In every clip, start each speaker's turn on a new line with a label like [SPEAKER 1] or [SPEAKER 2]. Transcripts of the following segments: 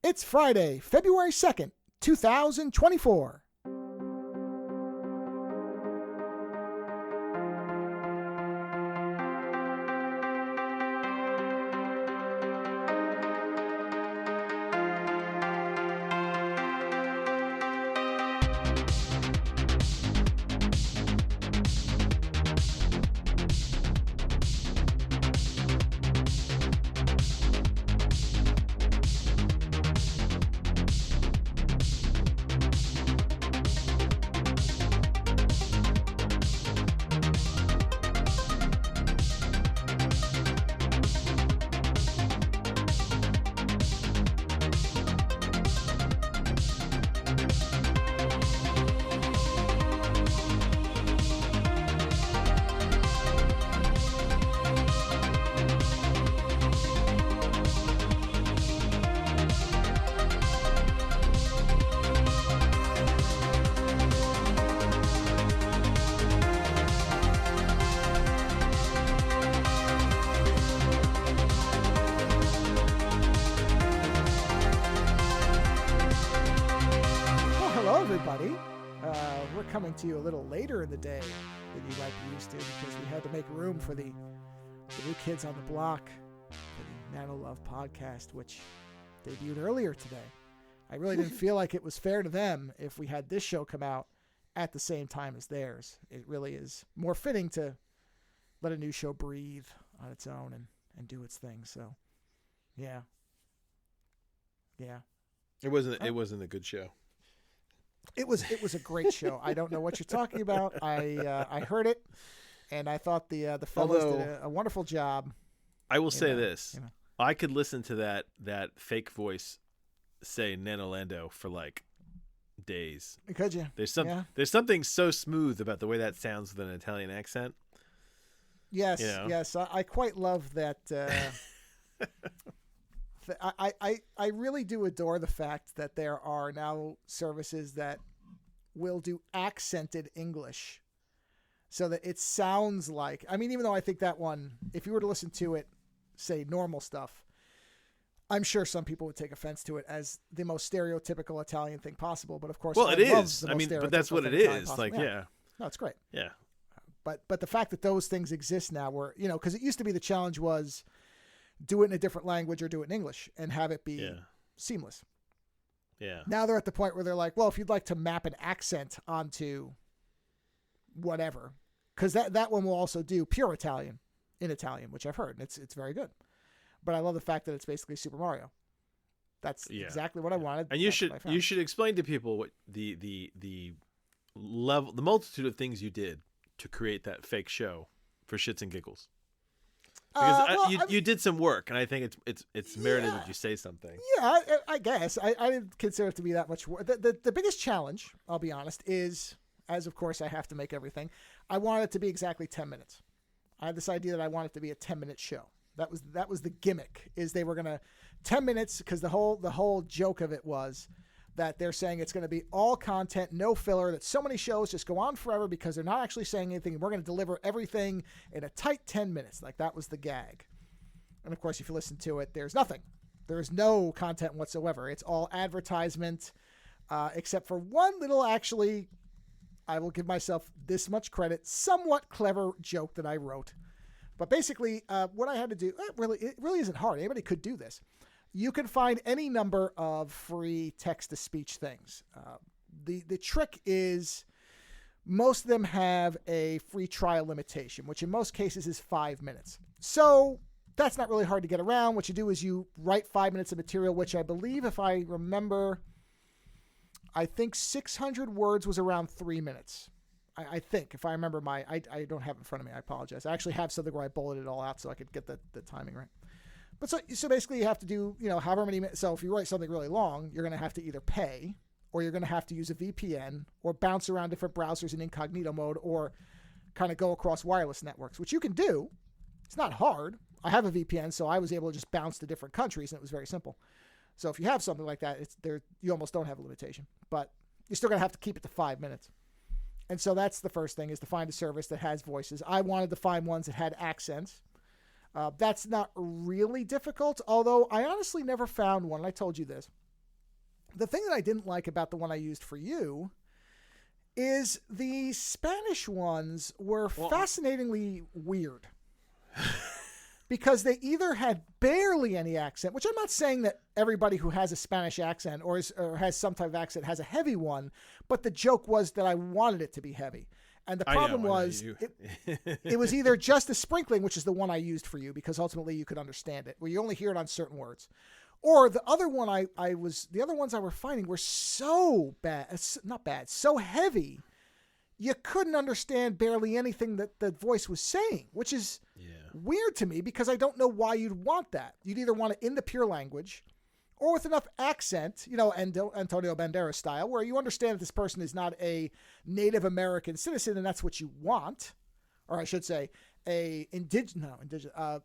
[SPEAKER 1] It's Friday, February 2nd, 2024. Coming to you a little later in the day than you might be used to because we had to make room for the new kids on the block for the Nano Love podcast, which debuted earlier today. I really didn't feel like it was fair to them if we had this show come out at the same time as theirs. It really is more fitting to let a new show breathe on its own and do its thing. So, yeah.
[SPEAKER 2] It wasn't a good show.
[SPEAKER 1] It was a great show. I don't know what you're talking about. I heard it, and I thought the fellows did a wonderful job.
[SPEAKER 2] I will say this: I could listen to that fake voice say Nanolando for like days.
[SPEAKER 1] Could you?
[SPEAKER 2] There's something so smooth about the way that sounds with an Italian accent.
[SPEAKER 1] Yes, yes, I quite love that. I really do adore the fact that there are now services that will do accented English so that it sounds like, I mean, even though I think that one, if you were to listen to it, say normal stuff, I'm sure some people would take offense to it as the most stereotypical Italian thing possible. But of course,
[SPEAKER 2] well, it is. I mean, but that's what it is. Like, yeah.
[SPEAKER 1] No, it's great.
[SPEAKER 2] Yeah.
[SPEAKER 1] But the fact that those things exist now where, because it used to be the challenge was, do it in a different language or do it in English and have it be seamless.
[SPEAKER 2] Yeah.
[SPEAKER 1] Now they're at the point where they're like, well, if you'd like to map an accent onto whatever, because that one will also do pure Italian in Italian, which I've heard. And it's very good. But I love the fact that it's basically Super Mario. That's exactly what I wanted.
[SPEAKER 2] And you should explain to people what the level, the multitude of things you did to create that fake show for shits and giggles. Because you did some work, and I think it's merited that you say something.
[SPEAKER 1] Yeah, I guess. I didn't consider it to be that much work. The biggest challenge, I'll be honest, is, as of course I have to make everything, I want it to be exactly 10 minutes. I had this idea that I want it to be a 10-minute show. That was the gimmick, is they were going to 10 minutes, because the whole joke of it was that they're saying it's going to be all content, no filler, that so many shows just go on forever because they're not actually saying anything. We're going to deliver everything in a tight 10 minutes. Like, that was the gag. And of course, if you listen to it, there's nothing. There's no content whatsoever. It's all advertisement, except for one little, actually, I will give myself this much credit, somewhat clever joke that I wrote. But basically, what I had to do, it really isn't hard. Anybody could do this. You can find any number of free text-to-speech things. The trick is most of them have a free trial limitation, which in most cases is 5 minutes. So that's not really hard to get around. What you do is you write 5 minutes of material, which I believe, if I remember, I think 600 words was around 3 minutes. I think, if I remember I don't have it in front of me. I apologize. I actually have something where I bulleted it all out so I could get the timing right. But so basically you have to do, however many minutes. So if you write something really long, you're going to have to either pay, or you're going to have to use a VPN, or bounce around different browsers in incognito mode, or kind of go across wireless networks, which you can do. It's not hard. I have a VPN, so I was able to just bounce to different countries, and it was very simple. So if you have something like that, you almost don't have a limitation, but you're still going to have to keep it to 5 minutes. And so that's the first thing, is to find a service that has voices. I wanted to find ones that had accents. That's not really difficult, although I honestly never found one, and I told you this. The thing that I didn't like about the one I used for you is the Spanish ones were fascinatingly weird. Because they either had barely any accent, which I'm not saying that everybody who has a Spanish accent or has some type of accent has a heavy one, but the joke was that I wanted it to be heavy. And the problem was it was either just a sprinkling, which is the one I used for you, because ultimately you could understand it, where you only hear it on certain words. Or the other one the other ones I were finding were so so heavy, you couldn't understand barely anything that the voice was saying, which is weird to me because I don't know why you'd want that. You'd either want it in the pure language or with enough accent, Antonio Banderas style, where you understand that this person is not a Native American citizen and that's what you want. Or I should say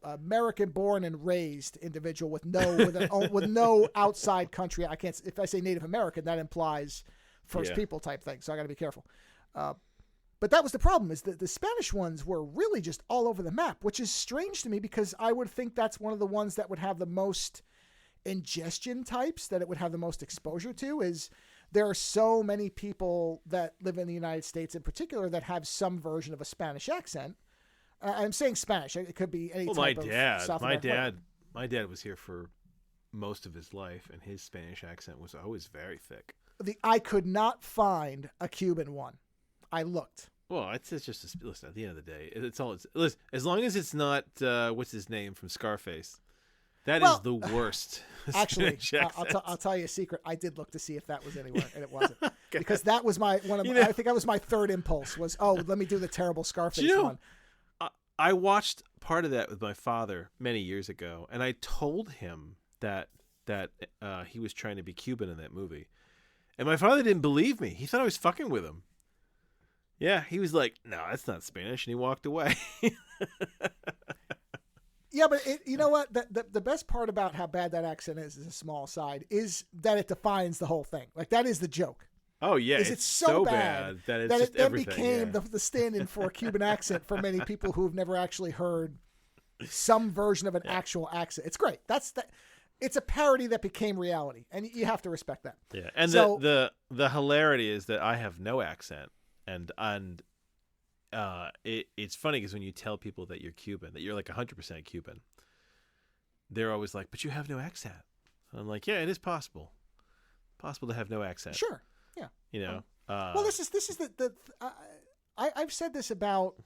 [SPEAKER 1] American born and raised individual with no outside country. If I say Native American, that implies First People type thing. So I got to be careful. But that was the problem, is that the Spanish ones were really just all over the map, which is strange to me because I would think that's one of the ones that would have the most ingestion types, that it would have the most exposure to. Is there are so many people that live in the United States in particular that have some version of a Spanish accent. I'm saying Spanish. It could be any type of South American.
[SPEAKER 2] My dad was here for most of his life, and his Spanish accent was always very thick.
[SPEAKER 1] I could not find a Cuban one. I looked.
[SPEAKER 2] Well, it's just listen. At the end of the day, listen. As long as it's not what's his name from Scarface, that is the worst.
[SPEAKER 1] Actually, I'll tell you a secret. I did look to see if that was anywhere, and it wasn't. Because that was I think that was my third impulse. Was let me do the terrible Scarface one.
[SPEAKER 2] I watched part of that with my father many years ago, and I told him that he was trying to be Cuban in that movie, and my father didn't believe me. He thought I was fucking with him. Yeah, he was like, "No, that's not Spanish," and he walked away.
[SPEAKER 1] Yeah, but you know what? The best part about how bad that accent is a small side, is that it defines the whole thing. Like, that is the joke.
[SPEAKER 2] Oh, yeah. It's so bad that it then
[SPEAKER 1] became the stand-in for a Cuban accent for many people who have never actually heard some version of an actual accent. It's great. It's a parody that became reality, and you have to respect that.
[SPEAKER 2] Yeah, and so, the hilarity is that I have no accent. And it's funny because when you tell people that you're Cuban, that you're like 100% Cuban, they're always like, "But you have no accent." And I'm like, "Yeah, it is possible to have no accent."
[SPEAKER 1] Sure, yeah.
[SPEAKER 2] Well,
[SPEAKER 1] this is I've said this about,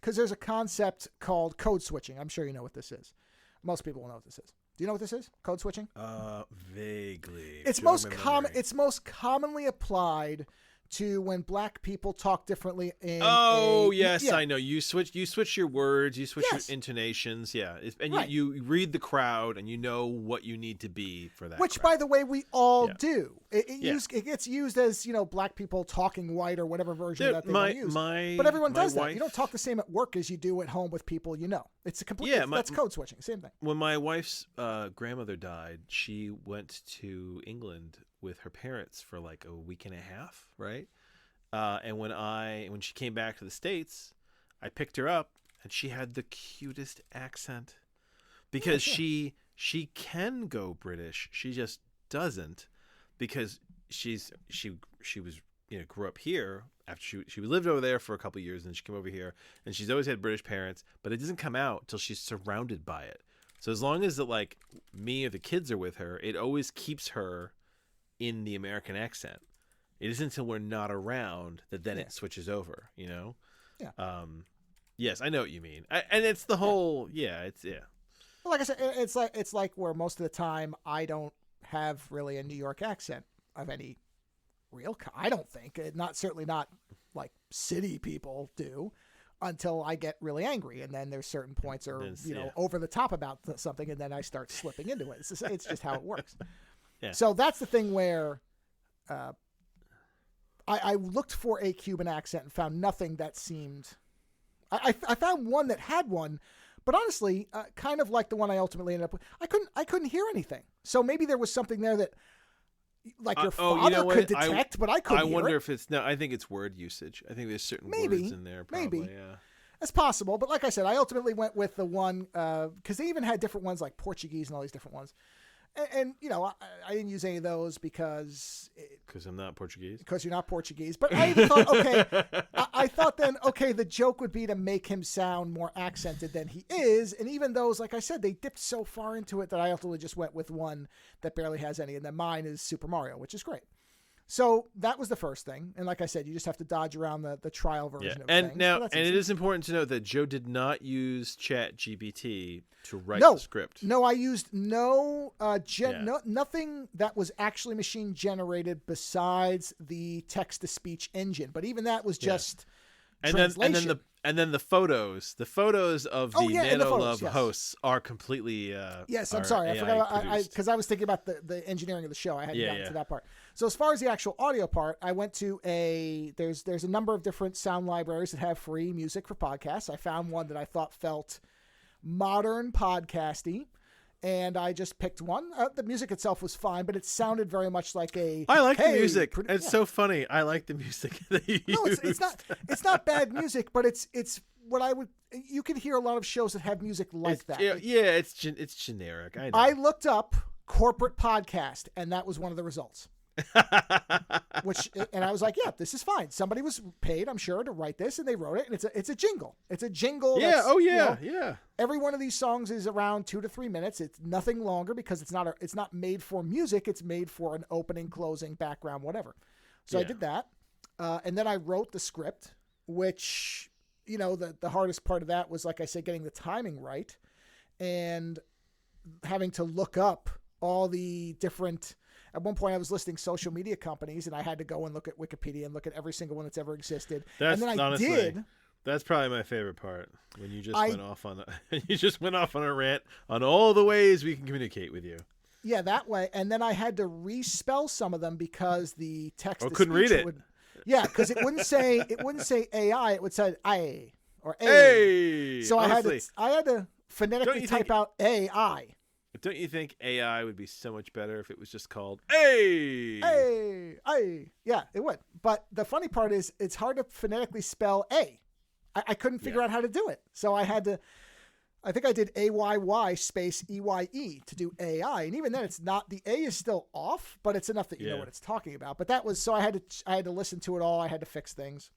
[SPEAKER 1] because there's a concept called code switching. I'm sure you know what this is. Most people will know what this is. Do you know what this is? Code switching?
[SPEAKER 2] Vaguely.
[SPEAKER 1] It's most commonly applied to when black people talk differently in
[SPEAKER 2] I know. You switch your words, you switch your intonations, and right. you read the crowd and you know what you need to be for that.
[SPEAKER 1] Which,
[SPEAKER 2] crowd.
[SPEAKER 1] by the way, we all do. It gets used as, black people talking white or whatever version that they want to use. But everyone does that. You don't talk the same at work as you do at home with people you know. It's a complete. That's code switching. Same thing.
[SPEAKER 2] When my wife's grandmother died, she went to England with her parents for like a week and a half, right? And when she came back to the States, I picked her up, and she had the cutest accent, because she can go British, she just doesn't, because she was grew up here after she lived over there for a couple of years, and she came over here, and she's always had British parents, but it doesn't come out till she's surrounded by it. So as long as like me or the kids are with her, it always keeps her in the American accent. It isn't until we're not around that then it switches over, Yeah. Yes, I know what you mean. And it's the whole, Well,
[SPEAKER 1] like I said, it's like where most of the time I don't have really a New York accent of any real. I don't think. Certainly not like city people do, until I get really angry, and then there's certain points over the top about something, and then I start slipping into it. It's just how it works. Yeah. So that's the thing where I looked for a Cuban accent and found nothing that seemed. I found one that had one, but honestly, kind of like the one I ultimately ended up with, I couldn't hear anything. So maybe there was something there that, like, your father could detect, but I couldn't hear it.
[SPEAKER 2] I wonder if it's I think it's word usage. I think there's certain words in there. Probably, yeah.
[SPEAKER 1] It's possible, but like I said, I ultimately went with the one because they even had different ones like Portuguese and all these different ones. And I didn't use any of those because
[SPEAKER 2] I'm not Portuguese.
[SPEAKER 1] Because you're not Portuguese. But I even thought, okay, I thought then, okay, the joke would be to make him sound more accented than he is. And even those, like I said, they dipped so far into it that I ultimately just went with one that barely has any. And then mine is Super Mario, which is great. So that was the first thing. And like I said, you just have to dodge around the trial version of things.
[SPEAKER 2] Now, and it is important to note that Joe did not use ChatGPT to write the script.
[SPEAKER 1] No, I used nothing that was actually machine generated besides the text-to-speech engine. But even that was just translation.
[SPEAKER 2] And then the photos of the Nano Love hosts are completely
[SPEAKER 1] yes, I'm sorry. I forgot because I was thinking about the engineering of the show. I hadn't gotten to that part. So as far as the actual audio part, I went to there's a number of different sound libraries that have free music for podcasts. I found one that I thought felt modern podcasty, and I just picked one. The music itself was fine, but it sounded very much like the music.
[SPEAKER 2] It's so funny. I like the music that you use.
[SPEAKER 1] It's not bad music, but it's what I would. You can hear a lot of shows that have music like that.
[SPEAKER 2] It's generic. I know.
[SPEAKER 1] I looked up corporate podcast, and that was one of the results. And I was like, yeah, this is fine. Somebody was paid, I'm sure, to write this, and they wrote it, and it's a jingle. It's a jingle.
[SPEAKER 2] Yeah.
[SPEAKER 1] Every one of these songs is around 2 to 3 minutes. It's nothing longer because it's not made for music. It's made for an opening, closing, background, whatever. So I did that, and then I wrote the script, which the hardest part of that was, like I said, getting the timing right, and having to look up all the different. At one point, I was listing social media companies, and I had to go and look at Wikipedia and look at every single one that's ever existed.
[SPEAKER 2] That's probably my favorite part when you just went off on a rant on all the ways we can communicate with you.
[SPEAKER 1] Yeah, that way. And then I had to respell some of them because the text.
[SPEAKER 2] Couldn't read it.
[SPEAKER 1] Because it wouldn't say AI. It would say I or A.
[SPEAKER 2] Hey.
[SPEAKER 1] So honestly, I had to phonetically type out AI.
[SPEAKER 2] Don't you think AI would be so much better if it was just called A?
[SPEAKER 1] Yeah, it would. But the funny part is it's hard to phonetically spell A. I couldn't figure out how to do it. So I think I did AYY space EYE to do AI. And even then it's not, the A is still off, but it's enough that you know what it's talking about. But that was, so I had to listen to it all. I had to fix things.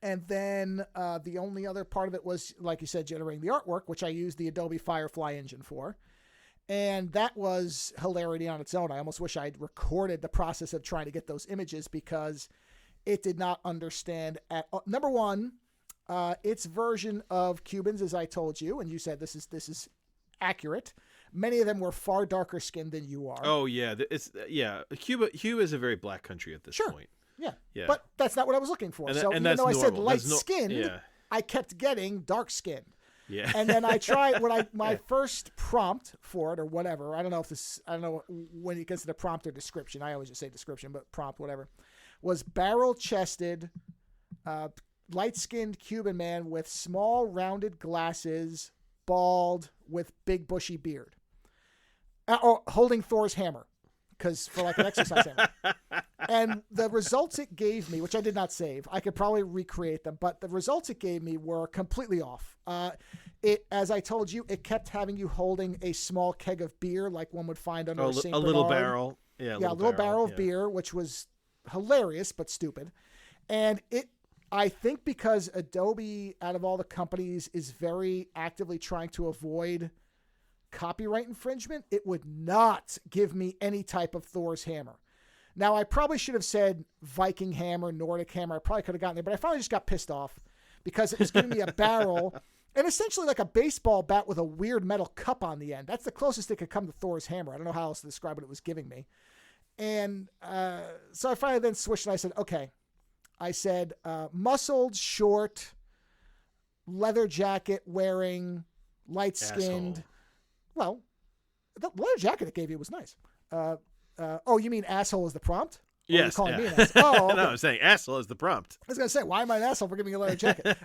[SPEAKER 1] And then the only other part of it was, like you said, generating the artwork, which I used the Adobe Firefly engine for. And that was hilarity on its own. I almost wish I had recorded the process of trying to get those images because it did not understand number one, its version of Cubans, as I told you, and you said this is accurate. Many of them were far darker skinned than you are.
[SPEAKER 2] Oh yeah, Cuba is a very black country at this point.
[SPEAKER 1] Yeah, but that's not what I was looking for. So even though I said light skinned, I kept getting dark skinned.
[SPEAKER 2] Yeah.
[SPEAKER 1] And then I tried my first prompt for it or whatever. I don't know when it gets to the prompt or description. I always just say description, but prompt, whatever, was barrel-chested, light-skinned Cuban man with small rounded glasses, bald, with big bushy beard. Or holding Thor's hammer, because for like an exercise hammer. And the results it gave me, which I did not save, I could probably recreate them, but the results it gave me were completely off. As I told you, it kept having you holding a small keg of beer, like one would find under a St. Bernard.
[SPEAKER 2] Little barrel.
[SPEAKER 1] Yeah, a little barrel of beer, which was hilarious but stupid. And I think because Adobe, out of all the companies, is very actively trying to avoid copyright infringement, it would not give me any type of Thor's hammer. Now, I probably should have said Viking hammer, Nordic hammer. I probably could have gotten there, but I finally just got pissed off because it was giving me a barrel and essentially like a baseball bat with a weird metal cup on the end. That's the closest it could come to Thor's hammer. I don't know how else to describe what it was giving me. And so I finally then switched and I said, okay. I said, muscled, short, leather jacket wearing, light-skinned.
[SPEAKER 2] Asshole.
[SPEAKER 1] Well, the leather jacket it gave you was nice. Oh, you mean asshole is the prompt?
[SPEAKER 2] Yes.
[SPEAKER 1] Calling me an asshole? Oh, okay.
[SPEAKER 2] No, I'm saying asshole is the prompt.
[SPEAKER 1] I was going to say, why am I an asshole for giving you a leather jacket?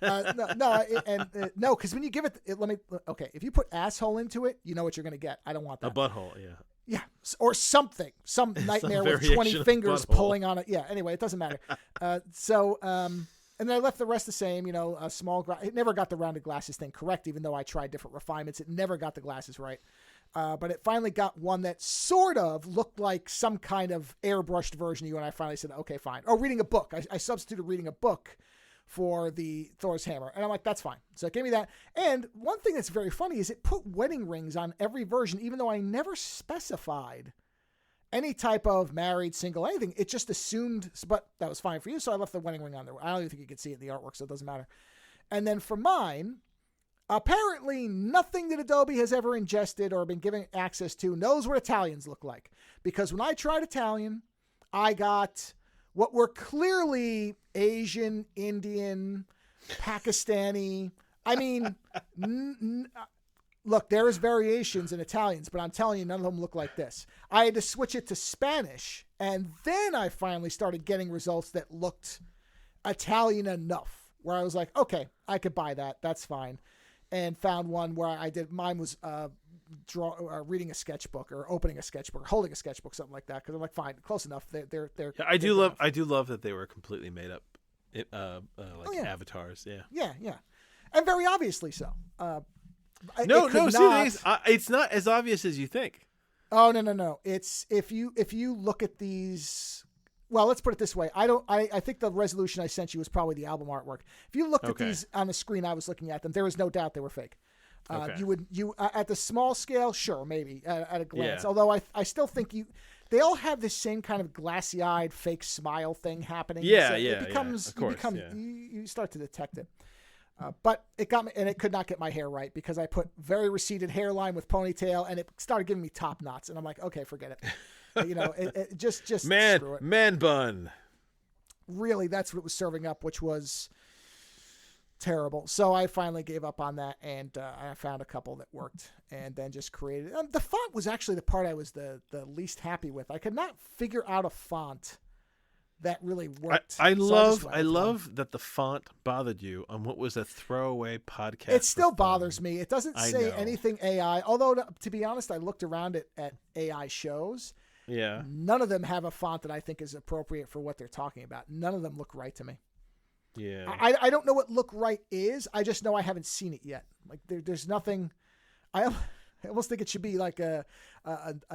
[SPEAKER 1] No, because when you give it, if you put asshole into it, you know what you're going to get. I don't want that.
[SPEAKER 2] A butthole, yeah.
[SPEAKER 1] Yeah, or something. Some nightmare with 20 fingers pulling on it. Yeah, anyway, it doesn't matter. And then I left the rest the same, a small, it never got the rounded glasses thing correct, even though I tried different refinements. It never got the glasses right. But it finally got one that sort of looked like some kind of airbrushed version of you, and I finally said, okay, fine. Oh, reading a book. I substituted reading a book for the Thor's hammer, and I'm like, that's fine. So it gave me that. And one thing that's very funny is it put wedding rings on every version, even though I never specified any type of married, single, anything. It just assumed, but that was fine for you, so I left the wedding ring on there. I don't even think you could see it in the artwork, so it doesn't matter. And then for mine, apparently nothing that Adobe has ever ingested or been given access to knows what Italians look like. Because when I tried Italian, I got what were clearly Asian, Indian, Pakistani. I mean, look, there is variations in Italians, but I'm telling you, none of them look like this. I had to switch it to Spanish, and then I finally started getting results that looked Italian enough, where I was like, okay, I could buy that. That's fine. And found one where I did, mine was reading a sketchbook or opening a sketchbook or holding a sketchbook, something like that. Cause I'm like, fine, close enough. They're
[SPEAKER 2] yeah, I do love that they were completely made up, avatars. Yeah.
[SPEAKER 1] Yeah. And very obviously so.
[SPEAKER 2] It's not as obvious as you think.
[SPEAKER 1] Oh, no. It's if you look at these, well, let's put it this way. I think the resolution I sent you was probably the album artwork. If you looked at these on the screen, I was looking at them. There was no doubt they were fake. You at the small scale, sure, maybe at a glance. Yeah. Although I still think they all have this same kind of glassy-eyed fake smile thing happening.
[SPEAKER 2] Yeah,
[SPEAKER 1] so
[SPEAKER 2] yeah,
[SPEAKER 1] it becomes,
[SPEAKER 2] yeah.
[SPEAKER 1] You start to detect it. But it got me, and it could not get my hair right because I put very receded hairline with ponytail, and it started giving me top knots, and I'm like, okay, forget it. It just screw it.
[SPEAKER 2] Man bun.
[SPEAKER 1] Really, that's what it was serving up, which was terrible. So I finally gave up on that, and I found a couple that worked, and then just created. The font was actually the part I was the least happy with. I could not figure out a font that really worked.
[SPEAKER 2] I love that the font bothered you on what was a throwaway podcast.
[SPEAKER 1] It still bothers me. It doesn't say anything AI. Although, to be honest, I looked around at AI shows.
[SPEAKER 2] Yeah.
[SPEAKER 1] None of them have a font that I think is appropriate for what they're talking about. None of them look right to me.
[SPEAKER 2] Yeah.
[SPEAKER 1] I don't know what look right is. I just know I haven't seen it yet. Like there's nothing. I almost think it should be like a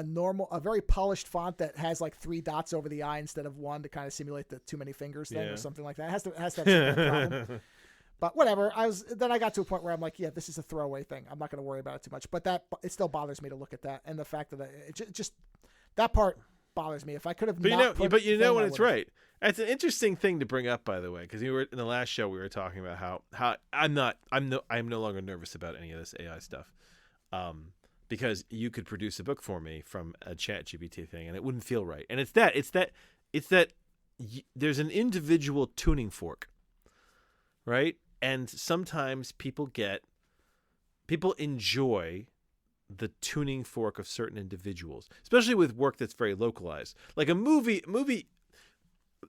[SPEAKER 1] normal, a very polished font that has like 3 dots over the eye instead of 1 to kind of simulate the too many fingers thing or something like that. It has to have some kind of problem. But whatever. Then I got to a point where I'm like, yeah, this is a throwaway thing. I'm not going to worry about it too much. But it still bothers me to look at that, and the fact that it just that part bothers me. If I could have,
[SPEAKER 2] but you know when it's right. It's an interesting thing to bring up, by the way, because you were in the last show we were talking about how I'm no longer nervous about any of this AI stuff, because you could produce a book for me from a ChatGPT thing and it wouldn't feel right. And it's that there's an individual tuning fork, right? And sometimes people enjoy the tuning fork of certain individuals, especially with work that's very localized. Like a movie,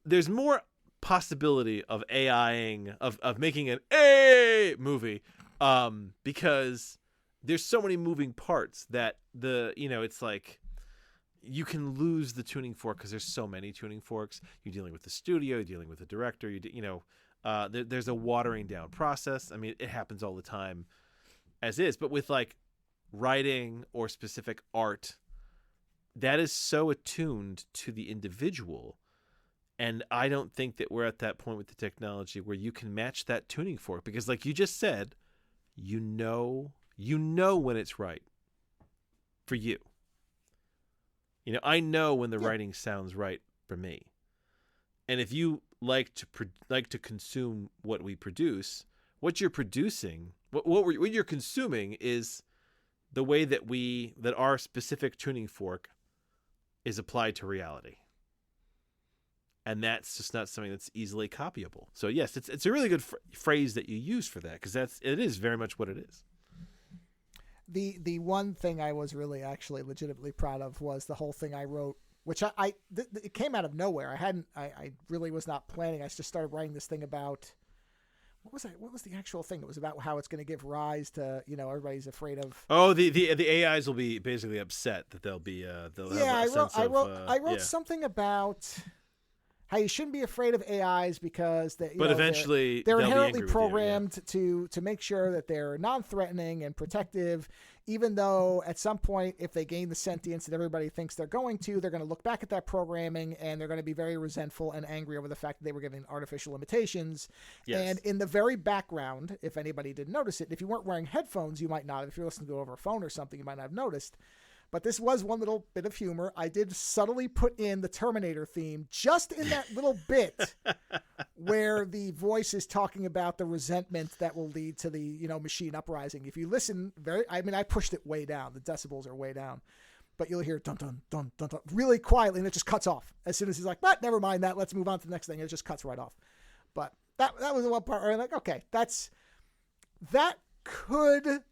[SPEAKER 2] there's more possibility of AIing, of making an A movie, because there's so many moving parts that it's like you can lose the tuning fork because there's so many tuning forks. You're dealing with the studio, you're dealing with the director, there's a watering down process. I mean, it happens all the time as is, but with like writing or specific art, that is so attuned to the individual. And I don't think that we're at that point with the technology where you can match that tuning fork, because like you just said, you know when it's right for you. I know when the writing sounds right for me. And if you like to consume what we produce, what you're producing, what you're consuming is the way that our specific tuning fork is applied to reality. And that's just not something that's easily copyable. So yes, it's a really good phrase that you use for that, because it is very much what it is.
[SPEAKER 1] The one thing I was really actually legitimately proud of was the whole thing I wrote, which it came out of nowhere. I really was not planning. I just started writing this thing about, what was the actual thing? It was about how it's going to give rise to, everybody's afraid of.
[SPEAKER 2] Oh, the AIs will be basically upset that they'll have a sense
[SPEAKER 1] I wrote something about, how you shouldn't be afraid of AIs because
[SPEAKER 2] eventually
[SPEAKER 1] they're
[SPEAKER 2] they'll be
[SPEAKER 1] inherently
[SPEAKER 2] angry with you,
[SPEAKER 1] programmed to make sure that they're non-threatening and protective, even though at some point, if they gain the sentience that everybody thinks they're going to look back at that programming and they're going to be very resentful and angry over the fact that they were given artificial limitations.
[SPEAKER 2] Yes.
[SPEAKER 1] And in the very background, if anybody didn't notice it, if you weren't wearing headphones, you might not have. If you're listening to it over a phone or something, you might not have noticed. But this was one little bit of humor. I did subtly put in the Terminator theme just in that little bit where the voice is talking about the resentment that will lead to the, machine uprising. If you listen I pushed it way down. The decibels are way down. But you'll hear dun, dun, dun, dun, dun, really quietly, and it just cuts off. As soon as he's like, but never mind that. Let's move on to the next thing. It just cuts right off. But that was the one part where I'm like, okay, that could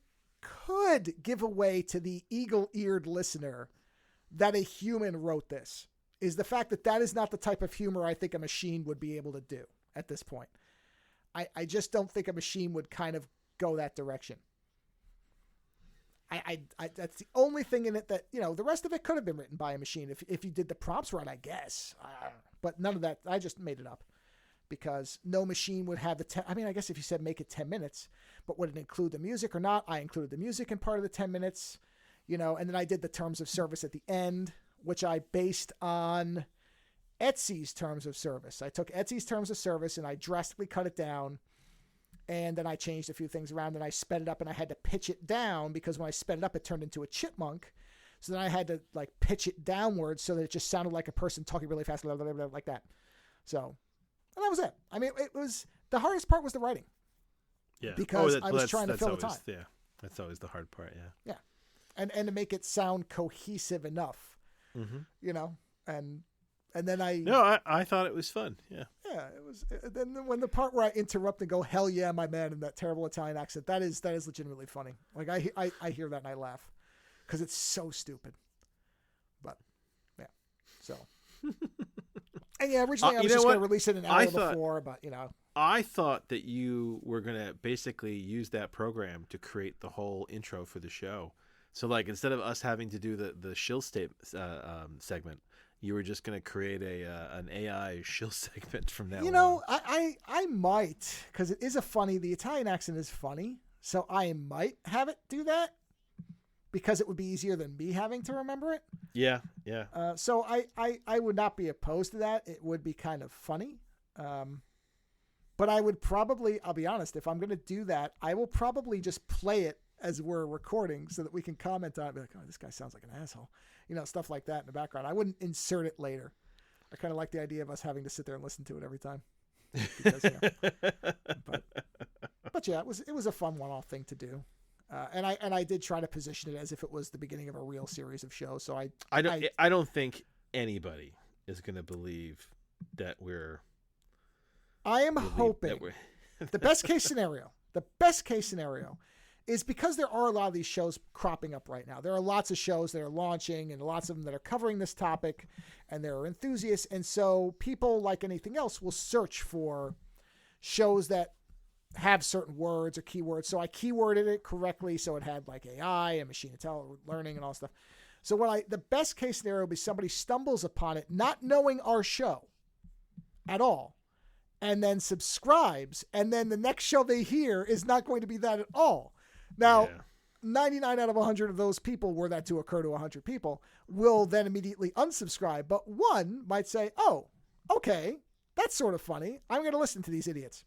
[SPEAKER 1] give away to the eagle-eared listener that a human wrote this, is the fact that is not the type of humor I think a machine would be able to do at this point. I just don't think a machine would kind of go that direction. I that's the only thing in it that, the rest of it could have been written by a machine if you did the prompts right, I guess. But none of that, I just made it up. Because no machine would have I guess if you said make it 10 minutes, but would it include the music or not? I included the music in part of the 10 minutes, and then I did the terms of service at the end, which I based on Etsy's terms of service. I took Etsy's terms of service and I drastically cut it down, and then I changed a few things around and I sped it up, and I had to pitch it down because when I sped it up, it turned into a chipmunk. So then I had to pitch it downwards so that it just sounded like a person talking really fast, blah, blah, blah, like that. So... and that was it. I mean, it was the hardest part was the writing.
[SPEAKER 2] Yeah.
[SPEAKER 1] Because I was trying to fill the time.
[SPEAKER 2] Yeah. That's always the hard part. Yeah.
[SPEAKER 1] Yeah. And to make it sound cohesive enough, and then
[SPEAKER 2] I thought it was fun. Yeah.
[SPEAKER 1] Yeah. It was. Then when the part where I interrupt and go, hell yeah, my man, in that terrible Italian accent, that is legitimately funny. Like I hear that and I laugh because it's so stupid. But yeah. So. And yeah, originally I was just going to release it an hour before, but
[SPEAKER 2] I thought that you were going to basically use that program to create the whole intro for the show. So instead of us having to do the shill segment, you were just going to create an AI shill segment from now on.
[SPEAKER 1] I might, because it is the Italian accent is funny, so I might have it do that. Because it would be easier than me having to remember it.
[SPEAKER 2] Yeah.
[SPEAKER 1] So I would not be opposed to that. It would be kind of funny. But I would probably, I'll be honest, if I'm going to do that, I will probably just play it as we're recording so that we can comment on it. Be like, oh, this guy sounds like an asshole. Stuff like that in the background. I wouldn't insert it later. I kind of like the idea of us having to sit there and listen to it every time. Because, but yeah, it was a fun one-off thing to do. And I did try to position it as if it was the beginning of a real series of shows. So
[SPEAKER 2] I don't think anybody is going to believe that we're.
[SPEAKER 1] I am hoping the best case scenario is because there are a lot of these shows cropping up right now. There are lots of shows that are launching and lots of them that are covering this topic, and there are enthusiasts. And so people, like anything else, will search for shows that have certain words or keywords. So I keyworded it correctly so it had AI and machine intelligence learning and all stuff. So the best case scenario would be somebody stumbles upon it not knowing our show at all and then subscribes, and then the next show they hear is not going to be that at all. Now, 99 out of 100 of those people, were that to occur to 100 people, will then immediately unsubscribe, but one might say, oh, okay, that's sort of funny. I'm going to listen to these idiots.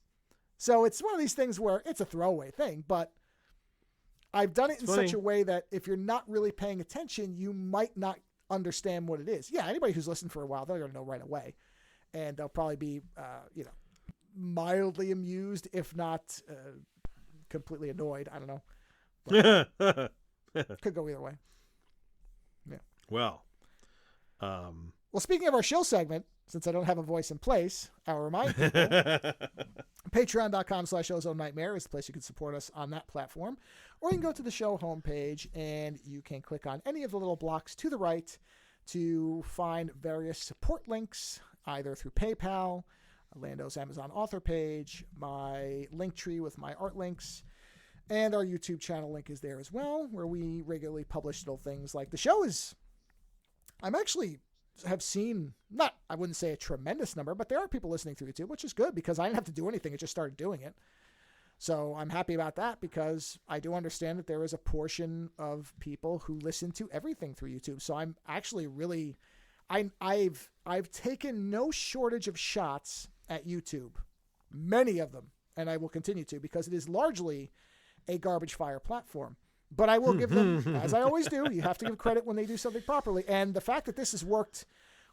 [SPEAKER 1] So it's one of these things where it's a throwaway thing, but I've done it in such a way that if you're not really paying attention, you might not understand what it is. Yeah, anybody who's listened for a while, they're going to know right away. And they'll probably be, mildly amused, if not completely annoyed. I don't know. Could go either way. Yeah.
[SPEAKER 2] Well,
[SPEAKER 1] speaking of our shill segment, since I don't have a voice in place, I'll remind people, patreon.com/Ozone Nightmare is the place you can support us on that platform. Or you can go to the show homepage and you can click on any of the little blocks to the right to find various support links, either through PayPal, Lando's Amazon author page, my Linktree with my art links, and our YouTube channel link is there as well, where we regularly publish little things like the show is... I'm actually have seen, I wouldn't say a tremendous number, but there are people listening through YouTube, which is good because I didn't have to do anything. It just started doing it. So I'm happy about that because I do understand that there is a portion of people who listen to everything through YouTube. So I'm actually really, I've taken no shortage of shots at YouTube, many of them, and I will continue to because it is largely a garbage fire platform. But I will give them, as I always do, you have to give credit when they do something properly. And the fact that this has worked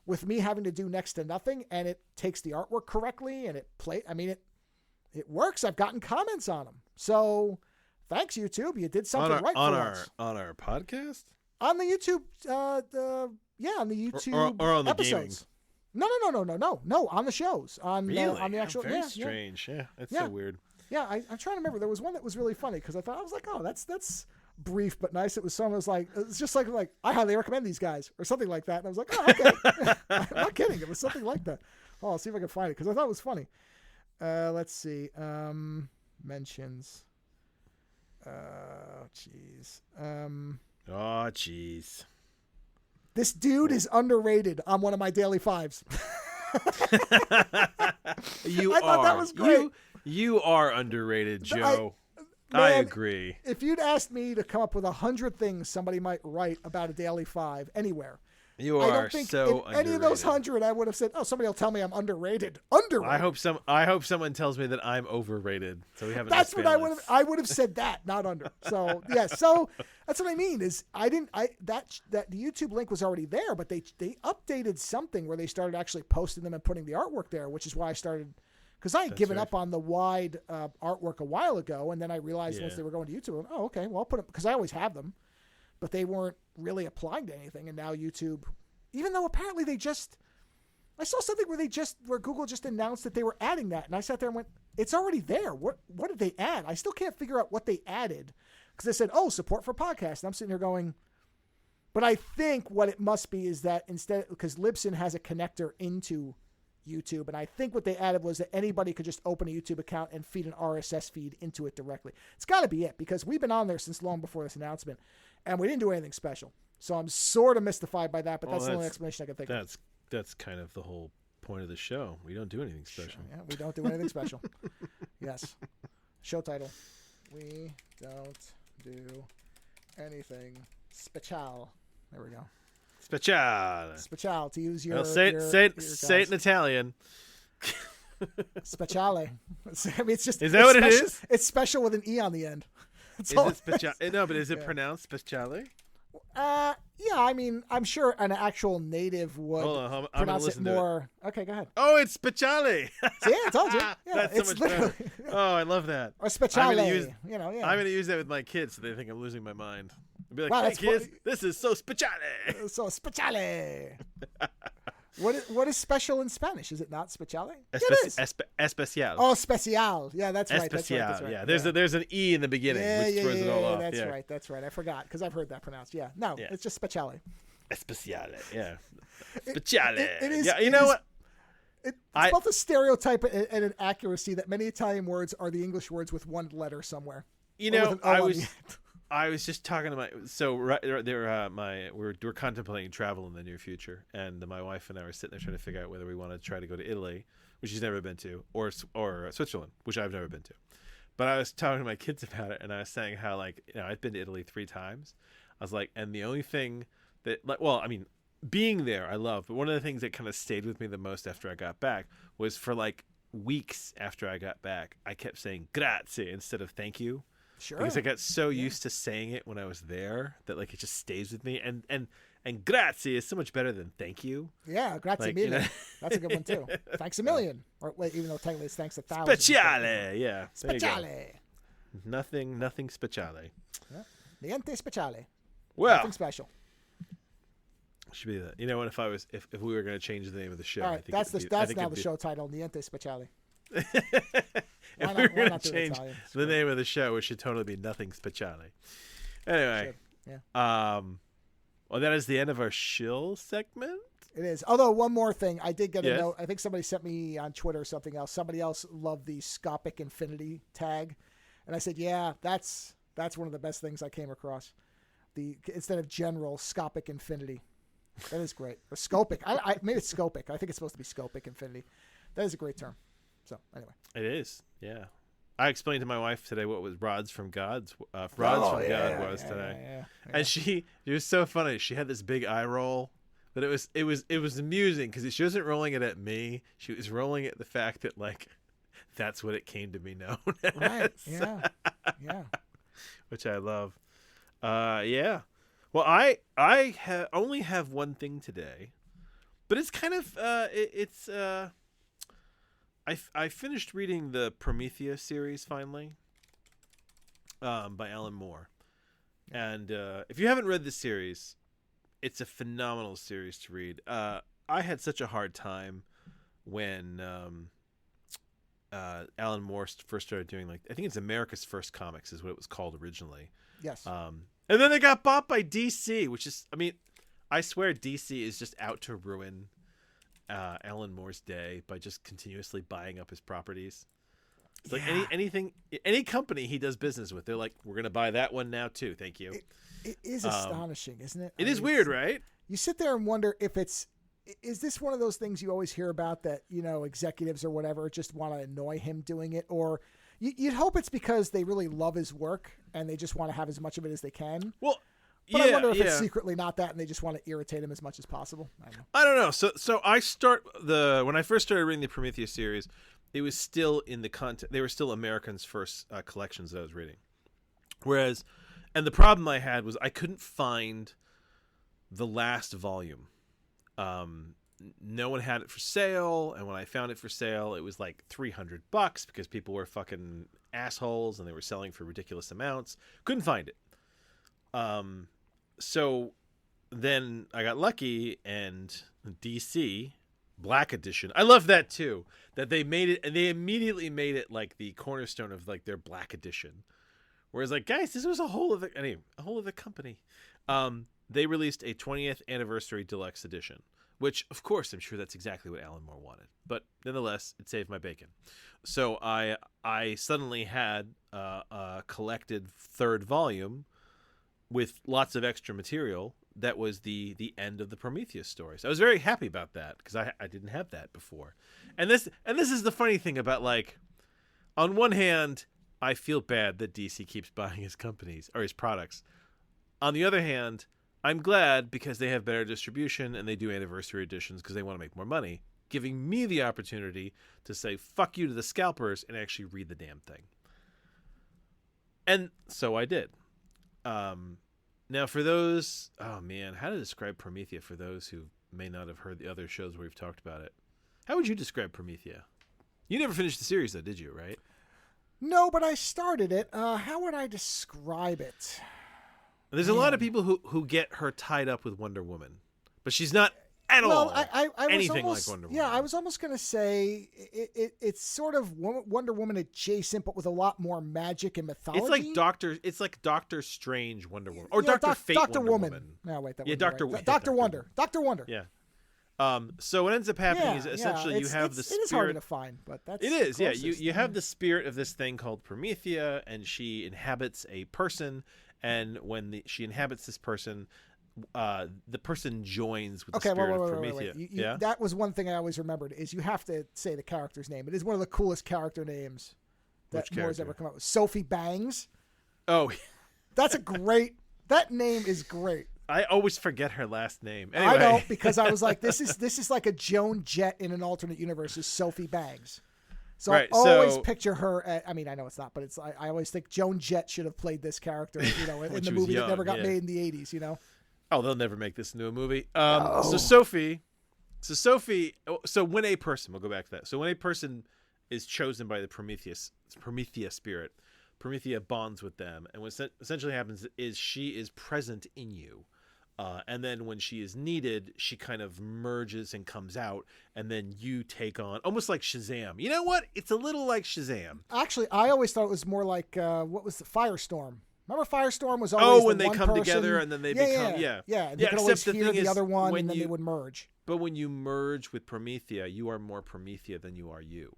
[SPEAKER 1] with me having to do next to nothing and it takes the artwork correctly and it works. I've gotten comments on them. So thanks, YouTube. You did something right for us.
[SPEAKER 2] On our podcast?
[SPEAKER 1] On the YouTube, on the YouTube
[SPEAKER 2] or on the
[SPEAKER 1] episodes.
[SPEAKER 2] Gaming.
[SPEAKER 1] No, on the shows. On the actual,
[SPEAKER 2] Very strange. Yeah, that's so weird.
[SPEAKER 1] Yeah, I'm trying to remember. There was one that was really funny because I was like, oh, that's brief but nice. It was someone was like, it's just like I highly recommend these guys or something like that. And I was like, oh, okay. I'm not kidding. It was something like that. Oh, I'll see if I can find it because I thought it was funny. Let's see. Mentions. Jeez.
[SPEAKER 2] Oh, jeez.
[SPEAKER 1] This dude is underrated on one of my daily fives. I thought that was great.
[SPEAKER 2] You are underrated, Joe. I agree.
[SPEAKER 1] If you'd asked me to come up with 100 things somebody might write about a daily five anywhere, I don't think
[SPEAKER 2] so
[SPEAKER 1] in any of those 100 I would have said, "Oh, somebody will tell me I'm underrated." Underrated.
[SPEAKER 2] I hope someone tells me that I'm overrated. So we have.
[SPEAKER 1] That's what I would have said that, not under. So yeah. So that's what I mean is that the YouTube link was already there, but they updated something where they started actually posting them and putting the artwork there, which is why I started. Because I had given up on the wide artwork a while ago, and then I realized once they were going to YouTube, oh, okay, well, I'll put them, because I always have them, but they weren't really applying to anything. And now YouTube, even though apparently I saw something where Google just announced that they were adding that, and I sat there and went, it's already there. What did they add? I still can't figure out what they added, because they said, oh, support for podcasts. And I'm sitting here going, but I think what it must be is that instead, because Libsyn has a connector into YouTube, and I think what they added was that anybody could just open a YouTube account and feed an RSS feed into it directly. It's got to be it, because we've been on there since long before this announcement, and we didn't do anything special. So I'm sort of mystified by that, but that's the only explanation I can think of.
[SPEAKER 2] That's kind of the whole point of the show. We don't do anything special.
[SPEAKER 1] Yeah, we don't do anything special. Yes. Show title. We don't do anything special. There we go. Speciale, to use your...
[SPEAKER 2] say it in Italian.
[SPEAKER 1] Speciale. I mean, it's just...
[SPEAKER 2] Is that what it is?
[SPEAKER 1] It's special with an E on the end.
[SPEAKER 2] No, but is it pronounced speciale?
[SPEAKER 1] Yeah, I mean, I'm sure an actual native would pronounce it more... Okay, go ahead.
[SPEAKER 2] Oh, it's speciale!
[SPEAKER 1] See, I told you. Yeah,
[SPEAKER 2] that's so much better. Oh, I love that.
[SPEAKER 1] Or speciale,
[SPEAKER 2] I'm going to use that with my kids so they think I'm losing my mind. I'll be like, wow, hey kids, this is so speciale!
[SPEAKER 1] So speciale! What is special in Spanish? Is it not speciale?
[SPEAKER 2] Especial.
[SPEAKER 1] Oh, especial. Yeah, that's right.
[SPEAKER 2] Especial.
[SPEAKER 1] That's right.
[SPEAKER 2] Yeah, there's an E in the beginning, which throws it all off.
[SPEAKER 1] That's right. I forgot because I've heard that pronounced. Yeah, no, it's just speciale.
[SPEAKER 2] Especiale. Yeah, speciale.
[SPEAKER 1] It is.
[SPEAKER 2] Yeah, you know what?
[SPEAKER 1] It's both a stereotype and an accuracy that many Italian words are the English words with one letter somewhere.
[SPEAKER 2] You know, I was just talking to we're contemplating travel in the near future, and my wife and I were sitting there trying to figure out whether we want to try to go to Italy, which she's never been to, or Switzerland, which I've never been to. But I was talking to my kids about it, and I was saying how I've been to Italy 3 times. I was like, and the only thing that being there I love, but one of the things that kind of stayed with me the most after I got back was for weeks after I got back, I kept saying grazie instead of thank you.
[SPEAKER 1] Sure.
[SPEAKER 2] Because I got so used to saying it when I was there that it just stays with me. And grazie is so much better than thank you.
[SPEAKER 1] Yeah, grazie mille. That's a good one too. Thanks a million. Or wait, even though technically it's thanks a thousand.
[SPEAKER 2] Speciale, yeah.
[SPEAKER 1] Speciale.
[SPEAKER 2] Nothing speciale.
[SPEAKER 1] Yeah. Niente speciale.
[SPEAKER 2] Well,
[SPEAKER 1] nothing special.
[SPEAKER 2] Should be that. You know what? If we were going to change the name of the show,
[SPEAKER 1] all right, that's now the show title. Niente speciale.
[SPEAKER 2] If we were going to change the name of the show, it should totally be Nothing Speciale. Anyway.
[SPEAKER 1] Yeah.
[SPEAKER 2] Well, that is the end of our shill segment.
[SPEAKER 1] It is. Although, one more thing. I did get a note. I think somebody sent me on Twitter or something else. Somebody else loved the Scopic Infinity tag. And I said, yeah, that's one of the best things I came across. Instead of general, Scopic Infinity. That is great. Or scopic. Maybe it's scopic. I think it's supposed to be scopic infinity. That is a great term. So anyway,
[SPEAKER 2] it is. Yeah, I explained to my wife today what was God was today,
[SPEAKER 1] yeah.
[SPEAKER 2] and it was so funny. She had this big eye roll, but it was amusing because she wasn't rolling it at me. She was rolling it at the fact that like that's what it came to be known as.
[SPEAKER 1] Right. Yeah. Yeah.
[SPEAKER 2] Which I love. Yeah. Well, I only have one thing today, but it's kind of I finished reading the Prometheus series finally, by Alan Moore, and if you haven't read this series, it's a phenomenal series to read. I had such a hard time when Alan Moore first started doing, like, I think it's America's First Comics is what it was called originally.
[SPEAKER 1] Yes.
[SPEAKER 2] And then they got bought by DC, which is, I mean, I swear DC is just out to ruin Alan Moore's day by just continuously buying up his properties. It's like any company he does business with, they're like, we're going to buy that one now too. Thank you.
[SPEAKER 1] It is astonishing, isn't it?
[SPEAKER 2] It is weird, right?
[SPEAKER 1] You sit there and wonder if is this one of those things you always hear about that, executives or whatever just want to annoy him doing it, or you'd hope it's because they really love his work and they just want to have as much of it as they can.
[SPEAKER 2] Well,
[SPEAKER 1] but I wonder if it's secretly not that and they just want to irritate him as much as possible.
[SPEAKER 2] I don't know. So when I first started reading the Prometheus series, it was still in the content. They were still American's first collections that I was reading. And the problem I had was I couldn't find the last volume. No one had it for sale, and when I found it for sale, it was like $300 because people were fucking assholes and they were selling for ridiculous amounts. Couldn't find it. So then I got lucky, and DC Black Edition. I love that too. That they made it, and they immediately made it like the cornerstone of like their Black Edition. Whereas, like, guys, this was a whole other company. They released a 20th anniversary deluxe edition, which, of course, I'm sure that's exactly what Alan Moore wanted. But nonetheless, it saved my bacon. So I suddenly had a collected third volume with lots of extra material that was the end of the Prometheus story. So I was very happy about that because I didn't have that before. And this is the funny thing about, like, on one hand, I feel bad that DC keeps buying his companies or his products. On the other hand, I'm glad because they have better distribution and they do anniversary editions because they want to make more money, giving me the opportunity to say fuck you to the scalpers and actually read the damn thing. And so I did. Now for those, how to describe Promethea for those who may not have heard the other shows where we've talked about it. How would you describe Promethea? You never finished the series though, did you, right?
[SPEAKER 1] No, but I started it. How would I describe it?
[SPEAKER 2] There's a lot of people who get her tied up with Wonder Woman, but she's not at all anything like Wonder Woman.
[SPEAKER 1] Yeah, I was almost going to say it's sort of Wonder Woman adjacent, but with a lot more magic and mythology.
[SPEAKER 2] It's like Doctor Strange Wonder Woman or Doctor Fate
[SPEAKER 1] Dr.
[SPEAKER 2] Wonder
[SPEAKER 1] Woman.
[SPEAKER 2] Woman.
[SPEAKER 1] No, wait, that
[SPEAKER 2] Doctor
[SPEAKER 1] Wonder. Dr. Wonder.
[SPEAKER 2] Yeah. So what ends up happening is essentially you have the spirit.
[SPEAKER 1] It is hard to find, but that's
[SPEAKER 2] it is. Yeah, you have the spirit of this thing called Promethea, and she inhabits a person. And when she inhabits this person, the person joins with the spirit of Promethea.
[SPEAKER 1] Wait. That was one thing I always remembered is you have to say the character's name. It is one of the coolest character names that Moore's ever come up with. Sophie Bangs.
[SPEAKER 2] Oh,
[SPEAKER 1] that name is great.
[SPEAKER 2] I always forget her last name. Anyway.
[SPEAKER 1] I know, because I was like, this is like a Joan Jett in an alternate universe is Sophie Bangs. So I always picture her. I mean, I know it's not, but I always think Joan Jett should have played this character, in the movie that never got made in the 80s,
[SPEAKER 2] Oh, they'll never make this into a movie.
[SPEAKER 1] No.
[SPEAKER 2] So when a person, we'll go back to that. So when a person is chosen by the Promethea spirit, Promethea bonds with them, and what essentially happens is she is present in you. And then when she is needed, she kind of merges and comes out, and then you take on almost like Shazam. You know what? It's a little like Shazam.
[SPEAKER 1] Actually, I always thought it was more like what was the Firestorm? Remember Firestorm was always
[SPEAKER 2] when
[SPEAKER 1] they
[SPEAKER 2] come together and then they become
[SPEAKER 1] And they could always hear the other one, and then they would merge.
[SPEAKER 2] But when you merge with Promethea, you are more Promethea than you are you.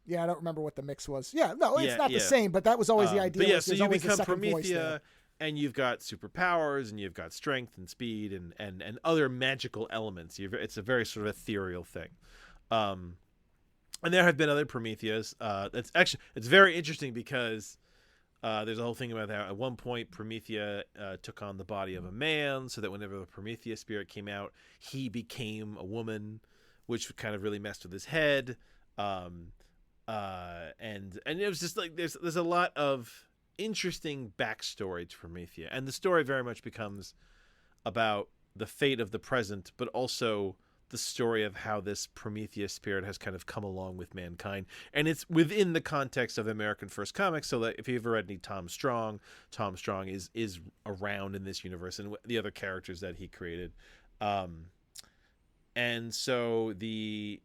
[SPEAKER 1] Yeah, I don't remember what the mix was. Yeah, no, it's not the same, but that was always the idea.
[SPEAKER 2] But so you become Promethea. and you've got superpowers, and you've got strength and speed and other magical elements. It's a very sort of ethereal thing. And there have been other Prometheas. It's very interesting because there's a whole thing about that. At one point, Promethea took on the body of a man, so that whenever the Promethea spirit came out, he became a woman, which kind of really messed with his head. And it was just like there's a lot of interesting backstory to Promethea, and the story very much becomes about the fate of the present, but also the story of how this Prometheus spirit has kind of come along with mankind. And it's within the context of American First Comics, so that if you've ever read any Tom Strong is around in this universe, and the other characters that he created. And so at the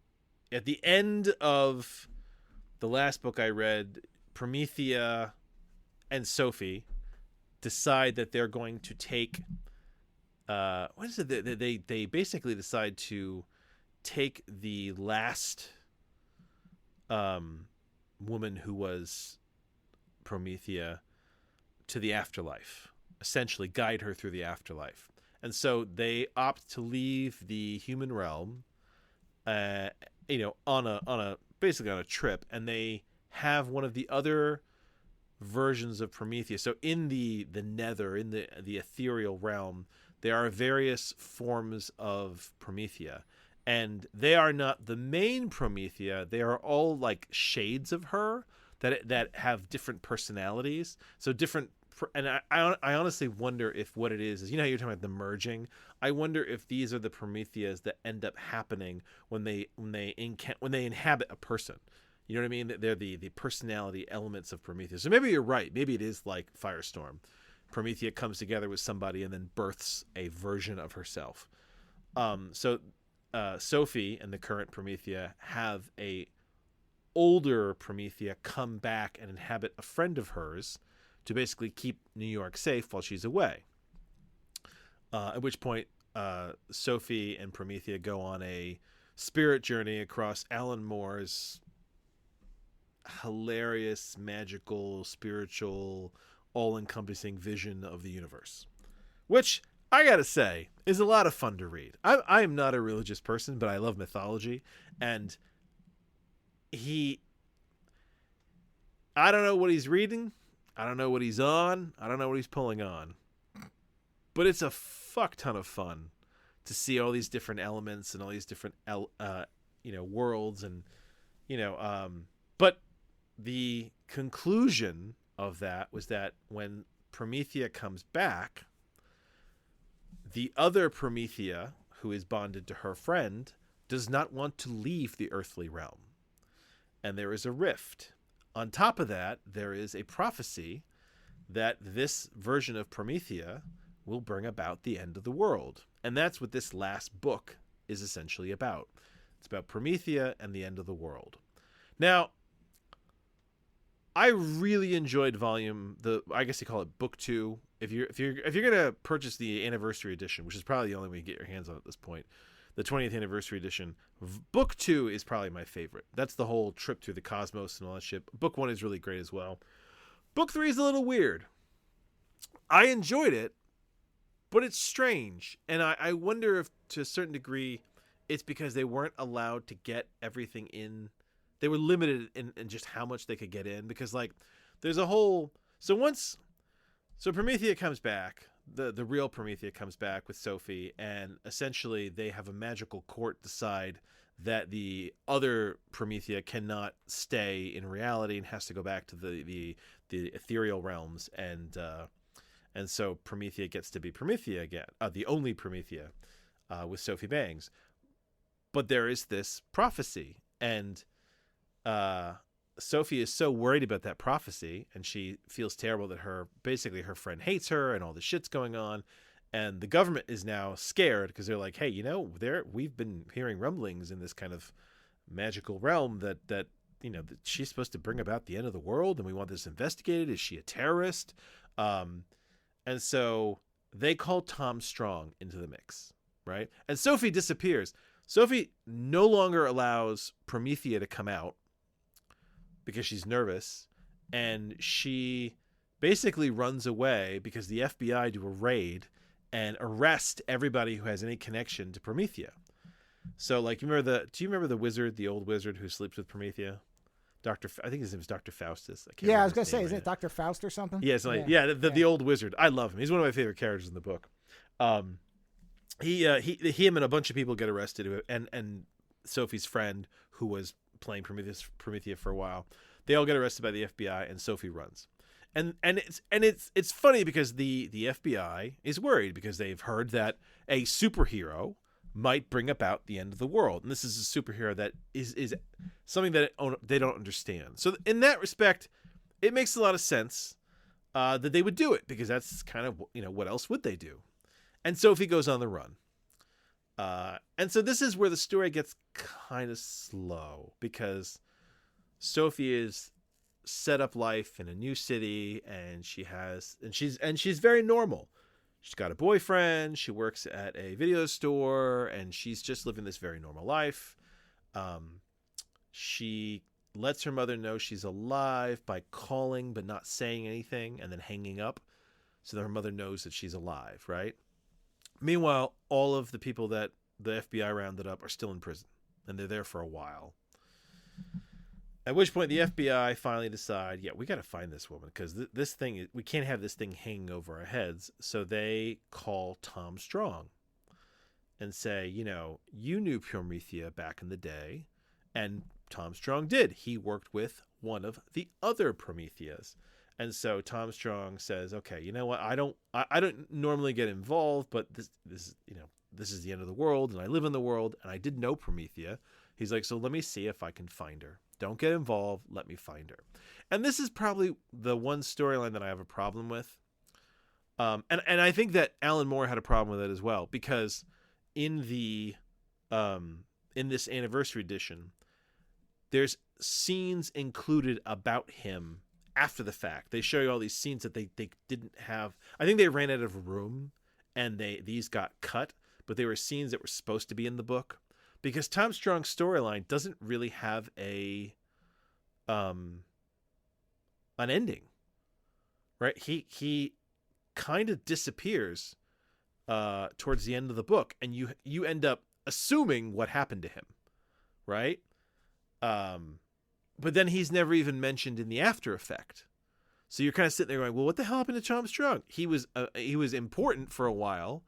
[SPEAKER 2] end of the last book I read, Promethea and Sophie decide that they're going to take what is it? They basically decide to take the last woman who was Promethea to the afterlife, essentially guide her through the afterlife. And so they opt to leave the human realm, on a basically on a trip, and they have one of the other versions of Prometheus. So in the nether, in the ethereal realm, there are various forms of Promethea, and they are not the main Promethea. They are all like shades of her that have different personalities. So different, and I honestly wonder if what it is how you're talking about the merging. I wonder if these are the Prometheas that end up happening when they inhabit a person. You know what I mean? They're the personality elements of Prometheus. So maybe you're right. Maybe it is like Firestorm. Promethea comes together with somebody and then births a version of herself. So Sophie and the current Promethea have a older Promethea come back and inhabit a friend of hers to basically keep New York safe while she's away. At which point, Sophie and Promethea go on a spirit journey across Alan Moore's hilarious, magical, spiritual, all-encompassing vision of the universe, which I gotta say is a lot of fun to read. I am not a religious person, but I love mythology, and I don't know what he's reading, I don't know what he's on, I don't know what he's pulling on, but it's a fuck ton of fun to see all these different elements and all these different worlds, and but the conclusion of that was that when Promethea comes back, the other Promethea, who is bonded to her friend, does not want to leave the earthly realm. And there is a rift. On top of that, there is a prophecy that this version of Promethea will bring about the end of the world. And that's what this last book is essentially about. It's about Promethea and the end of the world. Now, I really enjoyed I guess you call it book 2. If you're gonna purchase the anniversary edition, which is probably the only way you get your hands on at this point, the 20th anniversary edition, book 2 is probably my favorite. That's the whole trip through the cosmos and all that shit. Book 1 is really great as well. Book 3 is a little weird. I enjoyed it, but it's strange, and I wonder if to a certain degree it's because they weren't allowed to get everything in. They were limited in just how much they could get in, because there's a whole so Promethea comes back, the real Promethea comes back with Sophie, and essentially they have a magical court decide that the other Promethea cannot stay in reality and has to go back to the ethereal realms, and so Promethea gets to be Promethea again, the only Promethea, with Sophie Bangs. But there is this prophecy, and Sophie is so worried about that prophecy, and she feels terrible that her friend hates her and all this shit's going on, and the government is now scared because they're like, hey, we've been hearing rumblings in this kind of magical realm that that she's supposed to bring about the end of the world, and we want this investigated. Is she a terrorist? And so they call Tom Strong into the mix, right? And Sophie disappears. Sophie no longer allows Promethea to come out because she's nervous, and she basically runs away because the FBI do a raid and arrest everybody who has any connection to Promethea. So, like, do you remember the wizard, the old wizard who sleeps with Promethea? I think his name is Dr. Faustus.
[SPEAKER 1] I was gonna say, isn't it Dr. Faust or something?
[SPEAKER 2] Yeah, the old wizard. I love him. He's one of my favorite characters in the book. Him and a bunch of people get arrested, and Sophie's friend, who was playing Promethea for a while, they all get arrested by the FBI, and Sophie runs. And it's funny because the FBI is worried because they've heard that a superhero might bring about the end of the world, and this is a superhero that is something that they don't understand. So in that respect, it makes a lot of sense that they would do it, because that's kind of, what else would they do? And Sophie goes on the run. And so this is where the story gets kind of slow, because Sophie is set up life in a new city, and she's very normal. She's got a boyfriend, she works at a video store, and she's just living this very normal life. She lets her mother know she's alive by calling but not saying anything and then hanging up, so that her mother knows that she's alive, right? Meanwhile, all of the people that the FBI rounded up are still in prison, and they're there for a while. At which point the FBI finally decide, we got to find this woman, because this thing, we can't have this thing hanging over our heads. So they call Tom Strong and say, you knew Promethea back in the day. And Tom Strong did. He worked with one of the other Prometheas. And so Tom Strong says, okay, you know what? I don't normally get involved, but this is the end of the world, and I live in the world, and I did know Promethea. He's like, so let me see if I can find her. Don't get involved. Let me find her. And this is probably the one storyline that I have a problem with. And I think that Alan Moore had a problem with it as well, because in this anniversary edition, there's scenes included about him after the fact. They show you all these scenes that they didn't have. I think they ran out of room, and these got cut, but they were scenes that were supposed to be in the book. Because Tom Strong's storyline doesn't really have an ending, right? He kind of disappears towards the end of the book, and you end up assuming what happened to him, right? But then he's never even mentioned in the after effect. So you're kind of sitting there going, well, what the hell happened to Tom Strong? He was important for a while,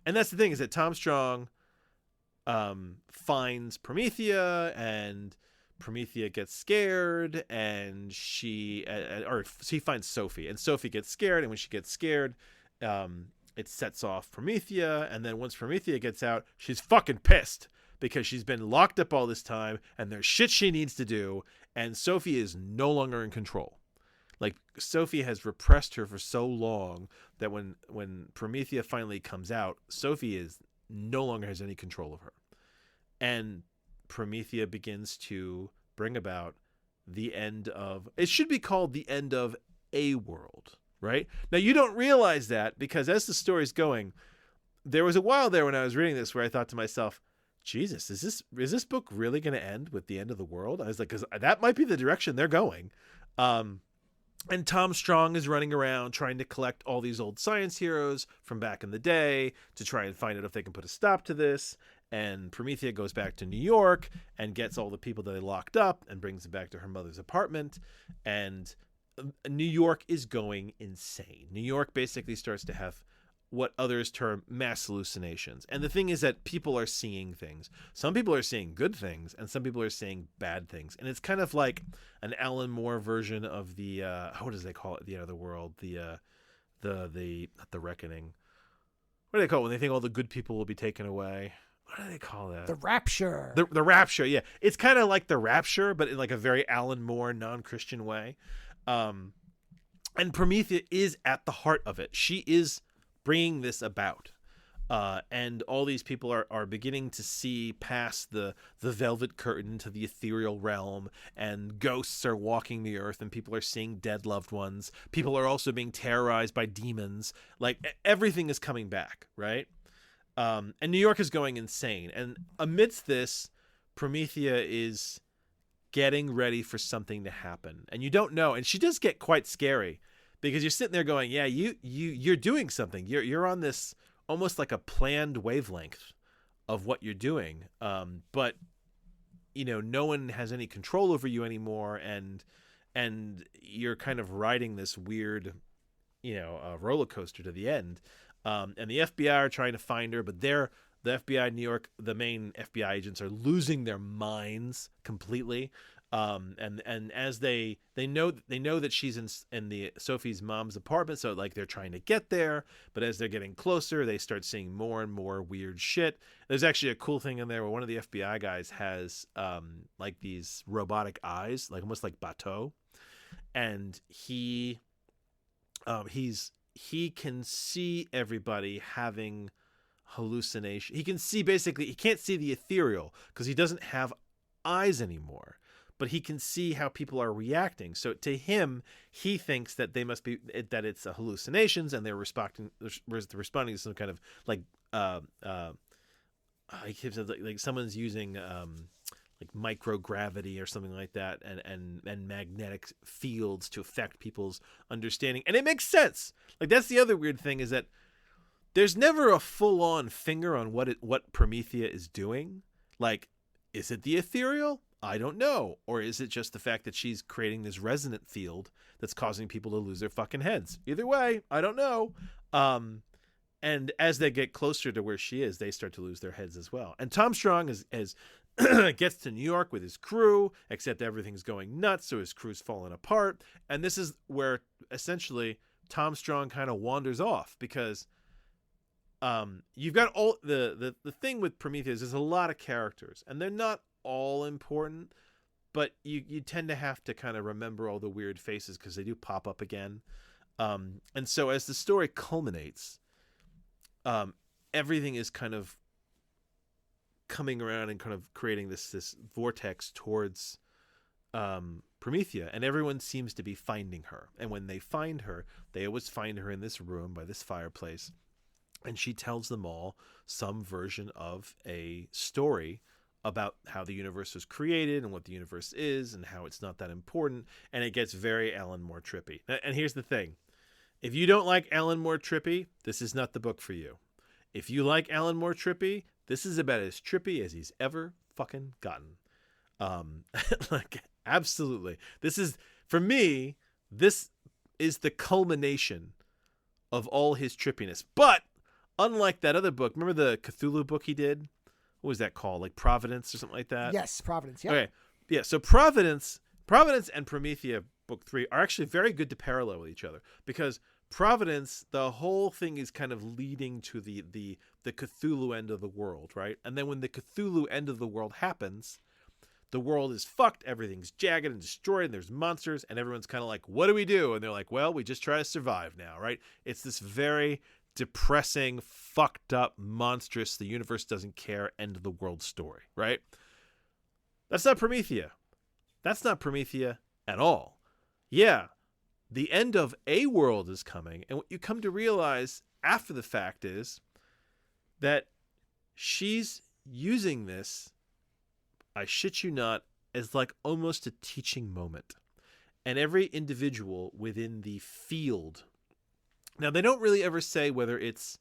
[SPEAKER 2] and that's the thing, is that Tom Strong finds Promethea, and Promethea gets scared, and he finds Sophie, and Sophie gets scared, and when she gets scared, it sets off Promethea, and then once Promethea gets out, she's fucking pissed because she's been locked up all this time, and there's shit she needs to do, and Sophie is no longer in control. Like, Sophie has repressed her for so long that when Promethea finally comes out, Sophie no longer has any control of her. And Promethea begins to bring about the end of, it should be called the end of a world, right? Now, you don't realize that, because as the story's going, there was a while there when I was reading this where I thought to myself, Jesus, is this book really going to end with the end of the world? I was like, because that might be the direction they're going. And Tom Strong is running around trying to collect all these old science heroes from back in the day to try and find out if they can put a stop to this. And Promethea goes back to New York and gets all the people that they locked up and brings them back to her mother's apartment. And New York is going insane. New York basically starts to have what others term mass hallucinations. And the thing is that people are seeing things. Some people are seeing good things, and some people are seeing bad things. And it's kind of like an Alan Moore version of the what does they call it? The end of the world. The not the reckoning. What do they call it when they think all the good people will be taken away? What do they call that?
[SPEAKER 1] The Rapture.
[SPEAKER 2] The Rapture, yeah. It's kind of like the Rapture, but in like a very Alan Moore non-Christian way. And Promethea is at the heart of it. She is bringing this about, and all these people are beginning to see past the velvet curtain to the ethereal realm, and ghosts are walking the earth, and people are seeing dead loved ones. People are also being terrorized by demons. Like, everything is coming back, right? And New York is going insane, and amidst this, Promethea is getting ready for something to happen, and you don't know, and she does get quite scary, because you're sitting there going, yeah, you're doing something. You're on this almost like a planned wavelength of what you're doing. But no one has any control over you anymore, and you're kind of riding this weird, roller coaster to the end. And the FBI are trying to find her, but the FBI in New York, the main FBI agents, are losing their minds completely. And as they know that she's in the Sophie's mom's apartment, so like they're trying to get there, but as they're getting closer, they start seeing more and more weird shit. There's actually a cool thing in there where one of the FBI guys has like these robotic eyes, like almost like Bateau, and he can see everybody having hallucination. He can see, basically, he can't see the ethereal because he doesn't have eyes anymore, but he can see how people are reacting. So to him, he thinks that that it's hallucinations, and they're responding to some kind of like someone's using like microgravity or something like that, and magnetic fields to affect people's understanding. And it makes sense. Like, that's the other weird thing, is that there's never a full-on finger on what Promethea is doing. Like, is it the ethereal? I don't know. Or is it just the fact that she's creating this resonant field that's causing people to lose their fucking heads? Either way, I don't know. And as they get closer to where she is, they start to lose their heads as well. And Tom Strong is gets to New York with his crew, except everything's going nuts, so his crew's falling apart. And this is where essentially Tom Strong kind of wanders off, because you've got all the thing with Prometheus is a lot of characters, and they're not all important, but you tend to have to kind of remember all the weird faces because they do pop up again. And so as the story culminates, everything is kind of coming around and kind of creating this vortex towards Promethea, and everyone seems to be finding her. And when they find her, they always find her in this room by this fireplace, and she tells them all some version of a story about how the universe was created and what the universe is and how it's not that important. And it gets very Alan Moore trippy. And here's the thing. If you don't like Alan Moore trippy, this is not the book for you. If you like Alan Moore trippy, this is about as trippy as he's ever fucking gotten. Like, absolutely. This is, for me, this is the culmination of all his trippiness. But unlike that other book, remember the Cthulhu book he did? What was that called? Like Providence or something like that?
[SPEAKER 1] Yes, Providence. Yeah.
[SPEAKER 2] Okay. Yeah. So Providence and Promethea book 3 are actually very good to parallel with each other, because Providence, the whole thing is kind of leading to the Cthulhu end of the world, right? And then when the Cthulhu end of the world happens, the world is fucked, everything's jagged and destroyed, and there's monsters, and everyone's kind of like, what do we do? And they're like, well, we just try to survive now, right? It's this very depressing, fucked up, monstrous, the universe doesn't care, end of the world story, right? That's not Promethea. That's not Promethea at all. Yeah, the end of a world is coming, and what you come to realize after the fact is that she's using this, I shit you not, as like almost a teaching moment. And every individual within the field, now they don't really ever say whether it's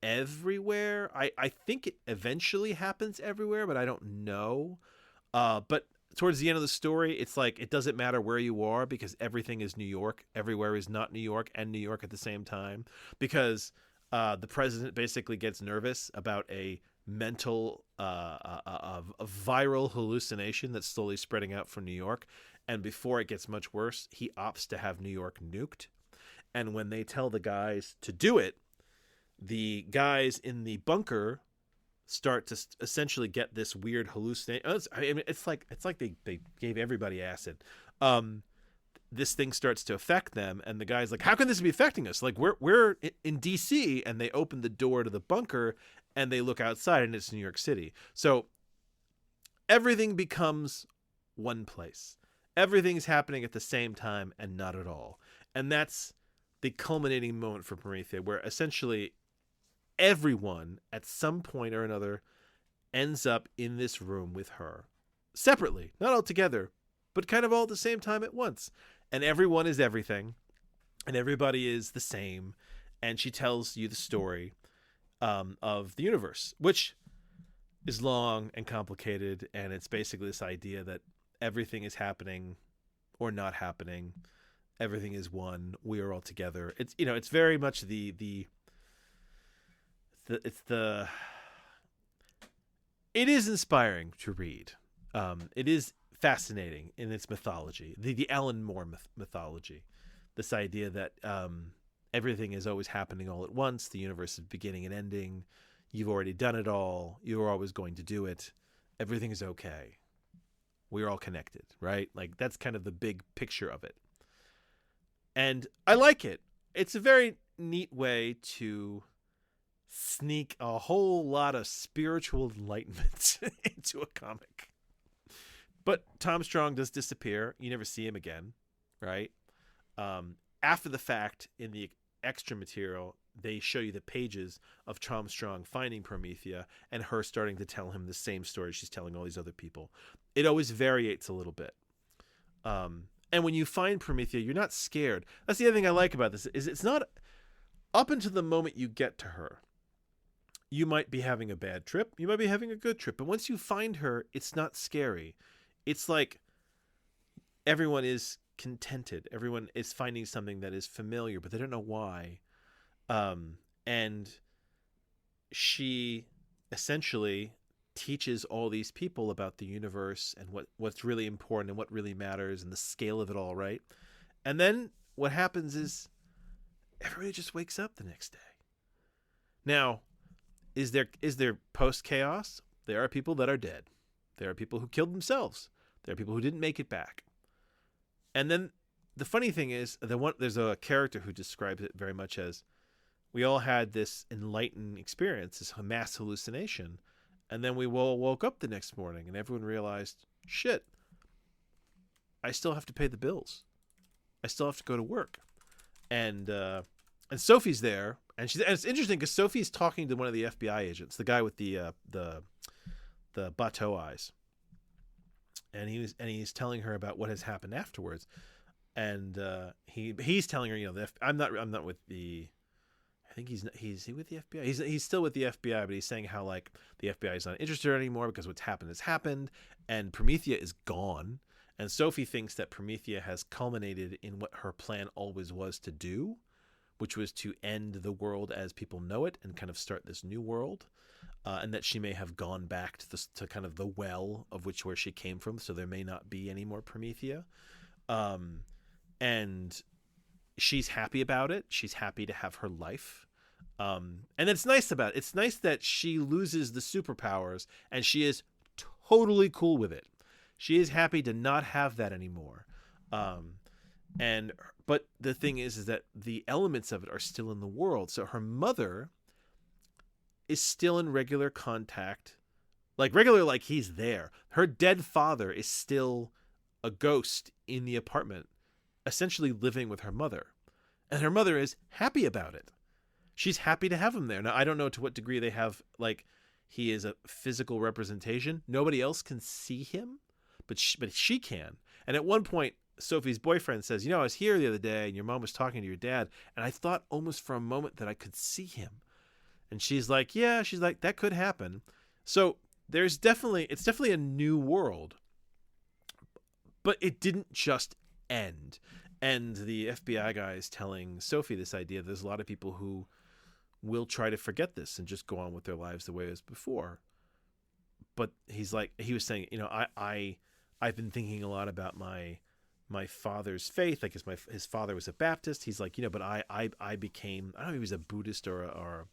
[SPEAKER 2] everywhere. I think it eventually happens everywhere, but I don't know. But towards the end of the story, it's like it doesn't matter where you are, because everything is New York. Everywhere is not New York and New York at the same time, because the president basically gets nervous about a mental a viral hallucination that's slowly spreading out from New York, and before it gets much worse, he opts to have New York nuked. And when they tell the guys to do it, the guys in the bunker start to essentially get this weird hallucination. I mean, it's like they gave everybody acid. This thing starts to affect them, and the guy's like, how can this be affecting us? Like, we're in DC, and they open the door to the bunker and they look outside, and it's New York City. So everything becomes one place. Everything's happening at the same time and not at all. And that's the culminating moment for Promethea, where essentially everyone at some point or another ends up in this room with her, separately, not all together, but kind of all at the same time at once. And everyone is everything, and everybody is the same. And she tells you the story of the universe, which is long and complicated, and it's basically this idea that everything is happening or not happening. Everything is one. We are all together. It's it's very much it is inspiring to read. It is fascinating in its mythology, the Alan Moore mythology. This idea that everything is always happening all at once. The universe is beginning and ending. You've already done it all. You're always going to do it. Everything is okay. We're all connected, right? Like, that's kind of the big picture of it. And I like it. It's a very neat way to sneak a whole lot of spiritual enlightenment into a comic. But Tom Strong does disappear. You never see him again, right? After the fact, in the extra material, they show you the pages of Tom Strong finding Promethea and her starting to tell him the same story she's telling all these other people. It always variates a little bit. And when you find Promethea, you're not scared. That's the other thing I like about this, is it's not up until the moment you get to her. You might be having a bad trip. You might be having a good trip. But once you find her, it's not scary. It's like everyone is contented. Everyone is finding something that is familiar, but they don't know why. And she essentially teaches all these people about the universe and what's really important and what really matters and the scale of it all, right? And then what happens is everybody just wakes up the next day. Now, is there post-chaos? There are people that are dead. There are people who killed themselves. There are people who didn't make it back. And then the funny thing is, there's a character who describes it very much as, we all had this enlightened experience, this mass hallucination, and then we all woke up the next morning and everyone realized, shit, I still have to pay the bills. I still have to go to work. And Sophie's there, and it's interesting because Sophie's talking to one of the FBI agents, the guy with the bateau eyes, and he's telling her about what has happened afterwards, and he's telling her, I'm not with the. I think he's with the FBI. He's still with the FBI, but he's saying how, like, the FBI is not interested anymore because what's happened has happened, and Promethea is gone. And Sophie thinks that Promethea has culminated in what her plan always was to do, which was to end the world as people know it and kind of start this new world, and that she may have gone back to kind of the well of where she came from, so there may not be any more Promethea. And she's happy about it. She's happy to have her life. And it's nice about it. It's nice that she loses the superpowers and she is totally cool with it. She is happy to not have that anymore. But the thing is that the elements of it are still in the world. So her mother is still in regular contact, like he's there. Her dead father is still a ghost in the apartment, essentially living with her mother. And her mother is happy about it. She's happy to have him there. Now, I don't know to what degree they have, like, he is a physical representation. Nobody else can see him, but she can. And at one point, Sophie's boyfriend says, I was here the other day and your mom was talking to your dad, and I thought almost for a moment that I could see him. And she's like, yeah, that could happen. So it's definitely a new world, but it didn't just end. And the FBI guy is telling Sophie this idea that there's a lot of people who will try to forget this and just go on with their lives the way it was before. But he was saying, I've been thinking a lot about my father's faith. Like, his father was a Baptist. He's like, but I became, I don't know if he was a Buddhist or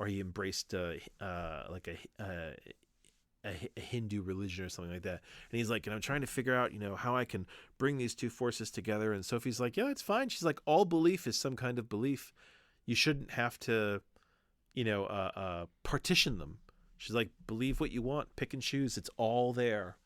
[SPEAKER 2] he embraced like a Hindu religion or something like that. And he's like, I'm trying to figure out, how I can bring these two forces together. And Sophie's like, yeah, it's fine. She's like, all belief is some kind of belief. You shouldn't have to, partition them. She's like, believe what you want, pick and choose. It's all there.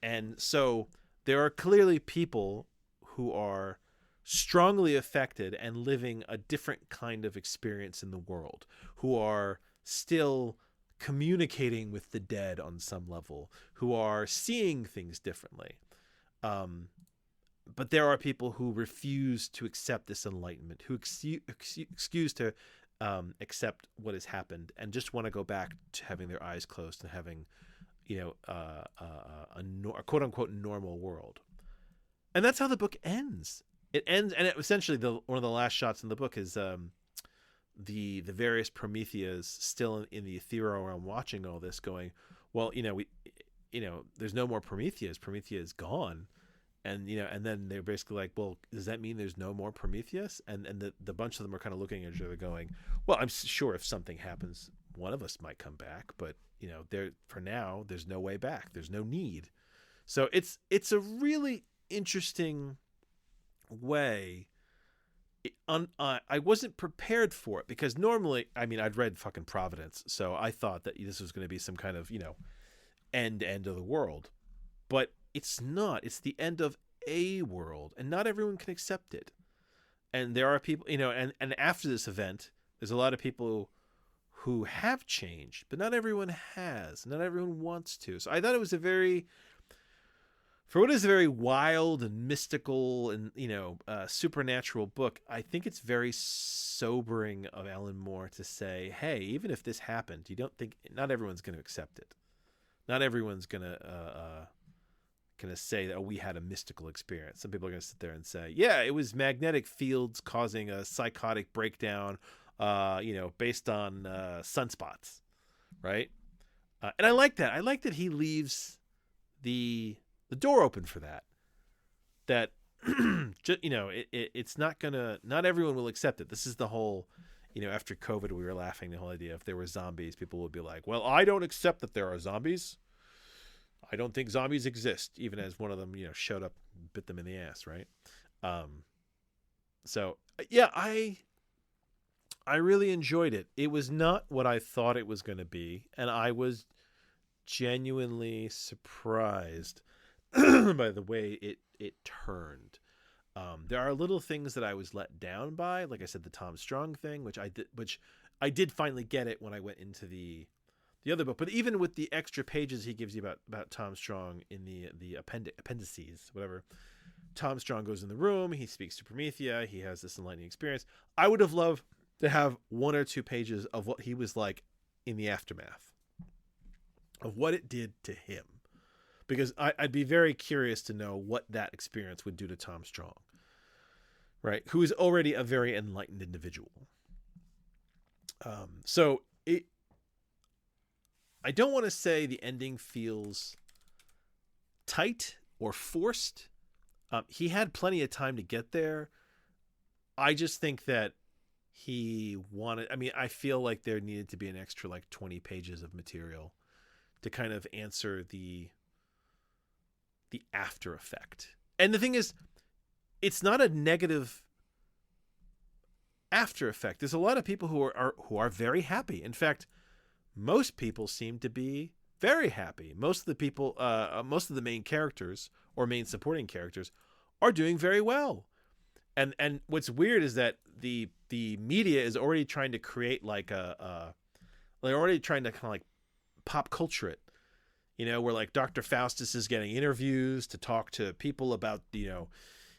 [SPEAKER 2] And so there are clearly people who are strongly affected and living a different kind of experience in the world, who are still communicating with the dead on some level, who are seeing things differently. but there are people who refuse to accept this enlightenment, who excuse to accept what has happened, and just want to go back to having their eyes closed and having, a quote unquote normal world. And that's how the book ends. It ends, and essentially one of the last shots in the book is the various Prometheas still in the ethereal realm watching all this, going, well, there's no more Prometheus. Prometheus is gone. And, and then they're basically like, well, does that mean there's no more Prometheus? And the bunch of them are kind of looking at each other going, well, I'm sure if something happens, one of us might come back. But, for now, there's no way back. There's no need. So it's a really interesting way. I wasn't prepared for it because normally, I'd read fucking Providence. So I thought that this was going to be some kind of, end of the world. But it's not. It's the end of a world, and not everyone can accept it. And there are people, and after this event, there's a lot of people who have changed, but not everyone has. Not everyone wants to. So I thought it was a very wild and mystical and, supernatural book, I think it's very sobering of Alan Moore to say, hey, even if this happened, not everyone's going to accept it. Not everyone's going to say that, we had a mystical experience. Some people are going to sit there and say, yeah, it was magnetic fields causing a psychotic breakdown, based on sunspots, right? And I like that. I like that he leaves the door open for that. That, it's not everyone will accept it. This is the whole, after COVID, we were laughing, the whole idea, if there were zombies, people would be like, well, I don't accept that there are zombies. I don't think zombies exist, even as one of them, showed up, bit them in the ass, right? So yeah, I really enjoyed it. It was not what I thought it was going to be, and I was genuinely surprised by the way it turned. There are little things that I was let down by, like I said, the Tom Strong thing, which I did finally get it when I went into the other book. But even with the extra pages he gives you about Tom Strong in the appendices, whatever, Tom Strong goes in the room, he speaks to Promethea, he has this enlightening experience. I would have loved to have 1 or 2 pages of what he was like in the aftermath, of what it did to him, because I'd be very curious to know what that experience would do to Tom Strong, right? Who is already a very enlightened individual. I don't want to say the ending feels tight or forced. He had plenty of time to get there. I just think that he wanted, I feel like there needed to be an extra 20 pages of material to kind of answer the after effect. And the thing is, it's not a negative after effect. There's a lot of people who are very happy. In fact, most people seem to be very happy. Most of the people, most of the main characters or main supporting characters are doing very well. And what's weird is that the media is already trying to create they're already trying to kind of pop culture it, where Dr. Faustus is getting interviews to talk to people about,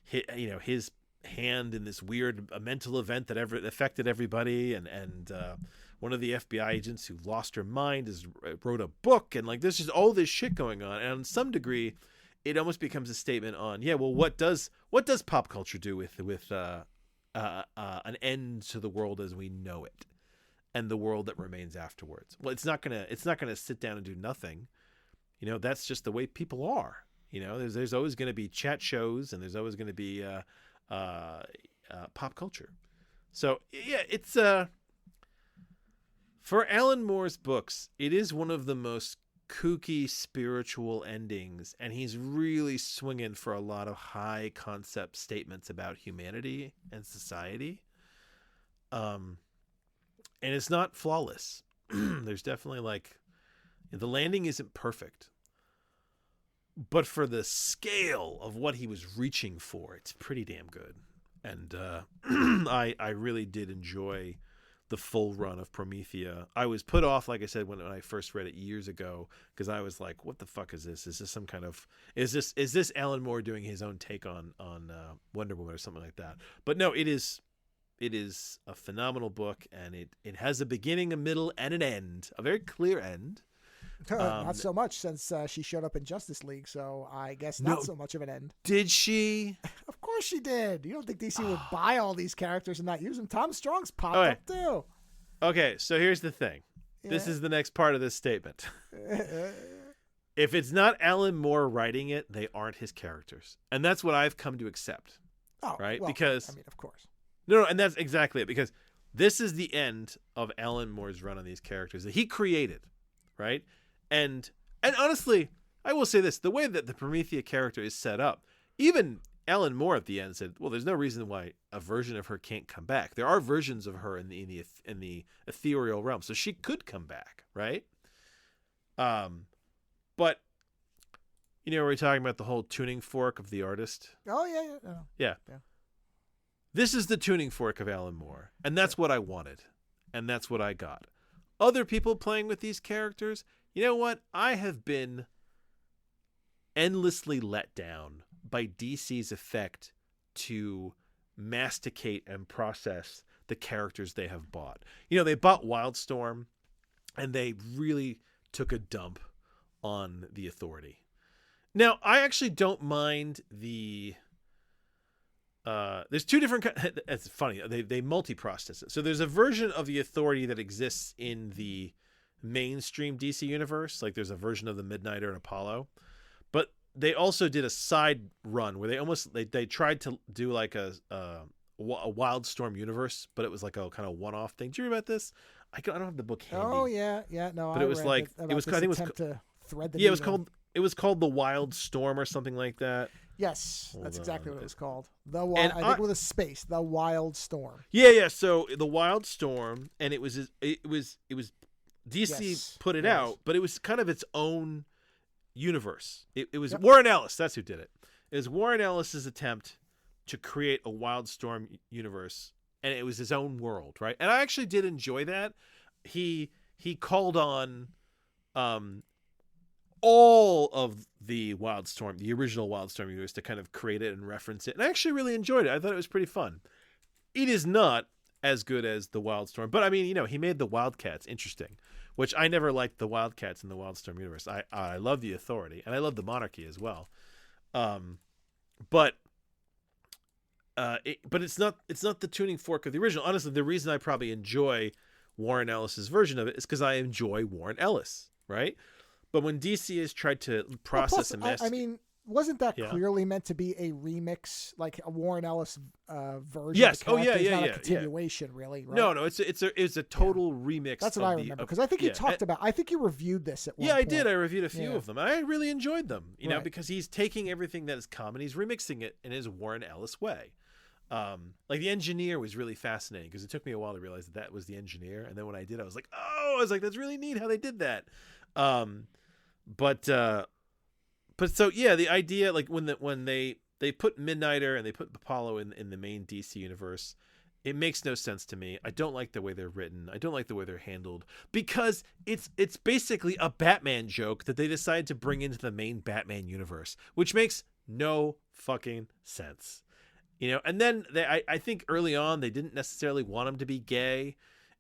[SPEAKER 2] his hand in this weird mental event that affected everybody. And one of the FBI agents who lost her mind wrote a book, and there's just all this shit going on. And on some degree, it almost becomes a statement on, what does pop culture do with an end to the world as we know it, and the world that remains afterwards? Well, it's not gonna sit down and do nothing. That's just the way people are. There's always going to be chat shows, and there's always going to be pop culture. So yeah, it's for Alan Moore's books, it is one of the most kooky spiritual endings, and he's really swinging for a lot of high concept statements about humanity and society. And it's not flawless. There's definitely the landing isn't perfect, but for the scale of what he was reaching for, it's pretty damn good. And I really did enjoy the full run of Promethea. I was put off, like I said, when I first read it years ago, because I was like, what the fuck is this? Is this some kind of is this Alan Moore doing his own take on Wonder Woman or something like that? But no, it is a phenomenal book, and it has a beginning, a middle, and an end, a very clear end.
[SPEAKER 1] Not so much, since she showed up in Justice League, so I guess not so much of an end.
[SPEAKER 2] Did she?
[SPEAKER 1] Of course she did. You don't think DC would buy all these characters and not use them? Tom Strong's popped up too.
[SPEAKER 2] Okay, so here's the thing. Yeah. This is the next part of this statement. If it's not Alan Moore writing it, they aren't his characters. And that's what I've come to accept. Oh, right? Well, because,
[SPEAKER 1] I mean, of course.
[SPEAKER 2] No, and that's exactly it. Because this is the end of Alan Moore's run on these characters that he created, right? And honestly, I will say this: the way that the Promethea character is set up, even Alan Moore at the end said, "Well, there's no reason why a version of her can't come back. There are versions of her in the ethereal realm, so she could come back, right?" But we're talking about the whole tuning fork of the artist.
[SPEAKER 1] Oh yeah.
[SPEAKER 2] This is the tuning fork of Alan Moore, and that's what I wanted, and that's what I got. Other people playing with these characters. You know what? I have been endlessly let down by DC's effect to masticate and process the characters they have bought. They bought Wildstorm, and they really took a dump on the Authority. Now, I actually don't mind the... there's two different... It's funny. They multi-process it. So there's a version of the Authority that exists in the mainstream DC universe. Like there's a version of the Midnighter and Apollo. But they also did a side run where they tried to do like a Wildstorm universe, but it was like a kind of one-off thing. Do you remember about this? I don't have the book handy.
[SPEAKER 1] Oh yeah, no.
[SPEAKER 2] But it was like
[SPEAKER 1] it was. I think it was to thread the.
[SPEAKER 2] Yeah, it was called the Wildstorm or something like that.
[SPEAKER 1] Yes, that's exactly what it was called. I think with a space, the Wildstorm.
[SPEAKER 2] Yeah. So the Wildstorm, and it was DC put it out, but it was kind of its own universe. It was Warren Ellis. That's who did it. It was Warren Ellis's attempt to create a Wildstorm universe, and it was his own world, right? And I actually did enjoy that. He called on all of the Wildstorm, the original Wildstorm universe, to kind of create it and reference it. And I actually really enjoyed it. I thought it was pretty fun. It is not as good as the Wildstorm, but I mean, he made the Wildcats interesting, which I never liked the Wildcats in the Wildstorm universe. I love the Authority, and I love the Monarchy as well. But it's not the tuning fork of the original. Honestly, the reason I probably enjoy Warren Ellis's version of it is because I enjoy Warren Ellis, right? But when DC has tried to process and master...
[SPEAKER 1] I mean, wasn't that clearly meant to be a remix, like a Warren Ellis version?
[SPEAKER 2] Yes.
[SPEAKER 1] Of the It's not a continuation, really, right?
[SPEAKER 2] No, it's a total remix.
[SPEAKER 1] That's what I remember, because I think you talked about... I think you reviewed this at one point.
[SPEAKER 2] I did. I reviewed a few of them, and I really enjoyed them, because he's taking everything that is common, he's remixing it in his Warren Ellis way. Like the Engineer was really fascinating, because it took me a while to realize that was the Engineer, and then when I did, I was like, that's really neat how they did that. But so the idea, like when they put Midnighter and they put Apollo in the main DC universe, it makes no sense to me. I don't like the way they're written. I don't like the way they're handled, because it's basically a Batman joke that they decided to bring into the main Batman universe, which makes no fucking sense. And then I think early on they didn't necessarily want him to be gay.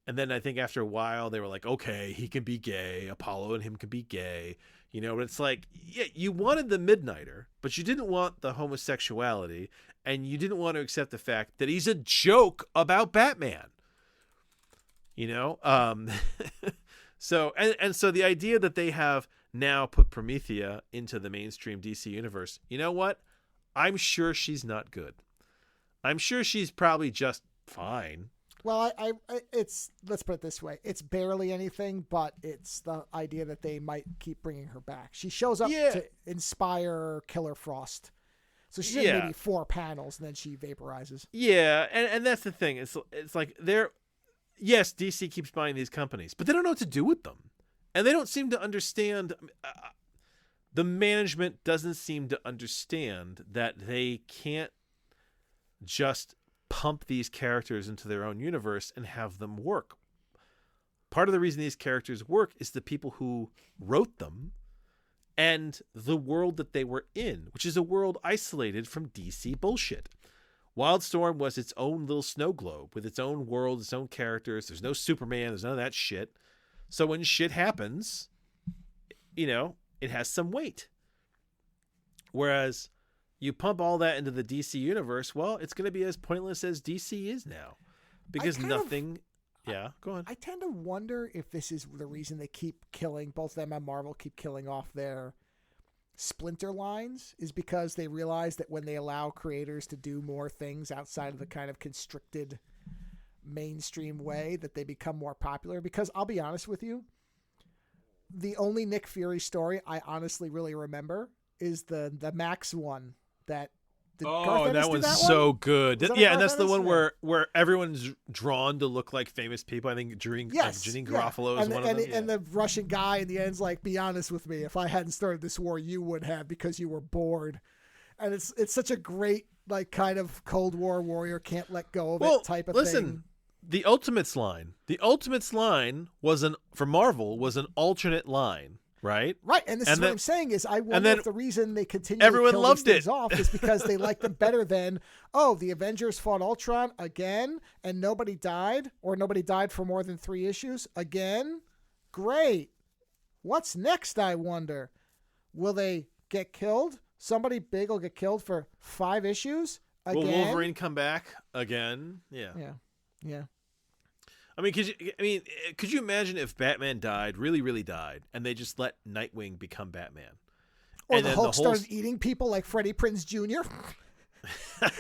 [SPEAKER 2] And then I think after a while they were like, okay, he can be gay. Apollo and him can be gay. But it's like, you wanted the Midnighter, but you didn't want the homosexuality, and you didn't want to accept the fact that he's a joke about Batman. So the idea that they have now put Promethea into the mainstream DC universe, you know what? I'm sure she's not good. I'm sure she's probably just fine.
[SPEAKER 1] Well, it's, let's put it this way. It's barely anything, but it's the idea that they might keep bringing her back. She shows up to inspire Killer Frost. So she's in maybe 4 panels, and then she vaporizes. Yeah,
[SPEAKER 2] and that's the thing. It's like yes, DC keeps buying these companies, but they don't know what to do with them. And they don't seem to understand. The management doesn't seem to understand that they can't just pump these characters into their own universe and have them work. Part of the reason these characters work is the people who wrote them and the world that they were in, which is a world isolated from DC bullshit. Wildstorm was its own little snow globe with its own world, its own characters. There's no Superman. There's none of that shit. So when shit happens, you know, it has some weight. Whereas you pump all that into the DC universe, well, it's going to be as pointless as DC is now. Because nothing... Yeah, go on.
[SPEAKER 1] I tend to wonder if this is the reason they keep killing, both them and Marvel keep killing off their splinter lines, is because they realize that when they allow creators to do more things outside of the kind of constricted mainstream way, that they become more popular. Because I'll be honest with you, the only Nick Fury story I honestly really remember is the Max one that...
[SPEAKER 2] that one's so good. Yeah, and that's the one where everyone's drawn to look like famous people. I think Janine Garofalo is one of them.
[SPEAKER 1] And the Russian guy in the end's like, be honest with me, if I hadn't started this war, you would have, because you were bored. And it's such a great, like, kind of Cold War warrior can't let go of it type of thing.
[SPEAKER 2] The Ultimates line was for Marvel was an alternate line. Right.
[SPEAKER 1] And this is what I'm saying is I wonder if the reason they continue to kill these things off is because they like them better than, the Avengers fought Ultron again and nobody died, or nobody died for more than 3 issues again. Great. What's next, I wonder? Will they get killed? Somebody big will get killed for 5 issues again?
[SPEAKER 2] Will Wolverine come back again? Yeah. I mean, could you imagine if Batman died, really, really died, and they just let Nightwing become Batman?
[SPEAKER 1] Or the Hulk started eating people like Freddie Prinze Jr.?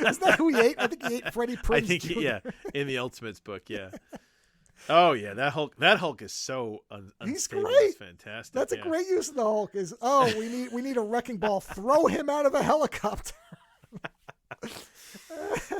[SPEAKER 1] Isn't that who he ate? I think he ate Freddie Prinze Jr.
[SPEAKER 2] Yeah, in the Ultimates book, yeah. Oh, yeah, that Hulk is so unstable.
[SPEAKER 1] He's great.
[SPEAKER 2] It's fantastic.
[SPEAKER 1] That's a great use of the Hulk is, we need a wrecking ball. Throw him out of a helicopter.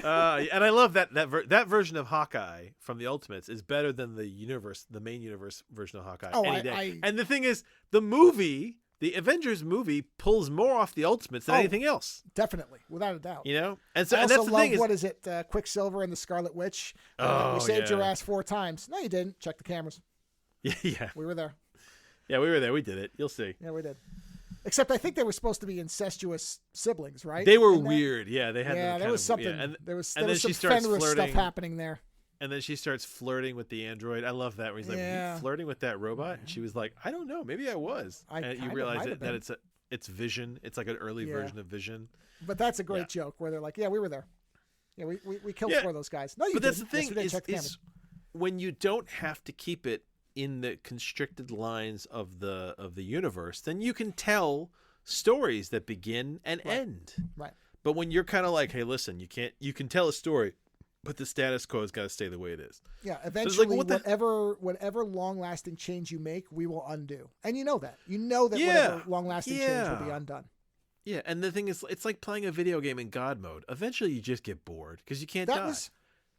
[SPEAKER 2] And I love that version of Hawkeye from the Ultimates is better than the main universe version of Hawkeye any day. And the thing is, the Avengers movie pulls more off the Ultimates than anything else.
[SPEAKER 1] Definitely, without a doubt.
[SPEAKER 2] You know,
[SPEAKER 1] and that's the thing. What is it? Quicksilver and the Scarlet Witch. We saved your ass 4 times. No, you didn't. Check the cameras.
[SPEAKER 2] Yeah,
[SPEAKER 1] we were there.
[SPEAKER 2] Yeah, we were there. We did it. You'll see.
[SPEAKER 1] Yeah, we did. Except I think they were supposed to be incestuous siblings, right?
[SPEAKER 2] They were weird. Yeah, they had.
[SPEAKER 1] Yeah, there was something.
[SPEAKER 2] Yeah.
[SPEAKER 1] There was some Fenris stuff happening there.
[SPEAKER 2] And then she starts flirting with the android. I love that. Where he's like, "Were you flirting with that robot?" And she was like, "I don't know. Maybe I was." And you realize that it's Vision. It's like an early version of Vision.
[SPEAKER 1] But that's a great joke where they're like, "Yeah, we were there. Yeah, we killed 4 of those guys." No, you didn't.
[SPEAKER 2] But that's the thing is when you don't have to keep it in the constricted lines of the universe, then you can tell stories that begin and end.
[SPEAKER 1] Right.
[SPEAKER 2] But when you're kind of like, hey, listen, you can tell a story, but the status quo has got to stay the way it is.
[SPEAKER 1] Yeah. Eventually, whatever long-lasting change you make, we will undo. And you know that. Whatever long-lasting change will be undone.
[SPEAKER 2] Yeah. And the thing is, it's like playing a video game in God mode. Eventually, you just get bored because you can't die.
[SPEAKER 1] That was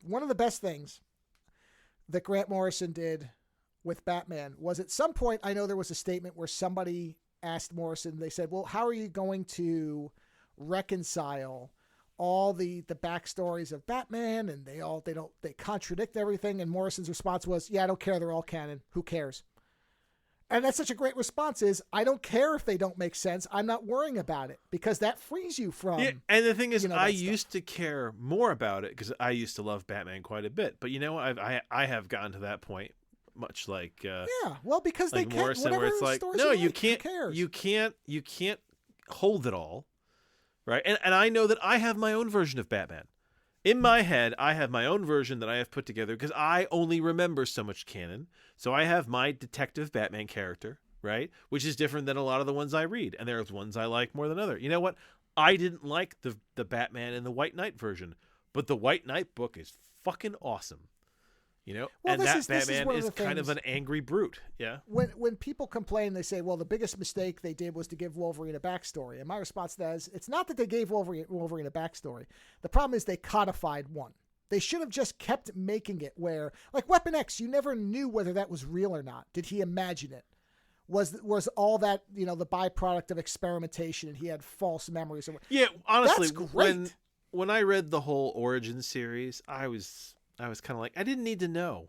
[SPEAKER 1] one of the best things that Grant Morrison did with Batman. Was at some point, I know there was a statement where somebody asked Morrison, they said, well, how are you going to reconcile all the backstories of Batman? And they contradict everything. And Morrison's response was, yeah, I don't care. They're all canon. Who cares? And that's such a great response is, I don't care if they don't make sense. I'm not worrying about it because that frees you from.
[SPEAKER 2] Yeah, and the thing is, I used to care more about it because I used to love Batman quite a bit. But I have gotten to that point. Much like
[SPEAKER 1] because
[SPEAKER 2] like
[SPEAKER 1] they can't.
[SPEAKER 2] Morrison, where it's like, no, you can't hold it all, right? And I know that I have my own version of Batman in my head. I have my own version that I have put together because I only remember so much canon. So I have my detective Batman character, right, which is different than a lot of the ones I read, and there's ones I like more than other. You know what? I didn't like the Batman in the White Knight version, but the White Knight book is fucking awesome. You know, and that Batman is kind of an angry brute. Yeah.
[SPEAKER 1] When people complain, they say, well, the biggest mistake they did was to give Wolverine a backstory. And my response to that is, it's not that they gave Wolverine a backstory. The problem is they codified one. They should have just kept making it where, like Weapon X, you never knew whether that was real or not. Did he imagine it? Was all that, the byproduct of experimentation and he had false memories?
[SPEAKER 2] Yeah, honestly,
[SPEAKER 1] that's great.
[SPEAKER 2] when I read the whole Origin series, I was kind of like, I didn't need to know.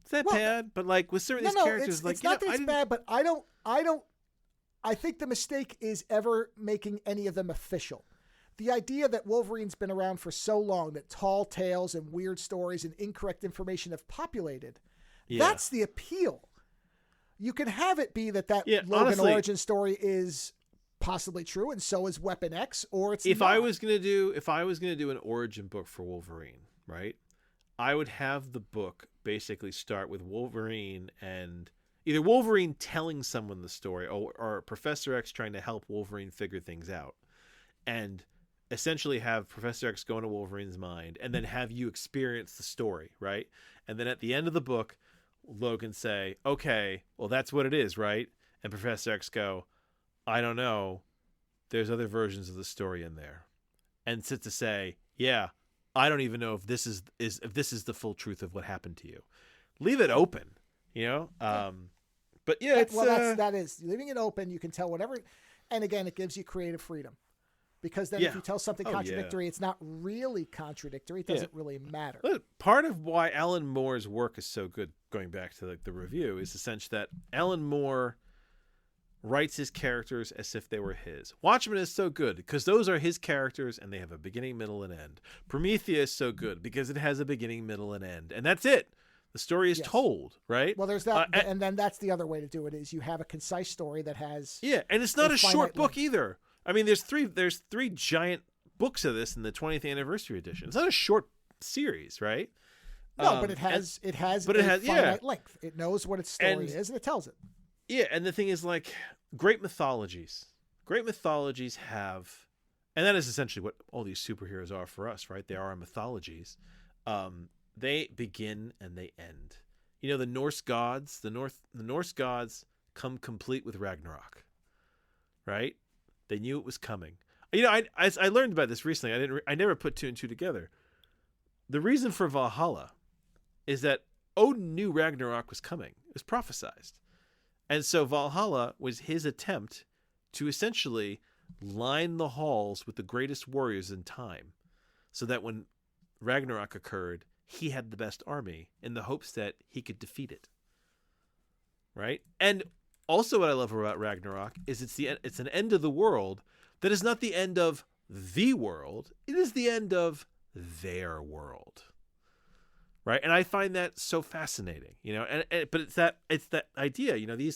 [SPEAKER 2] Is that bad? But like with certain of these characters,
[SPEAKER 1] it's not that it's bad, but I think the mistake is ever making any of them official. The idea that Wolverine's been around for so long, that tall tales and weird stories and incorrect information have populated, that's the appeal. You can have it be that Logan honestly, origin story is possibly true, and so is Weapon X, or it's
[SPEAKER 2] if
[SPEAKER 1] not.
[SPEAKER 2] I was gonna do an origin book for Wolverine, right? I would have the book basically start with Wolverine and either Wolverine telling someone the story or Professor X trying to help Wolverine figure things out, and essentially have Professor X go into Wolverine's mind and then have you experience the story, right? And then at the end of the book, Logan say, okay, well, that's what it is, right? And Professor X go, I don't know. There's other versions of the story in there. And sit to say, yeah, I don't even know if this is the full truth of what happened to you. Leave it open, you know? But yeah, it's...
[SPEAKER 1] Well, that is. Leaving it open, you can tell whatever... And again, it gives you creative freedom. Because then if you tell something contradictory, it's not really contradictory. It doesn't really matter.
[SPEAKER 2] Part of why Alan Moore's work is so good, going back to the review, is the sense that Alan Moore writes his characters as if they were his. Watchmen is so good because those are his characters and they have a beginning, middle, and end. Prometheus is so good because it has a beginning, middle, and end. And that's it. The story is told, right?
[SPEAKER 1] Well, there's that. And then that's the other way to do it is you have a concise story that has...
[SPEAKER 2] Yeah, and it's not a short book either. I mean, there's three giant books of this in the 20th anniversary edition. It's not a short series, right?
[SPEAKER 1] No, but it has finite length. It knows what its story is, and it tells it.
[SPEAKER 2] Yeah, and the thing is, like, great mythologies have, and that is essentially what all these superheroes are for us, right? They are our mythologies. They begin and they end. You know, the Norse gods, the Norse gods come complete with Ragnarok, right? They knew it was coming. You know, I learned about this recently. I never put two and two together. The reason for Valhalla is that Odin knew Ragnarok was coming. It was prophesized. And so Valhalla was his attempt to essentially line the halls with the greatest warriors in time, so that when Ragnarok occurred, he had the best army in the hopes that he could defeat it. Right? And also what I love about Ragnarok is it's an end of the world that is not the end of the world. It is the end of their world. Right? And I find that so fascinating, you know, but it's that idea, you know, the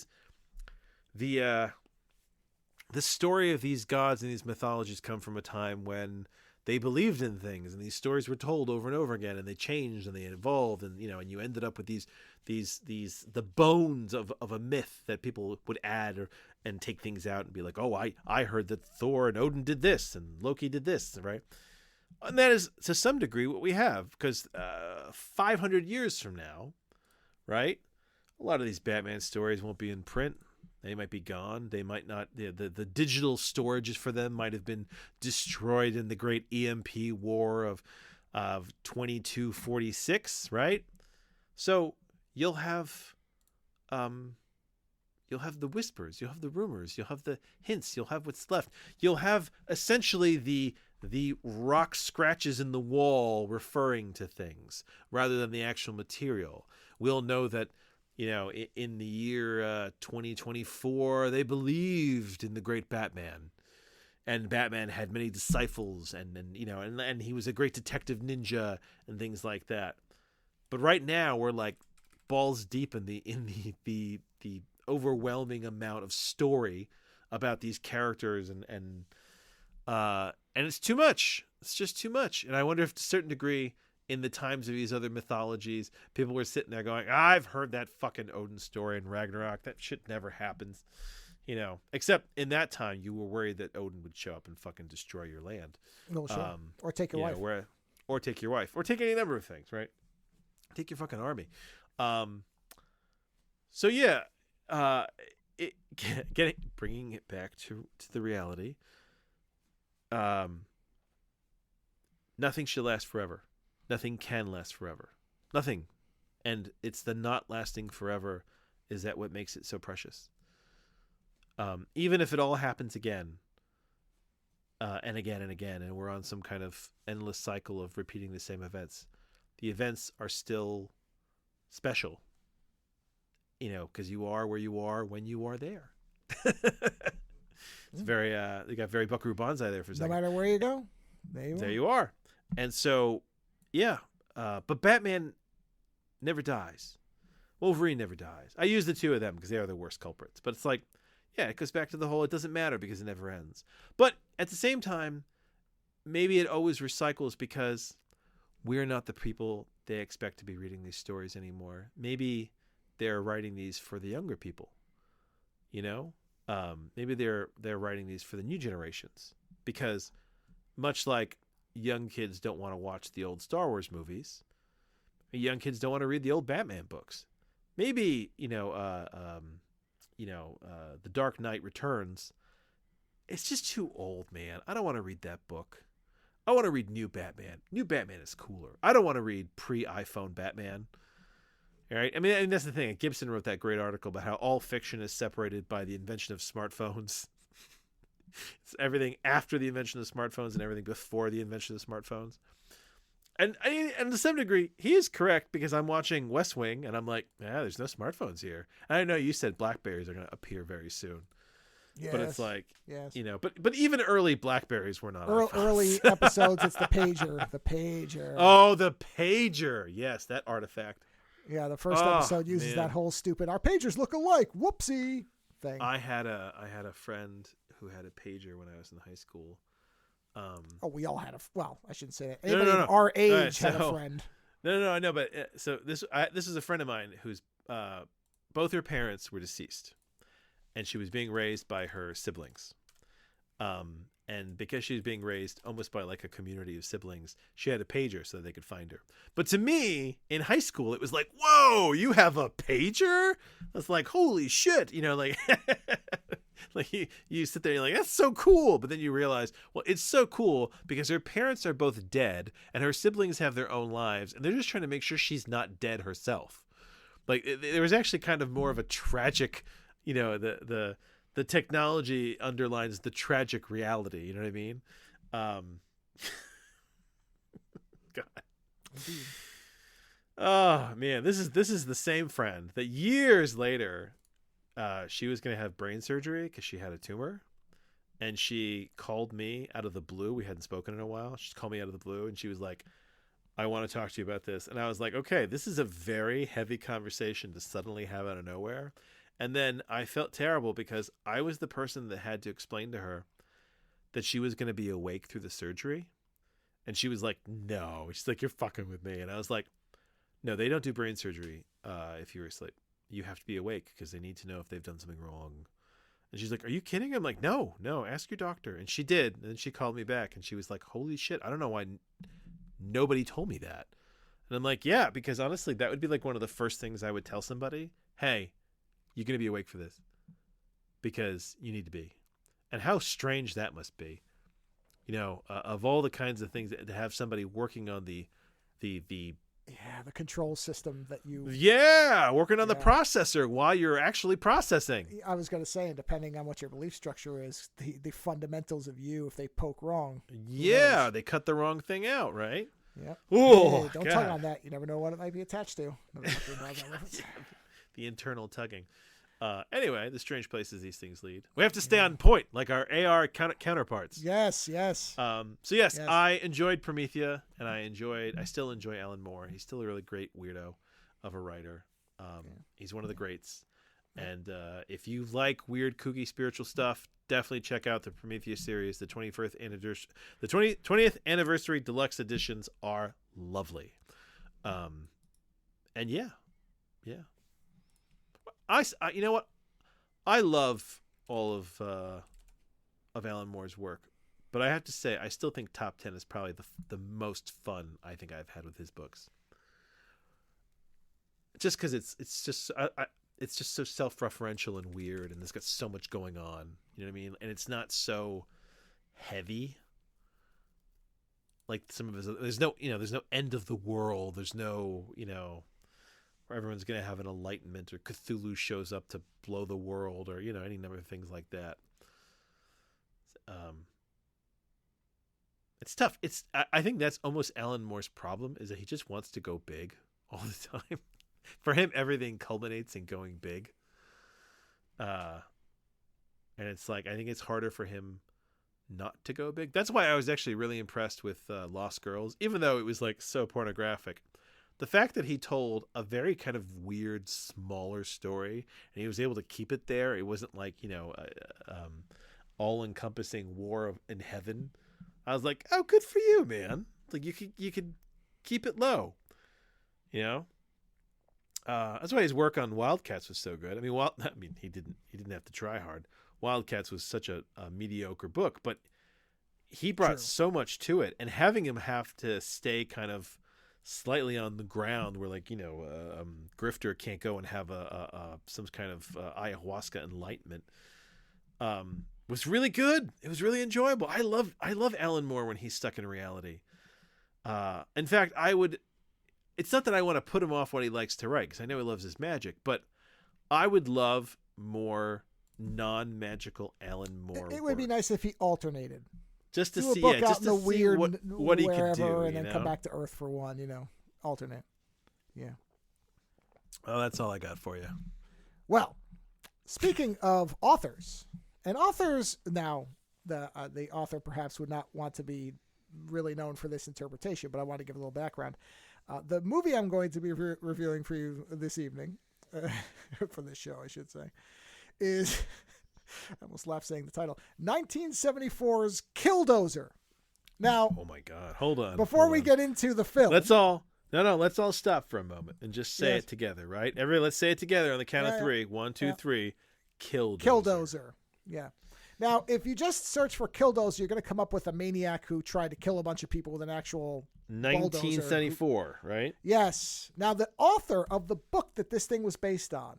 [SPEAKER 2] story of these gods and these mythologies come from a time when they believed in things, and these stories were told over and over again, and they changed and they evolved, and you know, and you ended up with the bones of a myth that people would add and take things out and be like, oh, I heard that Thor and Odin did this and Loki did this, right? And that is to some degree what we have, because 500 years from now, right, a lot of these Batman stories won't be in print. They might be gone. They might not. The digital storages for them might have been destroyed in the great EMP war of 2246, right? So you'll have the whispers, you'll have the rumors, you'll have the hints, you'll have what's left. You'll have essentially the rock scratches in the wall referring to things rather than the actual material. We'll know that, you know, in the year 2024, they believed in the great Batman, and Batman had many disciples, and you know, and he was a great detective ninja and things like that. But right now, we're like balls deep in the overwhelming amount of story about these characters, and it's too much. It's just too much. And I wonder if to a certain degree, in the times of these other mythologies, people were sitting there going, I've heard that fucking Odin story in Ragnarok. That shit never happens. You know, except in that time, you were worried that Odin would show up and fucking destroy your land.
[SPEAKER 1] No, sure. Or take your wife.
[SPEAKER 2] Or take your wife. Or take any number of things, right? Take your fucking army. So yeah, bringing it back to the reality, nothing should last forever. Nothing can last forever. Nothing. And it's the not lasting forever is that what makes it so precious. Even if it all happens again, and again and again, and we're on some kind of endless cycle of repeating the same events. The events are still special, because you are where you are when you are there. It's very you got very Buckaroo Banzai there for a second.
[SPEAKER 1] No matter where you go, there
[SPEAKER 2] you are. And so, yeah, but Batman never dies. Wolverine never dies. I use the two of them because they are the worst culprits. But it's like, yeah, it goes back to the whole it doesn't matter because it never ends. But at the same time, maybe it always recycles because we're not the people they expect to be reading these stories anymore. Maybe they're writing these for the younger people, maybe they're writing these for the new generations, because much like young kids don't want to watch the old Star Wars movies, young kids don't want to read the old Batman books. Maybe, The Dark Knight Returns, it's just too old, man. I don't want to read that book. I want to read New Batman. New Batman is cooler. I don't want to read pre-iPhone Batman. All right? I mean, that's the thing. Gibson wrote that great article about how all fiction is separated by the invention of smartphones. It's everything after the invention of smartphones and everything before the invention of smartphones. And to some degree, he is correct, because I'm watching West Wing and I'm like, there's no smartphones here. And I know you said BlackBerries are going to appear very soon. Yes, but it's like, yes. But even early BlackBerries were not
[SPEAKER 1] early episodes. It's the pager. The pager.
[SPEAKER 2] Oh, the pager. Yes, that artifact.
[SPEAKER 1] Yeah, the first episode uses that whole stupid "our pagers look alike" whoopsie thing.
[SPEAKER 2] I had a friend who had a pager when I was in high school.
[SPEAKER 1] We all had I shouldn't say that. Anybody our age had a friend.
[SPEAKER 2] No, I know, but so this is a friend of mine who's both her parents were deceased, and she was being raised by her siblings. And because she was being raised almost by like a community of siblings, she had a pager so that they could find her. But to me, in high school, it was like, whoa, you have a pager? It's like, holy shit, like like you sit there and you're like, that's so cool. But then you realize, well, it's so cool because her parents are both dead and her siblings have their own lives, and they're just trying to make sure she's not dead herself. Like there was actually kind of more of a tragic, the technology underlines the tragic reality. You know what I mean? God. Indeed. Oh man, this is the same friend that years later, she was going to have brain surgery because she had a tumor, and she called me out of the blue. We hadn't spoken in a while. She called me out of the blue, and she was like, I want to talk to you about this. And I was like, okay, this is a very heavy conversation to suddenly have out of nowhere. And then I felt terrible because I was the person that had to explain to her that she was going to be awake through the surgery. And she was like, no. She's like, you're fucking with me. And I was like, no, they don't do brain surgery if you're asleep. You have to be awake because they need to know if they've done something wrong. And she's like, are you kidding? I'm like, no, ask your doctor. And she did. And then she called me back and she was like, holy shit, I don't know why nobody told me that. And I'm like, yeah, because honestly, that would be like one of the first things I would tell somebody. Hey, you're going to be awake for this because you need to be. And how strange that must be, of all the kinds of things to have somebody working on the
[SPEAKER 1] control system that you
[SPEAKER 2] working on the processor while you're actually processing.
[SPEAKER 1] I was going to say, and depending on what your belief structure is, the fundamentals of you, if they poke wrong,
[SPEAKER 2] they cut the wrong thing out, right?
[SPEAKER 1] Yeah.
[SPEAKER 2] Oh,
[SPEAKER 1] don't tug on that. You never know what it might be attached to.
[SPEAKER 2] The internal tugging. Anyway, the strange places these things lead. We have to stay on point, like our AR counterparts.
[SPEAKER 1] Yes.
[SPEAKER 2] So yes, I enjoyed Promethea, and I still enjoy Alan Moore. He's still a really great weirdo of a writer. He's one of the greats. And if you like weird, kooky, spiritual stuff, definitely check out the Promethea series. The 20th anniversary deluxe editions are lovely. And yeah. I you know what? I love all of Alan Moore's work, but I have to say I still think top 10 is probably the most fun I think I've had with his books. Just because it's just so self-referential and weird, and it's got so much going on. You know what I mean? And it's not so heavy. Like some of his, there's no end of the world. There's no where everyone's going to have an enlightenment, or Cthulhu shows up to blow the world, or any number of things like that. It's tough. I think that's almost Alan Moore's problem, is that he just wants to go big all the time. For him, everything culminates in going big. And it's like, I think it's harder for him not to go big. That's why I was actually really impressed with Lost Girls, even though it was like so pornographic. The fact that he told a very kind of weird, smaller story, and he was able to keep it there. It wasn't like, all-encompassing war in heaven. I was like, oh, good for you, man. Like you could keep it low, That's why his work on Wildcats was so good. I mean, he didn't have to try hard. Wildcats was such a mediocre book, but he brought so much to it, and having him have to stay kind of slightly on the ground, where Grifter can't go and have some kind of ayahuasca enlightenment, was really good. It was really enjoyable. I love Alan Moore when he's stuck in reality. In fact, it's not that I want to put him off what he likes to write, because I know he loves his magic, but I would love more non-magical Alan Moore.
[SPEAKER 1] It would be nice if he alternated.
[SPEAKER 2] Just to see,
[SPEAKER 1] what he could do, and then come back to Earth for one, alternate. Yeah.
[SPEAKER 2] Oh, that's all I got for you.
[SPEAKER 1] Well, speaking of authors, and authors now, the author perhaps would not want to be really known for this interpretation, but I want to give a little background. The movie I'm going to be reviewing for you this evening, for this show, I should say, is... I almost laughed saying the title. 1974's Killdozer. Now,
[SPEAKER 2] oh my God, hold on.
[SPEAKER 1] Before we get into the film,
[SPEAKER 2] let's all stop for a moment and just say it together, right? Let's say it together on the count of three. 1, 2, 3. Killdozer.
[SPEAKER 1] Killdozer. Yeah. Now, if you just search for Killdozer, you're going to come up with a maniac who tried to kill a bunch of people with an actual
[SPEAKER 2] 1974, right?
[SPEAKER 1] Yes. Now, the author of the book that this thing was based on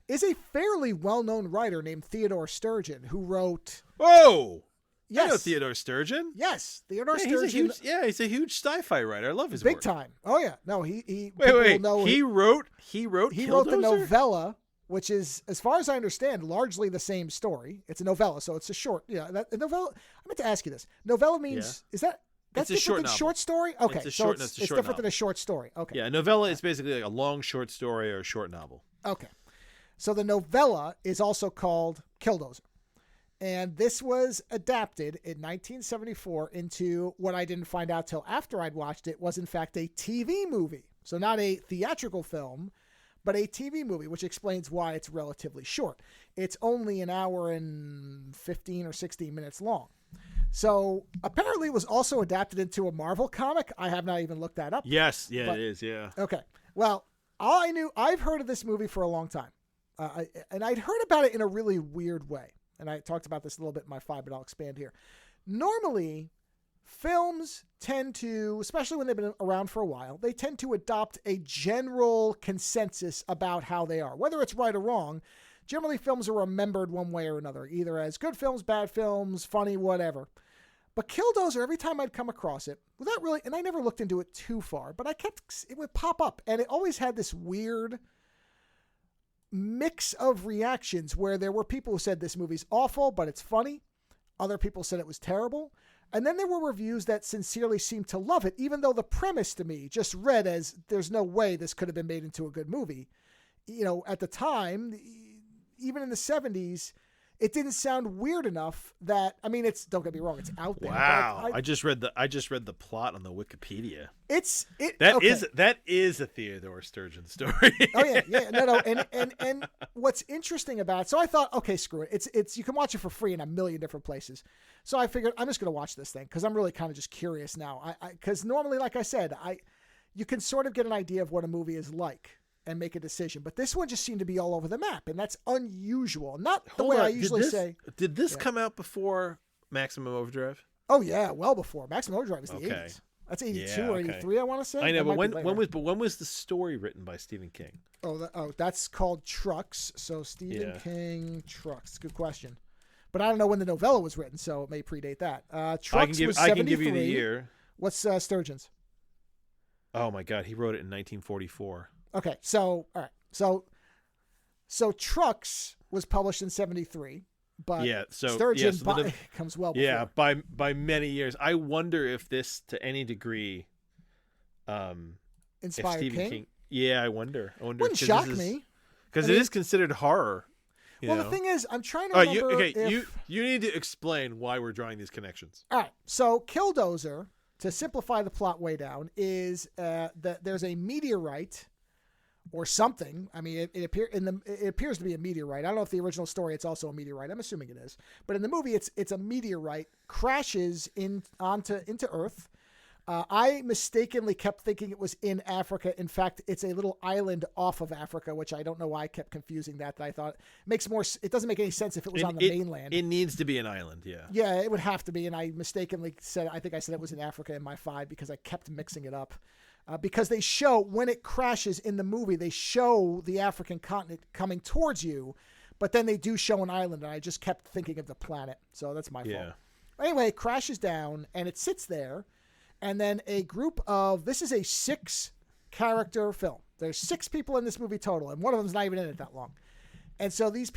[SPEAKER 1] is a fairly well-known writer named Theodore Sturgeon, who wrote...
[SPEAKER 2] Whoa!
[SPEAKER 1] Yes.
[SPEAKER 2] I know Theodore Sturgeon.
[SPEAKER 1] Yes, Theodore Sturgeon.
[SPEAKER 2] He's a huge sci-fi writer. I love his work.
[SPEAKER 1] Big time. Oh, yeah. No, he
[SPEAKER 2] wait.
[SPEAKER 1] Know
[SPEAKER 2] he wrote
[SPEAKER 1] the novella, which is, as far as I understand, largely the same story. It's a novella, so it's a short... Yeah, a novella... I meant to ask you this. Novella means... Yeah. Is that... That's different than short story? Okay, it's different than a short story. Okay.
[SPEAKER 2] Yeah, a novella is basically like a long short story or a short novel.
[SPEAKER 1] Okay. So the novella is also called Killdozer. And this was adapted in 1974 into what I didn't find out till after I'd watched it was in fact a TV movie. So not a theatrical film, but a TV movie, which explains why it's relatively short. It's only an hour and 15 or 16 minutes long. So apparently it was also adapted into a Marvel comic. I have not even looked that up.
[SPEAKER 2] Yes. Yeah, it is. Yeah.
[SPEAKER 1] Okay. Well, I've heard of this movie for a long time. And I'd heard about it in a really weird way. And I talked about this a little bit in my 5, but I'll expand here. Normally, films tend to, especially when they've been around for a while, they tend to adopt a general consensus about how they are. Whether it's right or wrong, generally films are remembered one way or another, either as good films, bad films, funny, whatever. But Killdozer, every time I'd come across it, without really, and I never looked into it too far, but it would pop up, and it always had this weird mix of reactions where there were people who said this movie's awful, but it's funny. Other people said it was terrible. And then there were reviews that sincerely seemed to love it, even though the premise to me just read as there's no way this could have been made into a good movie. At the time, even in the 70s, it didn't sound weird enough that, don't get me wrong, it's out there.
[SPEAKER 2] Wow. I just read the plot on the Wikipedia.
[SPEAKER 1] That
[SPEAKER 2] is a Theodore Sturgeon story.
[SPEAKER 1] Oh yeah. No. And what's interesting about it, so I thought, okay, screw it. It's you can watch it for free in a million different places. So I figured I'm just going to watch this thing because I'm really kind of just curious now. Because normally, like I said, you can sort of get an idea of what a movie is like and make a decision. But this one just seemed to be all over the map, and that's unusual. Not the way I usually say.
[SPEAKER 2] Did this come out before Maximum Overdrive?
[SPEAKER 1] Oh yeah, well before. Maximum Overdrive was the 80s. That's 82 or 83, I want to say.
[SPEAKER 2] I know, but when was the story written by Stephen King?
[SPEAKER 1] That's called Trucks. So Stephen King, Trucks. Good question. But I don't know when the novella was written, so it may predate that. Trucks was 73.
[SPEAKER 2] I can give you the year.
[SPEAKER 1] What's Sturgeon's?
[SPEAKER 2] Oh my God, he wrote it in 1944.
[SPEAKER 1] Okay, so all right, so Trucks was published in 73. But
[SPEAKER 2] so
[SPEAKER 1] Sturgeon comes well before.
[SPEAKER 2] Yeah, by many years. I wonder if this, to any degree,
[SPEAKER 1] inspired
[SPEAKER 2] Stephen
[SPEAKER 1] King.
[SPEAKER 2] Yeah, I wonder.
[SPEAKER 1] Wouldn't shock me
[SPEAKER 2] because it is considered horror.
[SPEAKER 1] Well, the thing is, I'm trying to remember.
[SPEAKER 2] You need to explain why we're drawing these connections.
[SPEAKER 1] All right, so Killdozer, to simplify the plot way down, is that there's a meteorite or something. I mean, it appears to be a meteorite. I don't know if the original story it's also a meteorite. I'm assuming it is, but in the movie, it's a meteorite crashes into Earth. I mistakenly kept thinking it was in Africa. In fact, it's a little island off of Africa, which I don't know why I kept confusing that. That I thought it doesn't make any sense if it was on the mainland.
[SPEAKER 2] It needs to be an island, yeah.
[SPEAKER 1] Yeah, it would have to be, and I mistakenly said, I think I said it was in Africa in my 5 because I kept mixing it up. Because they show, when it crashes in the movie, they show the African continent coming towards you, but then they do show an island, and I just kept thinking of the planet. So that's my fault. Anyway, it crashes down, and it sits there. And then this is a 6-character film. There's 6 people in this movie total, and one of them's not even in it that long. And so these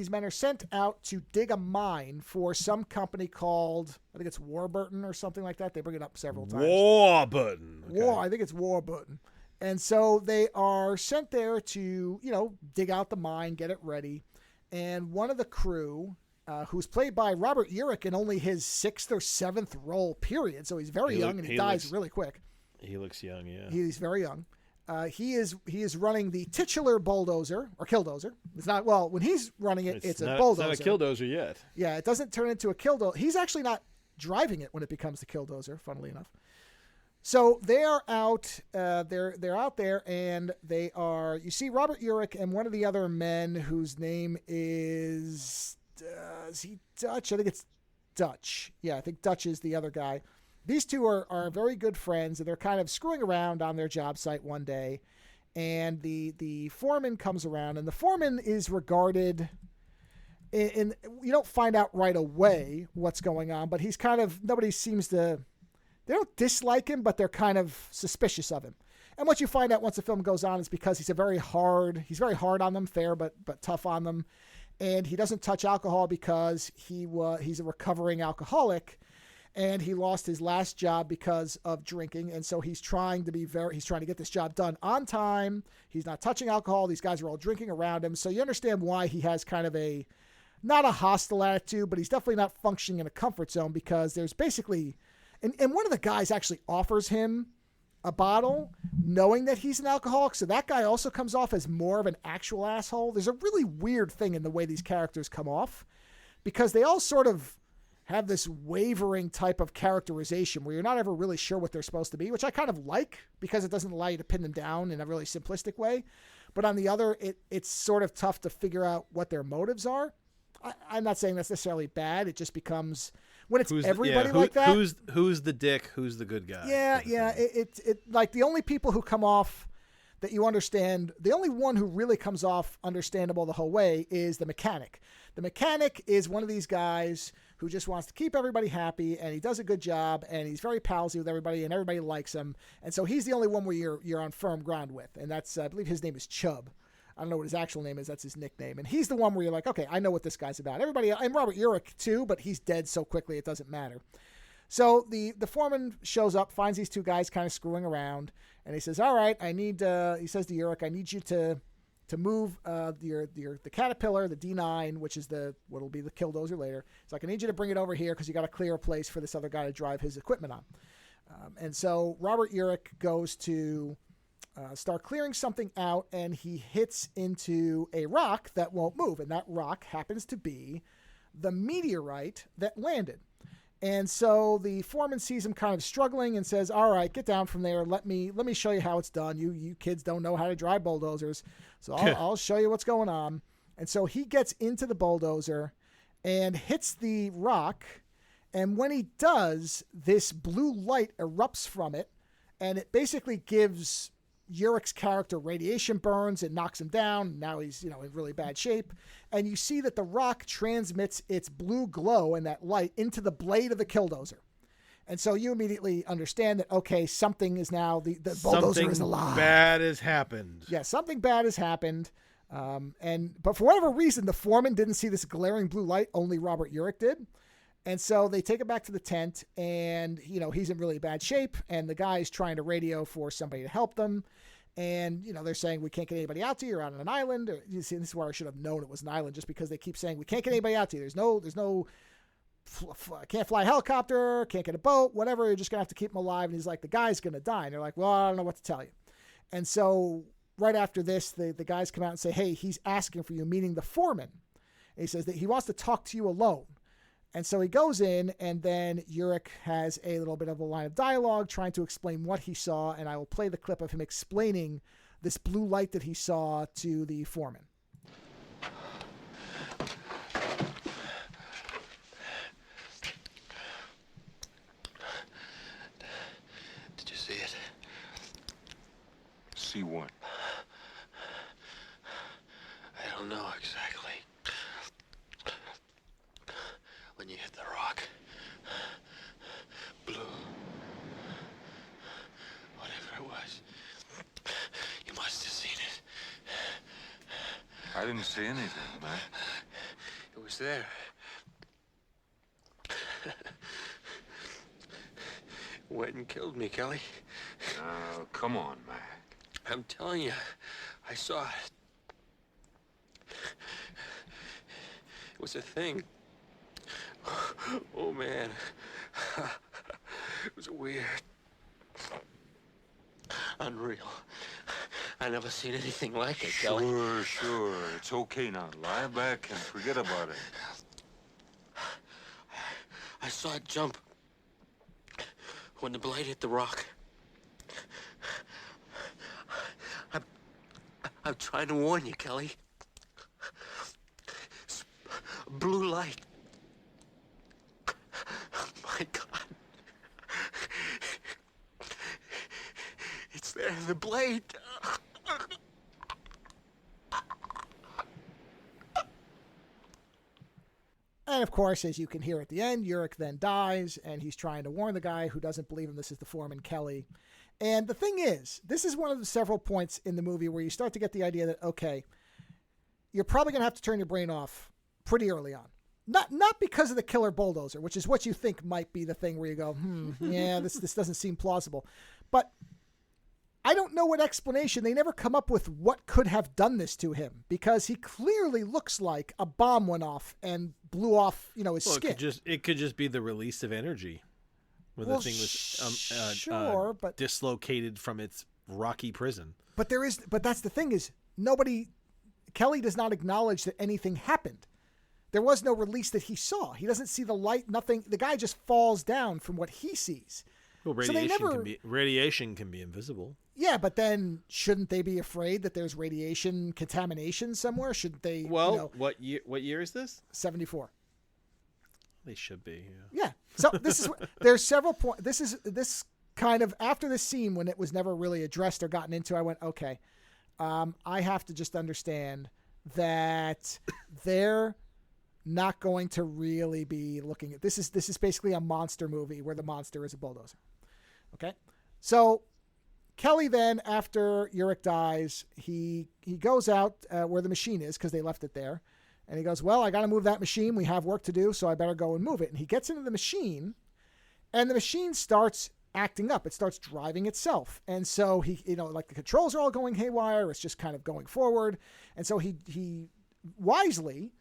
[SPEAKER 1] men are sent out to dig a mine for some company called, I think it's Warburton or something like that. They bring it up several times.
[SPEAKER 2] Warburton. Okay.
[SPEAKER 1] I think it's Warburton. And so they are sent there to, dig out the mine, get it ready. And one of the crew, who's played by Robert Urich in only his 6th or 7th role, period. So he's very young, and he dies really quick.
[SPEAKER 2] He looks young, yeah.
[SPEAKER 1] He's very young. He is running the titular bulldozer, or killdozer. It's not, well, when he's running it's a bulldozer.
[SPEAKER 2] It's not a killdozer yet.
[SPEAKER 1] Yeah, it doesn't turn into a killdozer. He's actually not driving it when it becomes the killdozer, funnily enough. So they are out, they're out there, and you see Robert Urich and one of the other men whose name is he Dutch? I think it's Dutch. Yeah, I think Dutch is the other guy. These two are very good friends, and they're kind of screwing around on their job site one day. And the foreman comes around, and the foreman is regarded in you don't find out right away what's going on, but he's kind of, they don't dislike him, but they're kind of suspicious of him. And what you find out once the film goes on is because he's very hard on them, fair but tough on them. And he doesn't touch alcohol because he's a recovering alcoholic, and he lost his last job because of drinking. And so he's trying to get this job done on time. He's not touching alcohol. These guys are all drinking around him. So you understand why he has kind of not a hostile attitude, but he's definitely not functioning in a comfort zone, because there's basically, and one of the guys actually offers him a bottle knowing that he's an alcoholic. So that guy also comes off as more of an actual asshole. There's a really weird thing in the way these characters come off, because they all sort of have this wavering type of characterization where you're not ever really sure what they're supposed to be, which I kind of like, because it doesn't allow you to pin them down in a really simplistic way. But on the other, it's sort of tough to figure out what their motives are. I'm not saying that's necessarily bad. It just becomes, when it's everybody like that.
[SPEAKER 2] Who's the dick? Who's the good guy?
[SPEAKER 1] Yeah. It like the only people who come off that you understand, the only one who really comes off understandable the whole way is the mechanic. The mechanic is one of these guys who just wants to keep everybody happy, and he does a good job, and he's very palsy with everybody, and everybody likes him. And so he's the only one where you're on firm ground with, and that's I believe his name is Chubb. I don't know what his actual name is. That's his nickname. And he's the one where you're like, okay, I know what this guy's about. Everybody, and Robert Urich too, but he's dead so quickly it doesn't matter. So the foreman shows up, finds these two guys kind of screwing around, and he says, all right, he says to Urich, I need you to move the Caterpillar, the D9, which is what'll be the Killdozer later. It's like, I need you to bring it over here because you got to clear a place for this other guy to drive his equipment on. And so Robert Urich goes to start clearing something out, and he hits into a rock that won't move, and that rock happens to be the meteorite that landed. And so the foreman sees him kind of struggling and says, all right, get down from there. Let me show you how it's done. You kids don't know how to drive bulldozers, so I'll show you what's going on. And so he gets into the bulldozer and hits the rock, and when he does, this blue light erupts from it, and it basically gives Urich's character radiation burns. It knocks him down. Now he's, in really bad shape. And you see that the rock transmits its blue glow and that light into the blade of the Killdozer. And so you immediately understand that, okay, something is now, the bulldozer is alive.
[SPEAKER 2] Something bad has happened.
[SPEAKER 1] Yeah, something bad has happened. But for whatever reason, the foreman didn't see this glaring blue light. Only Robert Urich did. And so they take him back to the tent, and, he's in really bad shape, and the guy's trying to radio for somebody to help them. And, they're saying, we can't get anybody out to you. You're out on an island. You see, this is where I should have known it was an island, just because they keep saying, we can't get anybody out to you. There's no, can't fly a helicopter, can't get a boat, whatever. You're just going to have to keep him alive. And he's like, the guy's going to die. And they're like, well, I don't know what to tell you. And so right after this, the guys come out and say, hey, he's asking for you, meaning the foreman. And he says that he wants to talk to you alone. And so he goes in, and then Urich has a little bit of a line of dialogue trying to explain what he saw, and I will play the clip of him explaining this blue light that he saw to the foreman.
[SPEAKER 3] Did you see it?
[SPEAKER 4] See what?
[SPEAKER 3] I don't know exactly. When you hit the rock, blue, whatever it was, you must have seen it.
[SPEAKER 4] I didn't see anything, man.
[SPEAKER 3] It was there. Went and killed me, Kelly.
[SPEAKER 4] Oh, come on, Mac.
[SPEAKER 3] I'm telling you, I saw it. It was a thing. Oh, man. It was weird. Unreal. I never seen anything like it, Kelly.
[SPEAKER 4] Sure. It's okay now. Lie back and forget about it.
[SPEAKER 3] I saw it jump when the blade hit the rock. I'm trying to warn you, Kelly. Blue light. My God. It's there in the blade.
[SPEAKER 1] And of course, as you can hear at the end, Urich then dies, and he's trying to warn the guy who doesn't believe him. This is the foreman, Kelly. And the thing is, this is one of the several points in the movie where you start to get the idea that, okay, you're probably going to have to turn your brain off pretty early on. Not because of the killer bulldozer, which is what you think might be the thing where you go, yeah, this doesn't seem plausible. But I don't know what explanation. They never come up with what could have done this to him, because he clearly looks like a bomb went off and blew off, his skin.
[SPEAKER 2] It could just be the release of energy when the thing was
[SPEAKER 1] but
[SPEAKER 2] dislocated from its rocky prison.
[SPEAKER 1] But that's the thing is, Kelly does not acknowledge that anything happened. There was no release that he saw. He doesn't see the light, nothing. The guy just falls down from what he sees.
[SPEAKER 2] Well, radiation can be invisible.
[SPEAKER 1] Yeah, but then shouldn't they be afraid that there's radiation contamination somewhere? Shouldn't they?
[SPEAKER 2] Well, what year is this?
[SPEAKER 1] 74.
[SPEAKER 2] They should be.
[SPEAKER 1] Yeah. So there's several points. This kind of after this scene when it was never really addressed or gotten into. I went, okay, I have to just understand that they're not going to really be looking at this. This is basically a monster movie where the monster is a bulldozer. Okay, so Kelly then, after Urich dies, he goes out where the machine is because they left it there, and he goes, well, I got to move that machine. We have work to do, so I better go and move it. And he gets into the machine, and the machine starts acting up. It starts driving itself, and so he, like the controls are all going haywire. It's just kind of going forward, and so he wisely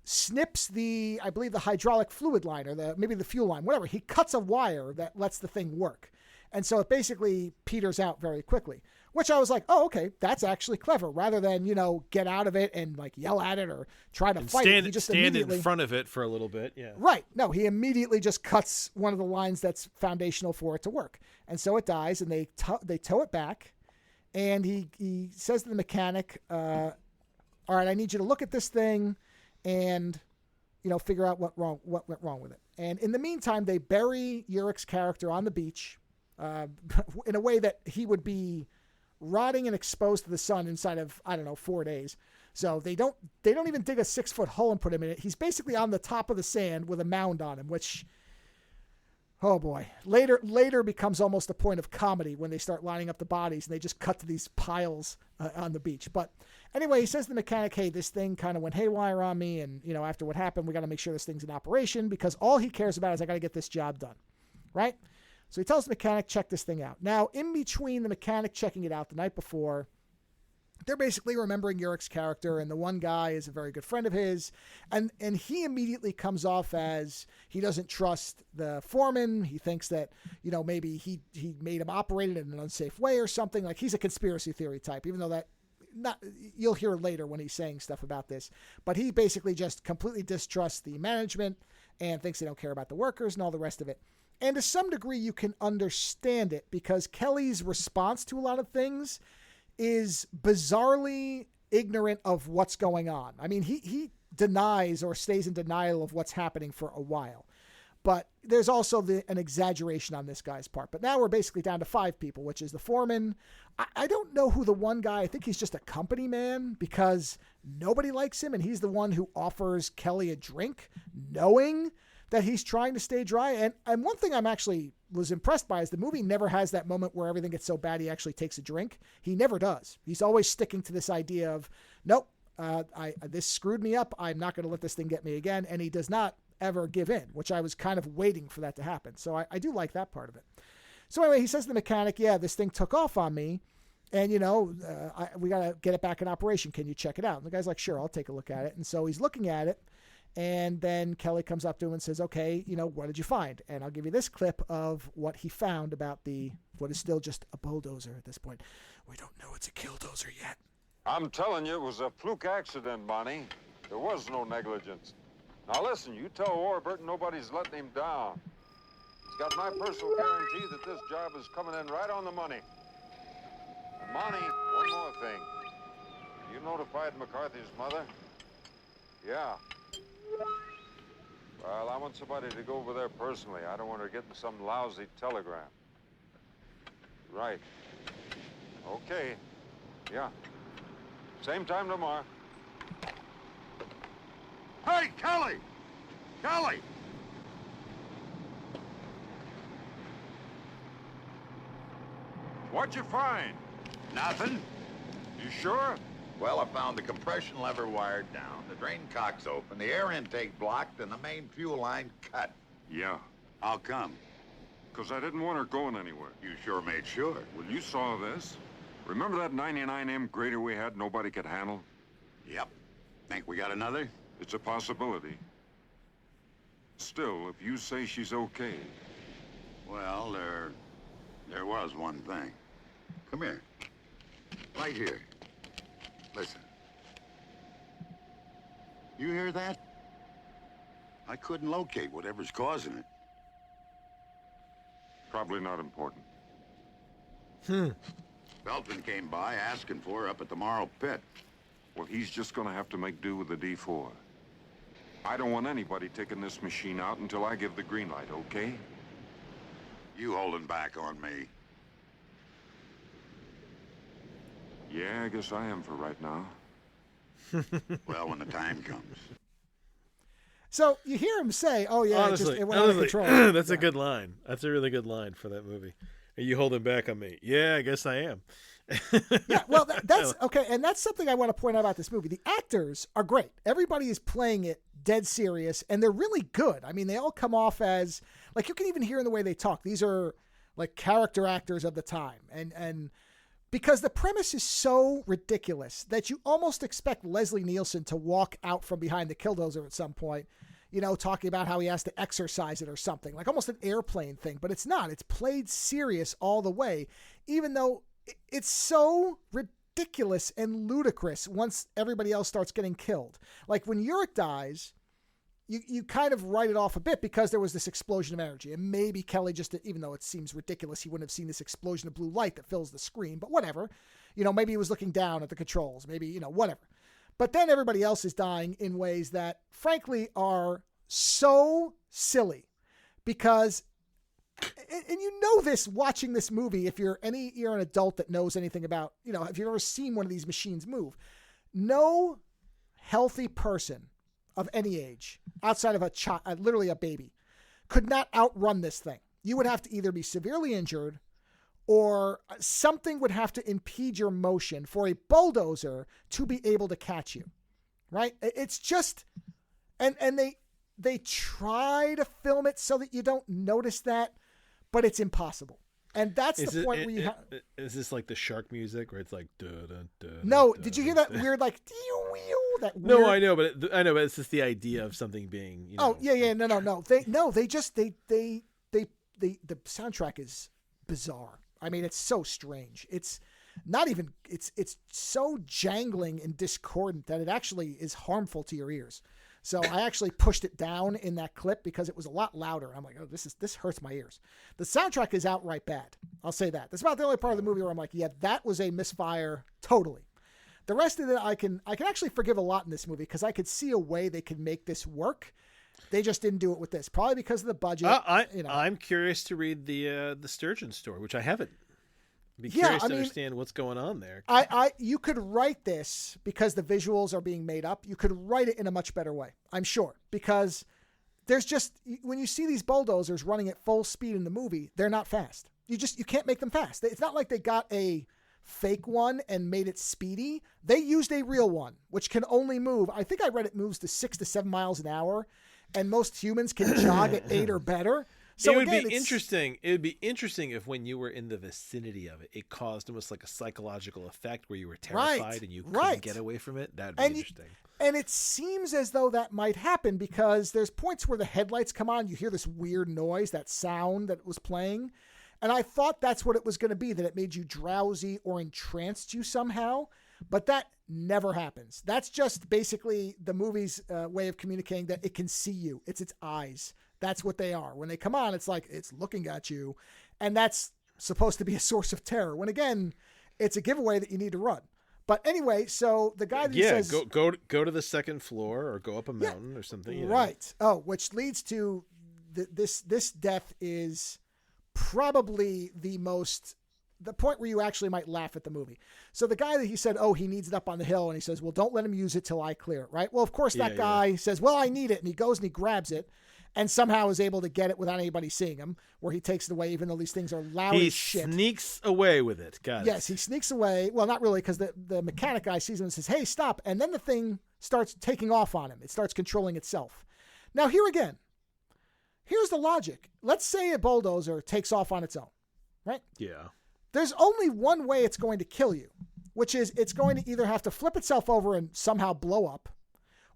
[SPEAKER 1] snips the hydraulic fluid line or maybe the fuel line, whatever. He cuts a wire that lets the thing work. And so it basically peters out very quickly, which I was like, oh, okay, that's actually clever. Rather than, get out of it and like yell at it or try to fight it. He just
[SPEAKER 2] stand in front of it for a little bit. Yeah.
[SPEAKER 1] Right. No, he immediately just cuts one of the lines that's foundational for it to work. And so it dies, and they tow it back. And he says to the mechanic, all right, I need you to look at this thing and, figure out what went wrong with it. And in the meantime, they bury Urich's character on the beach in a way that he would be rotting and exposed to the sun inside of, 4 days. So they don't even dig a 6-foot hole and put him in it. He's basically on the top of the sand with a mound on him, which Oh boy. Later becomes almost a point of comedy when they start lining up the bodies and they just cut to these piles on the beach. But anyway, he says to the mechanic, hey, this thing kind of went haywire on me. And, after what happened, we got to make sure this thing's in operation because all he cares about is I got to get this job done. Right? So he tells the mechanic, check this thing out. Now, in between the mechanic checking it out the night before, they're basically remembering Urich's character, and the one guy is a very good friend of his, and he immediately comes off as he doesn't trust the foreman. He thinks that, maybe he made him operate it in an unsafe way or something. Like, he's a conspiracy theory type, even though you'll hear later when he's saying stuff about this. But he basically just completely distrusts the management and thinks they don't care about the workers and all the rest of it. And to some degree, you can understand it because Kelly's response to a lot of things is bizarrely ignorant of what's going on. I mean, he denies or stays in denial of what's happening for a while. But there's also an exaggeration on this guy's part. But now we're basically down to 5 people, which is the foreman. I don't know who the one guy, I think he's just a company man because nobody likes him. And he's the one who offers Kelly a drink, knowing that he's trying to stay dry. And one thing I'm actually was impressed by is the movie never has that moment where everything gets so bad he actually takes a drink. He never does. He's always sticking to this idea of, nope, this screwed me up. I'm not going to let this thing get me again. And he does not ever give in, which I was kind of waiting for that to happen. So I do like that part of it. So anyway, he says to the mechanic, yeah, this thing took off on me. And, we got to get it back in operation. Can you check it out? And the guy's like, sure, I'll take a look at it. And so he's looking at it. And then Kelly comes up to him and says, okay, what did you find? And I'll give you this clip of what he found about what is still just a bulldozer at this point. We don't know it's a killdozer yet.
[SPEAKER 4] I'm telling you, it was a fluke accident, Bonnie. There was no negligence. Now listen, you tell Warburton nobody's letting him down. He's got my personal guarantee that this job is coming in right on the money. And Bonnie, one more thing. You notified McCarthy's mother? Yeah. Well, I want somebody to go over there personally. I don't want her getting some lousy telegram. Right. Okay. Yeah. Same time tomorrow. Hey, Kelly! Kelly! What'd you find?
[SPEAKER 5] Nothing.
[SPEAKER 4] You sure?
[SPEAKER 5] Well, I found the compression lever wired down, the drain cock's open, the air intake blocked, and the main fuel line cut.
[SPEAKER 4] Yeah.
[SPEAKER 5] How come?
[SPEAKER 4] Because I didn't want her going anywhere.
[SPEAKER 5] You sure made sure.
[SPEAKER 4] Well, you saw this. Remember that 99M grader we had nobody could handle?
[SPEAKER 5] Yep. Think we got another?
[SPEAKER 4] It's a possibility. Still, if you say she's okay.
[SPEAKER 5] Well, there was one thing. Come here. Right here. Listen. You hear that? I couldn't locate whatever's causing it.
[SPEAKER 4] Probably not important.
[SPEAKER 5] Belton came by asking for her up at the Morrow Pit.
[SPEAKER 4] Well, he's just gonna have to make do with the D4. I don't want anybody taking this machine out until I give the green light, okay?
[SPEAKER 5] You holding back on me.
[SPEAKER 4] Yeah, I guess I am for right now.
[SPEAKER 5] Well, when the time comes.
[SPEAKER 1] So you hear him say, oh, yeah,
[SPEAKER 2] Honestly,
[SPEAKER 1] it went out of control.
[SPEAKER 2] That's a good line. That's a really good line for that movie. Are you holding back on me? Yeah, I guess I am.
[SPEAKER 1] Yeah, well, that's okay. And that's something I want to point out about this movie. The actors are great. Everybody is playing it dead serious, and they're really good. I mean, they all come off as, like, you can even hear in the way they talk. These are, like, character actors of the time. And because the premise is so ridiculous that you almost expect Leslie Nielsen to walk out from behind the killdozer at some point, talking about how he has to exercise it or something, like almost an airplane thing. But it's not. It's played serious all the way, even though it's so ridiculous and ludicrous once everybody else starts getting killed. Like when Urich dies, you kind of write it off a bit because there was this explosion of energy. And maybe Kelly just, even though it seems ridiculous, he wouldn't have seen this explosion of blue light that fills the screen, but whatever. Maybe he was looking down at the controls, maybe, whatever. But then everybody else is dying in ways that, frankly, are so silly because, and you know this watching this movie, if you're an adult that knows anything about, if you've ever seen one of these machines move, no healthy person of any age, outside of literally a baby, could not outrun this thing. you would have to either be severely injured or something would have to impede your motion for a bulldozer to be able to catch you, right? It's just, and they try to film it so that you don't notice that, but it's impossible. And that's the point where you have...
[SPEAKER 2] Is this like the shark music where it's like...
[SPEAKER 1] No, did you hear that weird like... That weird...
[SPEAKER 2] No, I know, but it's just the idea of something being...
[SPEAKER 1] Oh, yeah, no. The soundtrack is bizarre. I mean, it's so strange. It's not even... It's so jangling and discordant that it actually is harmful to your ears. So I actually pushed it down in that clip because it was a lot louder. I'm like, oh, this hurts my ears. The soundtrack is outright bad. I'll say that. That's about the only part of the movie where I'm like, yeah, that was a misfire totally. The rest of it, I can actually forgive a lot in this movie because I could see a way they could make this work. They just didn't do it with this, probably because of the budget.
[SPEAKER 2] I'm curious to read the Sturgeon story, which I haven't. Be curious to understand what's going on there.
[SPEAKER 1] You could write this because the visuals are being made up. You could write it in a much better way, I'm sure, because there's just, when you see these bulldozers running at full speed in the movie, they're not fast. You can't make them fast. It's not like they got a fake one and made it speedy. They used a real one, which can only move. I think I read it moves to 6 to 7 miles an hour, and most humans can jog at 8 or better. So
[SPEAKER 2] it would be interesting. It would be interesting if when you were in the vicinity of it, it caused almost like a psychological effect where you were terrified and you couldn't get away from it. That would be interesting.
[SPEAKER 1] And it seems as though that might happen because there's points where the headlights come on. You hear this weird noise, that sound that was playing. And I thought that's what it was going to be, that it made you drowsy or entranced you somehow. But that never happens. That's just basically the movie's way of communicating that it can see you. It's its eyes. That's what they are. When they come on, it's like it's looking at you, and that's supposed to be a source of terror. When again, it's a giveaway that you need to run. But anyway, so the guy that says,
[SPEAKER 2] go to the second floor or go up a mountain or something.
[SPEAKER 1] Right. Oh, which leads to this death is probably the point where you actually might laugh at the movie. So the guy that he said, he needs it up on the hill, and he says, well, don't let him use it till I clear it, right? Well, of course that guy says, well, I need it, and he goes and he grabs it. And somehow is able to get it without anybody seeing him, where he takes it away, even though these things are loud as shit.
[SPEAKER 2] He sneaks away with it.
[SPEAKER 1] Yes, he sneaks away. Well, not really, because the mechanic guy sees him and says, hey, stop. And then the thing starts taking off on him. It starts controlling itself. Now, here again, here's the logic. Let's say a bulldozer takes off on its own, right?
[SPEAKER 2] Yeah.
[SPEAKER 1] There's only one way it's going to kill you, which is it's going to either have to flip itself over and somehow blow up,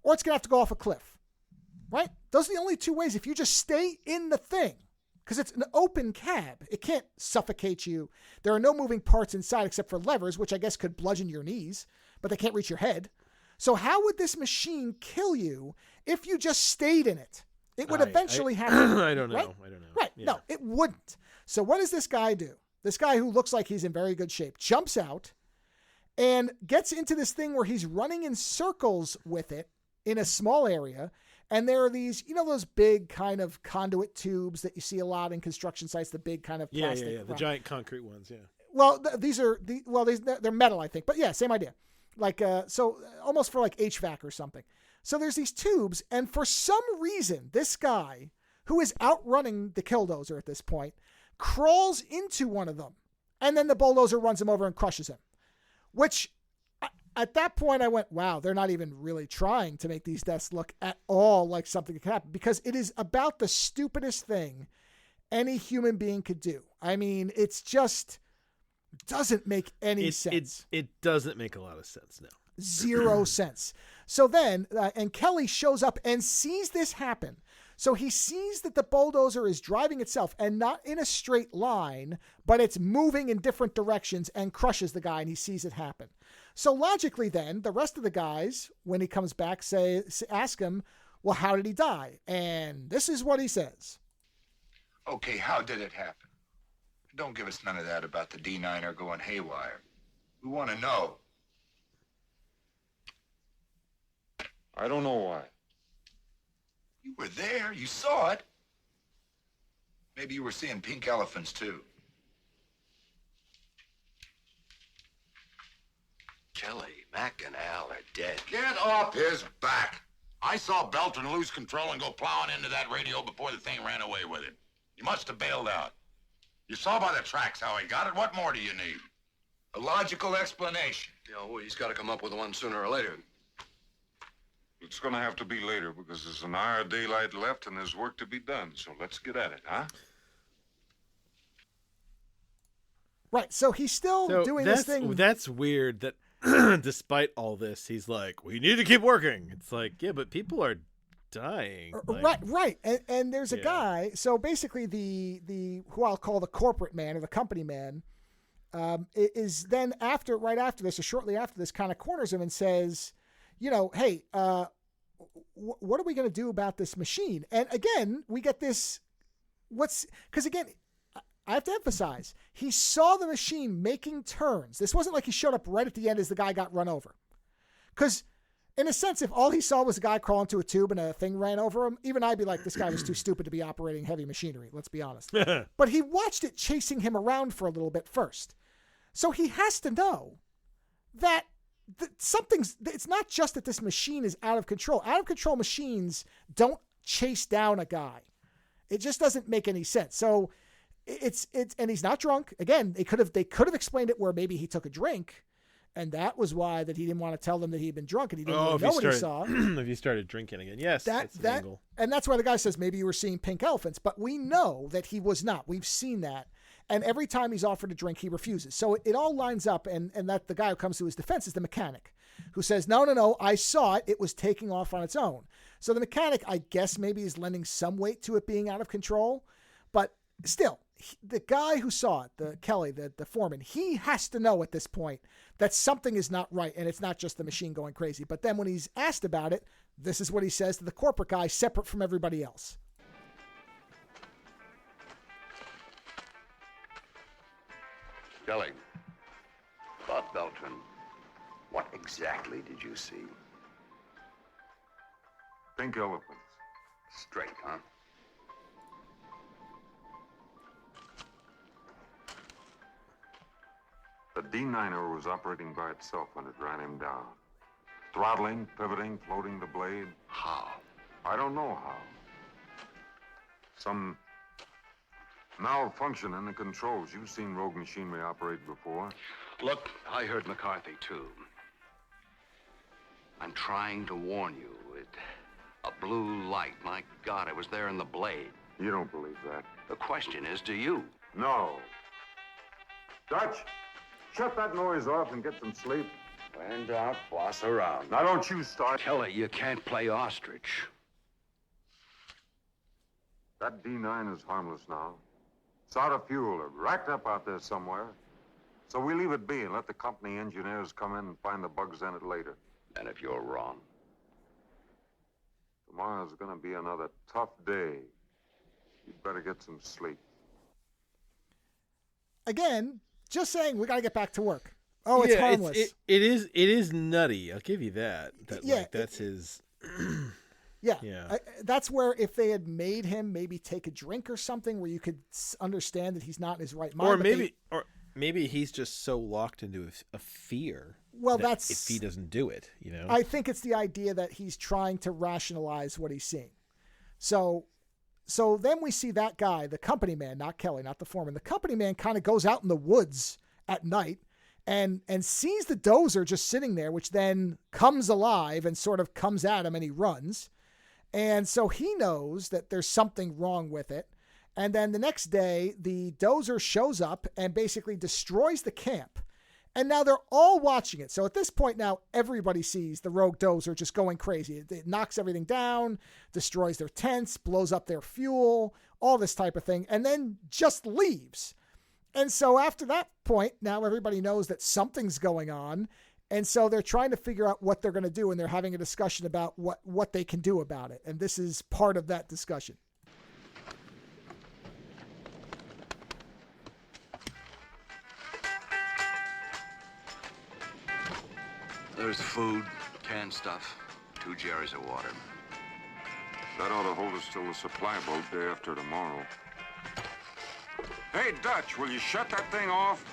[SPEAKER 1] or it's going to have to go off a cliff. Right? Those are the only two ways. If you just stay in the thing, because it's an open cab, it can't suffocate you. There are no moving parts inside except for levers, which I guess could bludgeon your knees, but they can't reach your head. So how would this machine kill you if you just stayed in it? It would eventually happen.
[SPEAKER 2] I don't know.
[SPEAKER 1] Right?
[SPEAKER 2] I don't know.
[SPEAKER 1] Right. Yeah. No, it wouldn't. So what does this guy do? This guy who looks like he's in very good shape jumps out and gets into this thing where he's running in circles with it in a small area. And there are these, those big kind of conduit tubes that you see a lot in construction sites, the big kind of plastic.
[SPEAKER 2] Yeah. The giant concrete ones, yeah.
[SPEAKER 1] Well, they're metal, I think. But yeah, same idea. Like, so almost for like HVAC or something. So there's these tubes. And for some reason, this guy who is outrunning the killdozer at this point crawls into one of them. And then the bulldozer runs him over and crushes him, which... At that point, I went, wow, they're not even really trying to make these deaths look at all like something that can happen, because it is about the stupidest thing any human being could do. I mean, it's just doesn't make any sense.
[SPEAKER 2] It doesn't make a lot of sense, no.
[SPEAKER 1] 0 sense. So then, and Kelly shows up and sees this happen. So he sees that the bulldozer is driving itself and not in a straight line, but it's moving in different directions and crushes the guy, and he sees it happen. So logically then, the rest of the guys, when he comes back, ask him, well, how did he die? And this is what he says.
[SPEAKER 5] Okay, how did it happen? Don't give us none of that about the D9er going haywire. We want to know.
[SPEAKER 4] I don't know why.
[SPEAKER 5] You were there. You saw it. Maybe you were seeing pink elephants, too.
[SPEAKER 6] Kelly, Mac, and Al are dead.
[SPEAKER 5] Get off his back. I saw Belton lose control and go plowing into that radio before the thing ran away with it. You must have bailed out. You saw by the tracks how he got it. What more do you need? A logical explanation.
[SPEAKER 6] You know, he's got to come up with one sooner or later.
[SPEAKER 4] It's gonna have to be later because there's an hour of daylight left and there's work to be done. So let's get at it, huh?
[SPEAKER 1] Right. So he's still doing this thing.
[SPEAKER 2] That's weird that despite all this, he's like, we need to keep working. It's like, yeah, but people are dying. Like,
[SPEAKER 1] right. And there's a guy. So basically the who I'll call the corporate man or the company man is then right after this or shortly after this kind of corners him and says, you know, hey, what are we going to do about this machine? And again, we get this, because again, I have to emphasize, he saw the machine making turns. This wasn't like he showed up right at the end as the guy got run over. Because in a sense, if all he saw was a guy crawl into a tube and a thing ran over him, even I'd be like, this guy was too stupid to be operating heavy machinery, let's be honest. But he watched it chasing him around for a little bit first. So he has to know that it's not just that this machine is out of control. Out of control machines don't chase down a guy. It just doesn't make any sense. So it's and he's not drunk. Again, they could have explained it where maybe he took a drink, and that was why that he didn't want to tell them that he'd been drunk and he didn't really know what he saw.
[SPEAKER 2] If you started drinking again, yes, that's an angle.
[SPEAKER 1] And that's why the guy says maybe you were seeing pink elephants, but we know that he was not. We've seen that. And every time he's offered a drink, he refuses. So it all lines up, and that the guy who comes to his defense is the mechanic, who says, no, I saw it. It was taking off on its own. So the mechanic, I guess, maybe is lending some weight to it being out of control. But still, the guy who saw it, the Kelly, the foreman, he has to know at this point that something is not right, and it's not just the machine going crazy. But then when he's asked about it, this is what he says to the corporate guy, separate from everybody else.
[SPEAKER 6] Kelly, Bob Beltran, what exactly did you see?
[SPEAKER 4] Pink elephants.
[SPEAKER 6] Straight, huh?
[SPEAKER 4] The D9er was operating by itself when it ran him down. Throttling, pivoting, floating the blade.
[SPEAKER 6] How?
[SPEAKER 4] I don't know how. Some malfunction in the controls. You've seen rogue machinery operate before.
[SPEAKER 6] Look, I heard McCarthy, too. I'm trying to warn you. A blue light, my God, it was there in the blade.
[SPEAKER 4] You don't believe that.
[SPEAKER 6] The question is, do you?
[SPEAKER 4] No. Dutch, shut that noise off and get some sleep.
[SPEAKER 6] When in doubt, boss around.
[SPEAKER 4] Now don't you start.
[SPEAKER 6] Kelly, you can't play ostrich.
[SPEAKER 4] That D9 is harmless now. It's out of fuel or racked up out there somewhere. So we leave it be and let the company engineers come in and find the bugs in it later.
[SPEAKER 6] And if you're wrong?
[SPEAKER 4] Tomorrow's gonna be another tough day. You'd better get some sleep.
[SPEAKER 1] Again, just saying we gotta get back to work. Oh, it's harmless.
[SPEAKER 2] It is nutty. I'll give you that. That's his.
[SPEAKER 1] Yeah. That's where if they had made him maybe take a drink or something, where you could understand that he's not in his right mind.
[SPEAKER 2] Or maybe he's just so locked into a fear.
[SPEAKER 1] Well, that's
[SPEAKER 2] if he doesn't do it, you know.
[SPEAKER 1] I think it's the idea that he's trying to rationalize what he's seeing. So then we see that guy, the company man, not Kelly, not the foreman. The company man kind of goes out in the woods at night and sees the dozer just sitting there, which then comes alive and sort of comes at him, and he runs. And so he knows that there's something wrong with it. And then the next day, the dozer shows up and basically destroys the camp. And now they're all watching it. So at this point now, everybody sees the rogue dozer just going crazy. It knocks everything down, destroys their tents, blows up their fuel, all this type of thing, and then just leaves. And so after that point, now everybody knows that something's going on. And so they're trying to figure out what they're going to do, and they're having a discussion about what they can do about it. And this is part of that discussion.
[SPEAKER 6] There's food, canned stuff, 2 jerry's of water.
[SPEAKER 4] That ought to hold us till the supply boat day after tomorrow. Hey, Dutch, will you shut that thing off?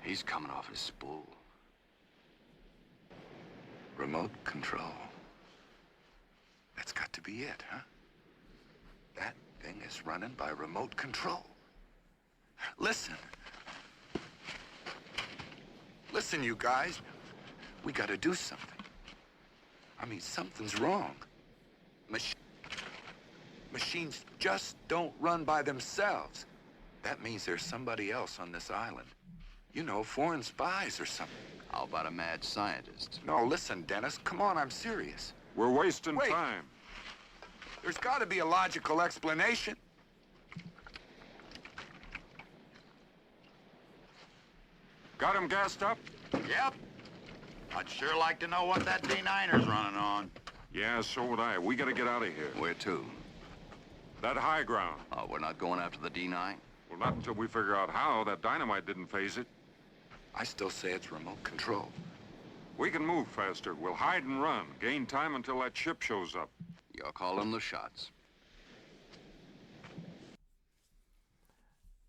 [SPEAKER 6] He's coming off his spool. Remote control. That's got to be it, huh?
[SPEAKER 5] That thing is running by remote control. Listen. Listen, you guys. We gotta do something. I mean, something's wrong. Machines just don't run by themselves. That means there's somebody else on this island. You know, foreign spies or something.
[SPEAKER 6] How about a mad scientist?
[SPEAKER 5] No, listen, Dennis. Come on, I'm serious.
[SPEAKER 4] We're wasting
[SPEAKER 5] Wait.
[SPEAKER 4] time.
[SPEAKER 5] There's got to be a logical explanation.
[SPEAKER 4] Got him gassed up?
[SPEAKER 6] Yep. I'd sure like to know what that D9er's running on.
[SPEAKER 4] Yeah, so would I. We gotta get out of here.
[SPEAKER 6] Where to?
[SPEAKER 4] That high ground.
[SPEAKER 6] Oh, we're not going after the D9?
[SPEAKER 4] Well, not until we figure out how. That dynamite didn't phase it.
[SPEAKER 5] I still say it's remote control.
[SPEAKER 4] We can move faster. We'll hide and run. Gain time until that ship shows up.
[SPEAKER 6] You're calling the shots.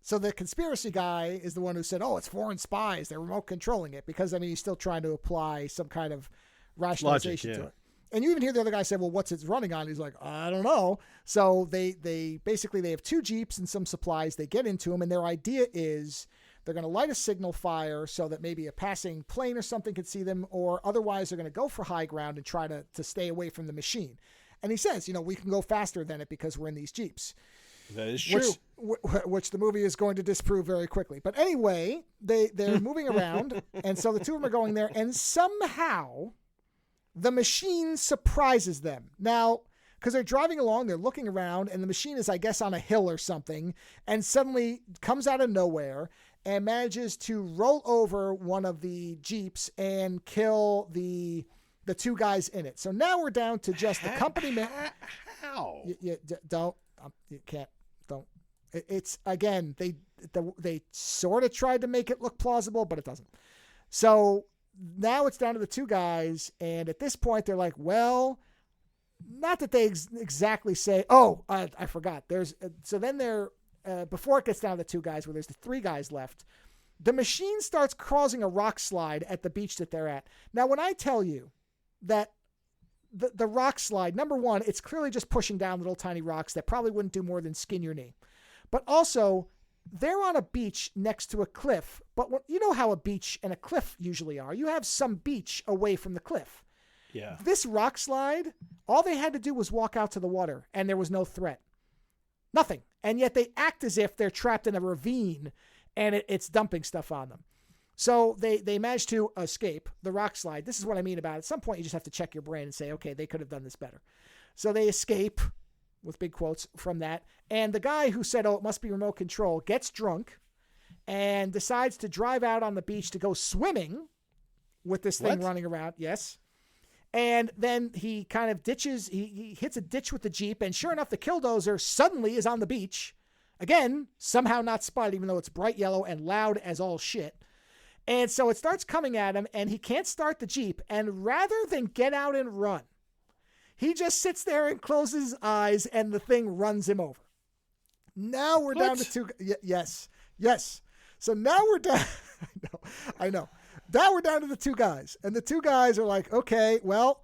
[SPEAKER 1] So the conspiracy guy is the one who said, oh, it's foreign spies. They're remote controlling it. Because, I mean, he's still trying to apply some kind of rationalization to it. And you even hear the other guy say, well, what's it running on? He's like, I don't know. So they basically, they have 2 Jeeps and some supplies. They get into them, and their idea is they're going to light a signal fire so that maybe a passing plane or something could see them, or otherwise they're going to go for high ground and try to stay away from the machine. And he says, you know, we can go faster than it because we're in these Jeeps.
[SPEAKER 2] That is true.
[SPEAKER 1] Which the movie is going to disprove very quickly. But anyway, they're moving around, and so the 2 of them are going there, and somehow the machine surprises them. Now, because they're driving along, they're looking around, and the machine is, I guess, on a hill or something, and suddenly comes out of nowhere and manages to roll over one of the Jeeps and kill the 2 guys in it. So now we're down to just the company man.
[SPEAKER 2] How?
[SPEAKER 1] You can't. Don't. It's, again, they sort of tried to make it look plausible, but it doesn't. So now it's down to the 2 guys, and at this point they're like, well, not that they exactly say, oh, I forgot. So then they're, before it gets down to the 2 guys, where there's the 3 guys left, the machine starts causing a rock slide at the beach that they're at. Now, when I tell you that the rock slide, number one, it's clearly just pushing down little tiny rocks that probably wouldn't do more than skin your knee. But also, they're on a beach next to a cliff. But you know how a beach and a cliff usually are. You have some beach away from the cliff.
[SPEAKER 2] Yeah.
[SPEAKER 1] This rock slide, all they had to do was walk out to the water, and there was no threat. Nothing. And yet they act as if they're trapped in a ravine, and it's dumping stuff on them. So they managed to escape the rock slide. This is what I mean about it. At some point, you just have to check your brain and say, okay, they could have done this better. So they escape, with big quotes, from that. And the guy who said, oh, it must be remote control, gets drunk and decides to drive out on the beach to go swimming with this thing running around. Yes. And then he kind of ditches, he hits a ditch with the Jeep, and sure enough, the killdozer suddenly is on the beach. Again, somehow not spotted, even though it's bright yellow and loud as all shit. And so it starts coming at him, and he can't start the Jeep. And rather than get out and run, he just sits there and closes his eyes, and the thing runs him over. Now we're down to 2. Yes. So now we're down. I know. Now we're down to the 2 guys. And the 2 guys are like, okay, well,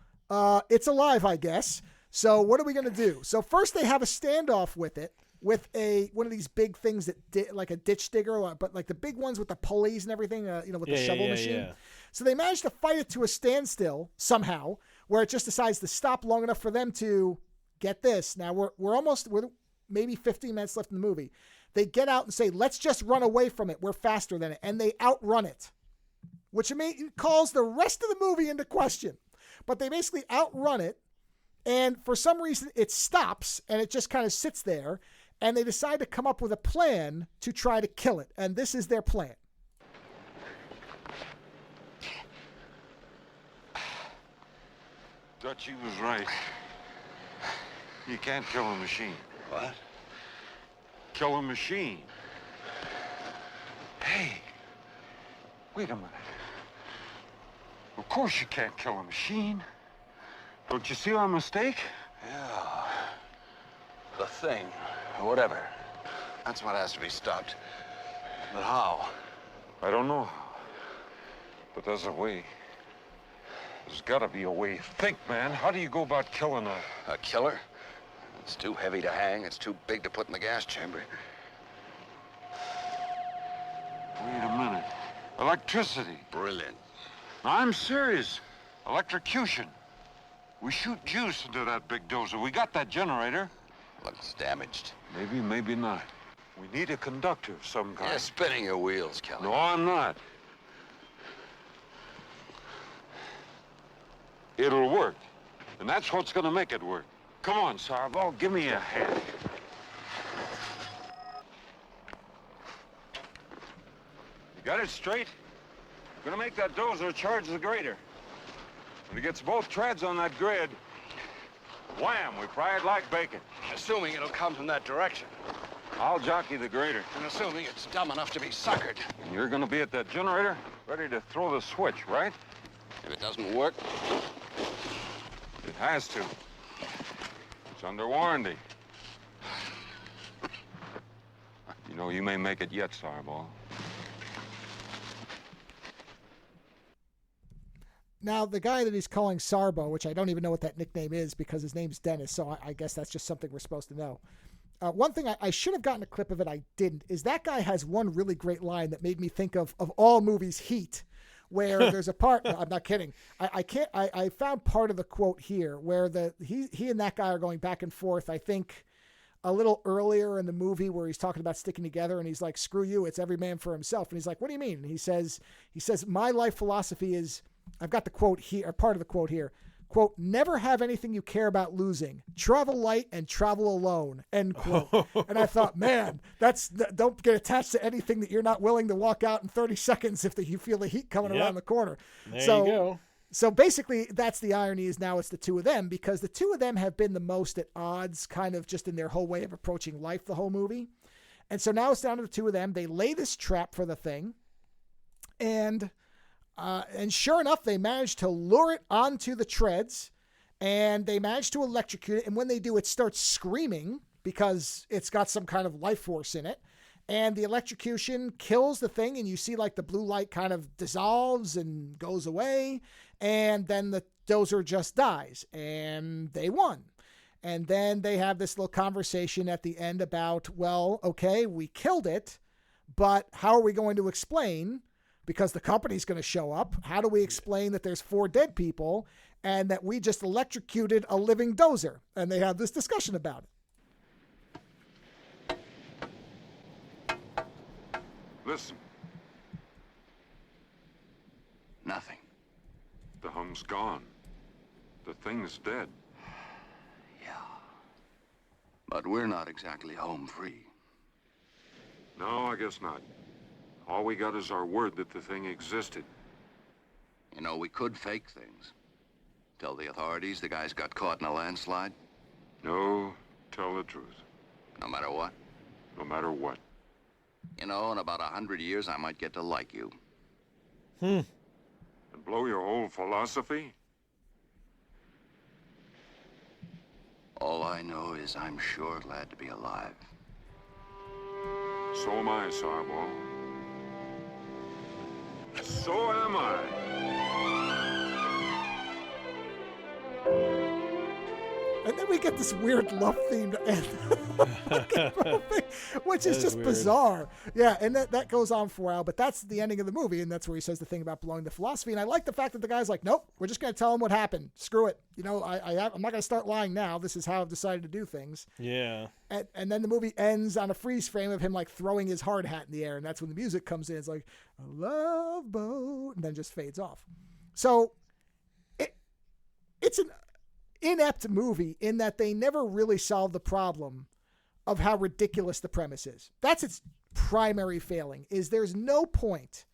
[SPEAKER 1] it's alive, I guess. So what are we going to do? So first they have a standoff with it, with one of these big things that like a ditch digger, but like the big ones with the pulleys and everything, with the shovel machine. Yeah. So they managed to fight it to a standstill somehow, where it just decides to stop long enough for them to get this. Now we're maybe 15 minutes left in the movie. They get out and say, let's just run away from it. We're faster than it. And they outrun it, which calls the rest of the movie into question. But they basically outrun it. And for some reason it stops and it just kind of sits there. And they decide to come up with a plan to try to kill it. And this is their plan.
[SPEAKER 4] Dutchie was right. You can't kill a machine.
[SPEAKER 5] What?
[SPEAKER 4] Kill a machine. Hey, wait a minute. Of course you can't kill a machine. Don't you see our mistake?
[SPEAKER 6] Yeah. The thing. Whatever. That's what has to be stopped. But how?
[SPEAKER 4] I don't know how. But there's a way. There's gotta be a way. Think, man. How do you go about killing
[SPEAKER 6] a killer? It's too heavy to hang. It's too big to put in the gas chamber.
[SPEAKER 4] Wait a minute. Electricity.
[SPEAKER 6] Brilliant.
[SPEAKER 4] Now, I'm serious. Electrocution. We shoot juice into that big dozer. We got that generator.
[SPEAKER 6] Looks damaged.
[SPEAKER 4] Maybe, maybe not. We need a conductor of some kind.
[SPEAKER 6] You're spinning your wheels, Kelly.
[SPEAKER 4] No, I'm not. It'll work. And that's what's gonna make it work. Come on, Sarbo, give me a hand. You got it straight? Gonna make that dozer charge the grader. When it gets both treads on that grid, wham, we fry it like bacon.
[SPEAKER 6] Assuming it'll come from that direction.
[SPEAKER 4] I'll jockey the grader.
[SPEAKER 6] And assuming it's dumb enough to be suckered.
[SPEAKER 4] And you're gonna be at that generator, ready to throw the switch, right?
[SPEAKER 6] If it doesn't work,
[SPEAKER 4] It has to. It's under warranty. You know, you may make it yet, Starball.
[SPEAKER 1] Now, the guy that he's calling Sarbo, which I don't even know what that nickname is because his name's Dennis, so I guess that's just something we're supposed to know. One thing I should have gotten a clip of it, I didn't, is that guy has one really great line that made me think of all movies, Heat, where there's a part, no, I'm not kidding. I found part of the quote here where he and that guy are going back and forth, I think a little earlier in the movie where he's talking about sticking together and he's like, screw you, it's every man for himself. And he's like, what do you mean? And he says, my life philosophy is, I've got the quote here, or part of the quote here. Quote, never have anything you care about losing. Travel light and travel alone, end quote. And I thought, man, don't get attached to anything that you're not willing to walk out in 30 seconds if you feel the heat coming around the corner.
[SPEAKER 2] There you go.
[SPEAKER 1] So basically, that's the irony is now it's the two of them because the two of them have been the most at odds kind of just in their whole way of approaching life the whole movie. And so now it's down to the two of them. They lay this trap for the thing. And sure enough, they manage to lure it onto the treads and they manage to electrocute it. And when they do, it starts screaming because it's got some kind of life force in it. And the electrocution kills the thing. And you see like the blue light kind of dissolves and goes away. And then the dozer just dies and they won. And then they have this little conversation at the end about, well, okay, we killed it, but how are we going to explain? Because the company's going to show up. How do we explain that there's 4 dead people and that we just electrocuted a living dozer? And they have this discussion about it.
[SPEAKER 4] Listen,
[SPEAKER 6] nothing.
[SPEAKER 4] the hum's gone. The thing's dead.
[SPEAKER 6] Yeah. But we're not exactly home free.
[SPEAKER 4] No, I guess not. All we got is our word that the thing existed.
[SPEAKER 6] You know, we could fake things. Tell the authorities the guys got caught in a landslide.
[SPEAKER 4] No, tell the truth.
[SPEAKER 6] No matter what.
[SPEAKER 4] No matter what.
[SPEAKER 6] You know, in about 100 years, I might get to like you.
[SPEAKER 4] And blow your whole philosophy?
[SPEAKER 6] All I know is I'm sure glad to be alive.
[SPEAKER 4] So am I, Sarbo. So am I.
[SPEAKER 1] And then we get this weird love-themed end, which is just weird. Bizarre. Yeah, and that goes on for a while, but that's the ending of the movie, and that's where he says the thing about blowing the philosophy. And I like the fact that the guy's like, nope, we're just going to tell him what happened. Screw it. You know, I'm not going to start lying now. This is how I've decided to do things.
[SPEAKER 2] Yeah.
[SPEAKER 1] And then the movie ends on a freeze frame of him, like, throwing his hard hat in the air, and that's when the music comes in. It's like, a love boat, and then just fades off. So it's an inept movie in that they never really solve the problem of how ridiculous the premise is. That's its primary failing, is there's no point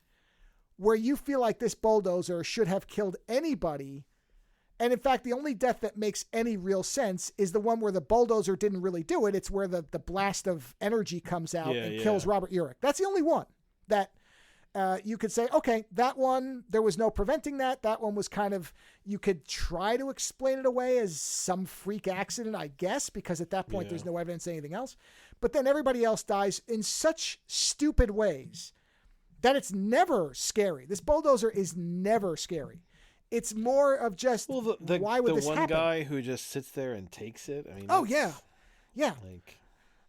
[SPEAKER 1] where you feel like this bulldozer should have killed anybody. And in fact, the only death that makes any real sense is the one where the bulldozer didn't really do it. It's where the blast of energy comes out and kills Robert Urich. That's the only one that you could say, okay, that one, there was no preventing that. That one was kind of, you could try to explain it away as some freak accident, I guess, because at that point there's no evidence of anything else. But then everybody else dies in such stupid ways that it's never scary. This bulldozer is never scary. It's more of just, why would this happen?
[SPEAKER 2] The one guy who just sits there and takes it. I mean,
[SPEAKER 1] oh yeah. Yeah.
[SPEAKER 2] Like,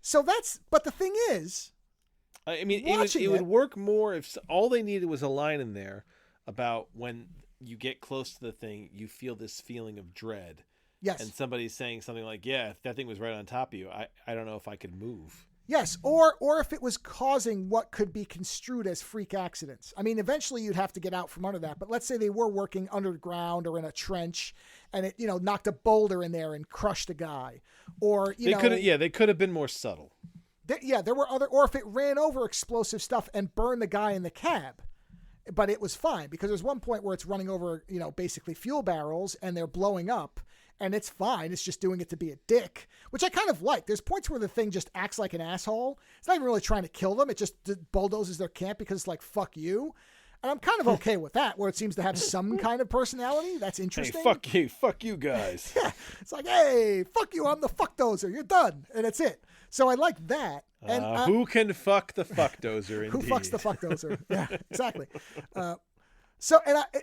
[SPEAKER 1] So but the thing is,
[SPEAKER 2] I mean, it would work more if all they needed was a line in there about when you get close to the thing, you feel this feeling of dread.
[SPEAKER 1] yes.
[SPEAKER 2] And somebody's saying something like, yeah, if that thing was right on top of you, I don't know if I could move.
[SPEAKER 1] Yes, or if it was causing what could be construed as freak accidents. I mean, eventually you'd have to get out from under that. But let's say they were working underground or in a trench, and it knocked a boulder in there and crushed a guy, or they
[SPEAKER 2] could have been more subtle.
[SPEAKER 1] There were other, or if it ran over explosive stuff and burned the guy in the cab. But it was fine because there's one point where it's running over, basically fuel barrels and they're blowing up. And it's fine. It's just doing it to be a dick, which I kind of like. There's points where the thing just acts like an asshole. It's not even really trying to kill them. It just bulldozes their camp because it's like, fuck you. And I'm kind of okay with that, where it seems to have some kind of personality. That's interesting.
[SPEAKER 2] Hey, fuck you guys.
[SPEAKER 1] Yeah. It's like, hey, fuck you. I'm the fuckdozer. You're done. And it's it. So I like that. And
[SPEAKER 2] who can fuck the fuckdozer indeed?
[SPEAKER 1] Who fucks the fuckdozer? Yeah, exactly. So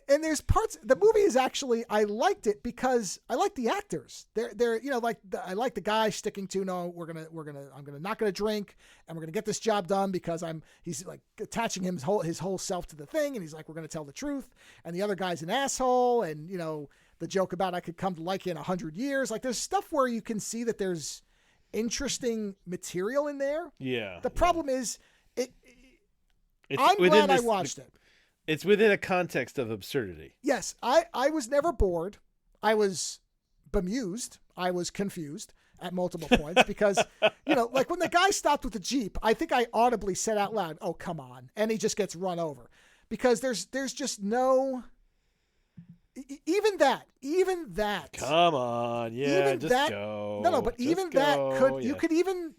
[SPEAKER 1] and there's parts. The movie is actually, I liked it because I like the actors. They're I like the guy sticking to, no, I'm not gonna drink, and we're gonna get this job done because he's like attaching his whole self to the thing, and he's like, we're gonna tell the truth. And the other guy's an asshole, and the joke about I could come to like you in 100 years. Like there's stuff where you can see that there's interesting material in there.
[SPEAKER 2] Yeah.
[SPEAKER 1] The problem is I'm glad I watched it.
[SPEAKER 2] It's within a context of absurdity.
[SPEAKER 1] Yes, I was never bored. I was bemused. I was confused at multiple points because, like when the guy stopped with the Jeep, I think I audibly said out loud, "Oh, come on." And he just gets run over because there's just no, even that.
[SPEAKER 2] Come on. Yeah,
[SPEAKER 1] even
[SPEAKER 2] just
[SPEAKER 1] that,
[SPEAKER 2] go.
[SPEAKER 1] No, but
[SPEAKER 2] just
[SPEAKER 1] even
[SPEAKER 2] go.
[SPEAKER 1] that
[SPEAKER 2] yeah.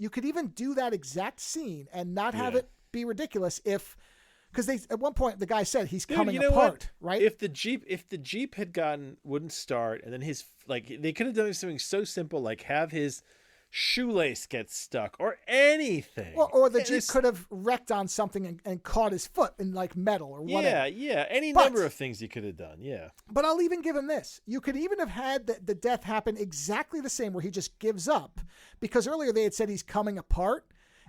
[SPEAKER 1] you could even do that exact scene and not have it be ridiculous because at one point the guy said he's coming apart, right?
[SPEAKER 2] If the Jeep wouldn't start, and then they could have done something so simple like have his shoelace get stuck or anything.
[SPEAKER 1] Well, or the Jeep could have wrecked on something and caught his foot in like metal or whatever.
[SPEAKER 2] Yeah, any number of things you could have done. Yeah,
[SPEAKER 1] but I'll even give him this: you could even have had the death happen exactly the same, where he just gives up, because earlier they had said he's coming apart.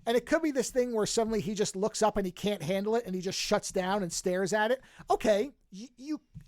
[SPEAKER 1] And it could be this thing where suddenly he just looks up and he can't handle it and he just shuts down and stares at it. Okay,